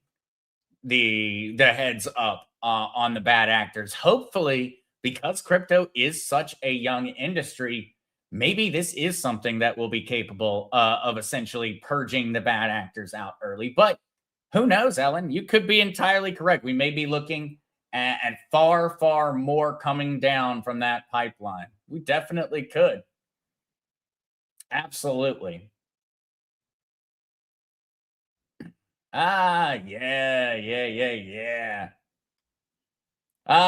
the heads up on the bad actors. Hopefully, because crypto is such a young industry, maybe this is something that will be capable of essentially purging the bad actors out early. But who knows, Ellen? You could be entirely correct. We may be looking at far, far more coming down from that pipeline. We definitely could. Absolutely. Yeah.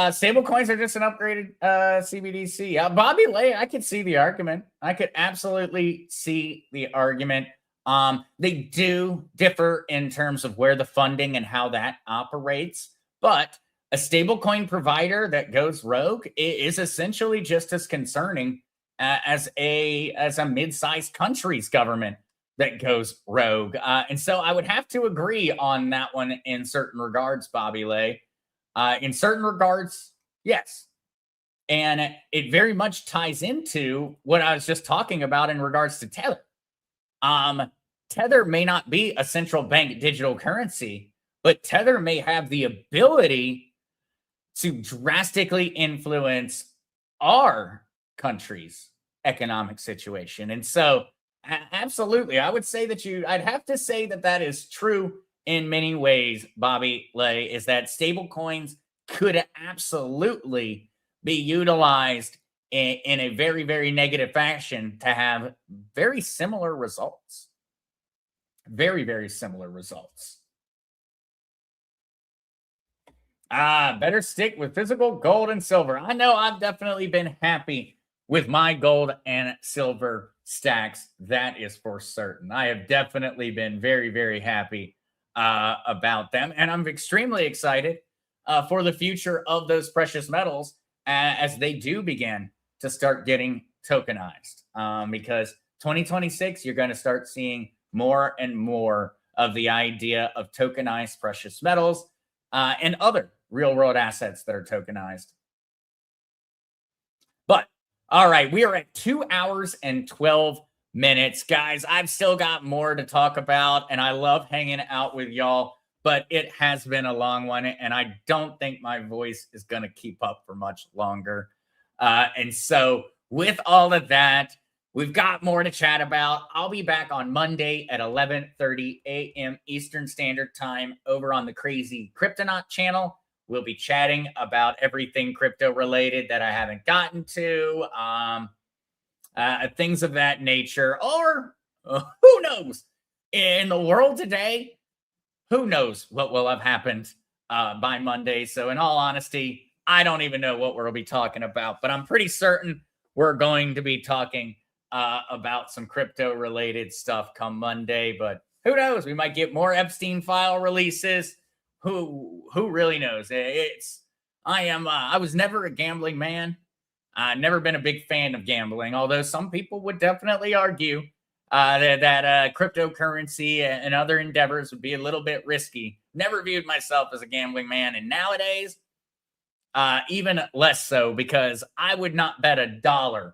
Stable coins are just an upgraded CBDC. Bobby Lay, I could see the argument. I could absolutely see the argument. They do differ in terms of where the funding and how that operates, but a stablecoin provider that goes rogue is essentially just as concerning as a mid-sized country's government that goes rogue. And so I would have to agree on that one in certain regards, Bobby Lay. In certain regards, yes. And it very much ties into what I was just talking about in regards to Tether. Tether may not be a central bank digital currency, but Tether may have the ability to drastically influence our country's economic situation. And so, absolutely, I would say that I'd have to say that that is true in many ways, Bobby Lay, is that stable coins could absolutely be utilized in a very, very negative fashion to have very similar results. Very, very similar results. Better stick with physical gold and silver. I know I've definitely been happy with my gold and silver stacks. That is for certain. I have definitely been very, very happy about them. And I'm extremely excited for the future of those precious metals as they do begin to start getting tokenized. Because 2026, you're going to start seeing more and more of the idea of tokenized precious metals and other real world assets that are tokenized. But all right, we are at 2 hours and 12 minutes. Guys, I've still got more to talk about, and I love hanging out with y'all, but it has been a long one, and I don't think my voice is going to keep up for much longer. And so with all of that, we've got more to chat about. I'll be back on Monday at 11:30 a.m. Eastern Standard Time over on the Crazy Cryptonaut channel. We'll be chatting about everything crypto related that I haven't gotten to, things of that nature, or who knows? In the world today, who knows what will have happened by Monday. So in all honesty, I don't even know what we'll be talking about, but I'm pretty certain we're going to be talking about some crypto related stuff come Monday. But who knows? We might get more Epstein file releases. Who really knows? I was never a gambling man. I've never been a big fan of gambling, although some people would definitely argue that cryptocurrency and other endeavors would be a little bit risky. Never viewed myself as a gambling man, and nowadays, even less so, because I would not bet $1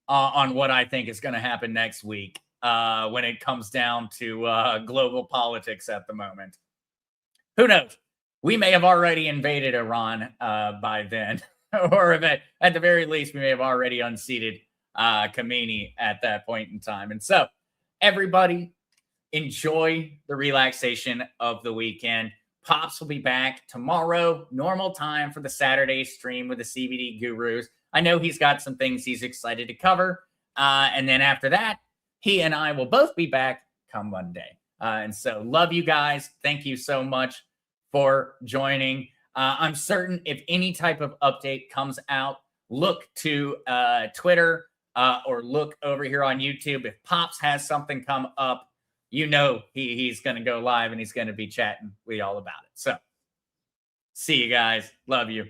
on what I think is going to happen next week when it comes down to global politics at the moment. Who knows? We may have already invaded Iran by then, or at the very least, we may have already unseated Khamenei at that point in time. And so, everybody, enjoy the relaxation of the weekend. Pops will be back tomorrow, normal time for the Saturday stream with the CBD Gurus. I know he's got some things he's excited to cover. And then after that, he and I will both be back come Monday. And so love you guys. Thank you so much for joining. I'm certain if any type of update comes out, look to Twitter or look over here on YouTube. If Pops has something come up, you know he's going to go live and he's going to be chatting with y'all about it. So see you guys. Love you.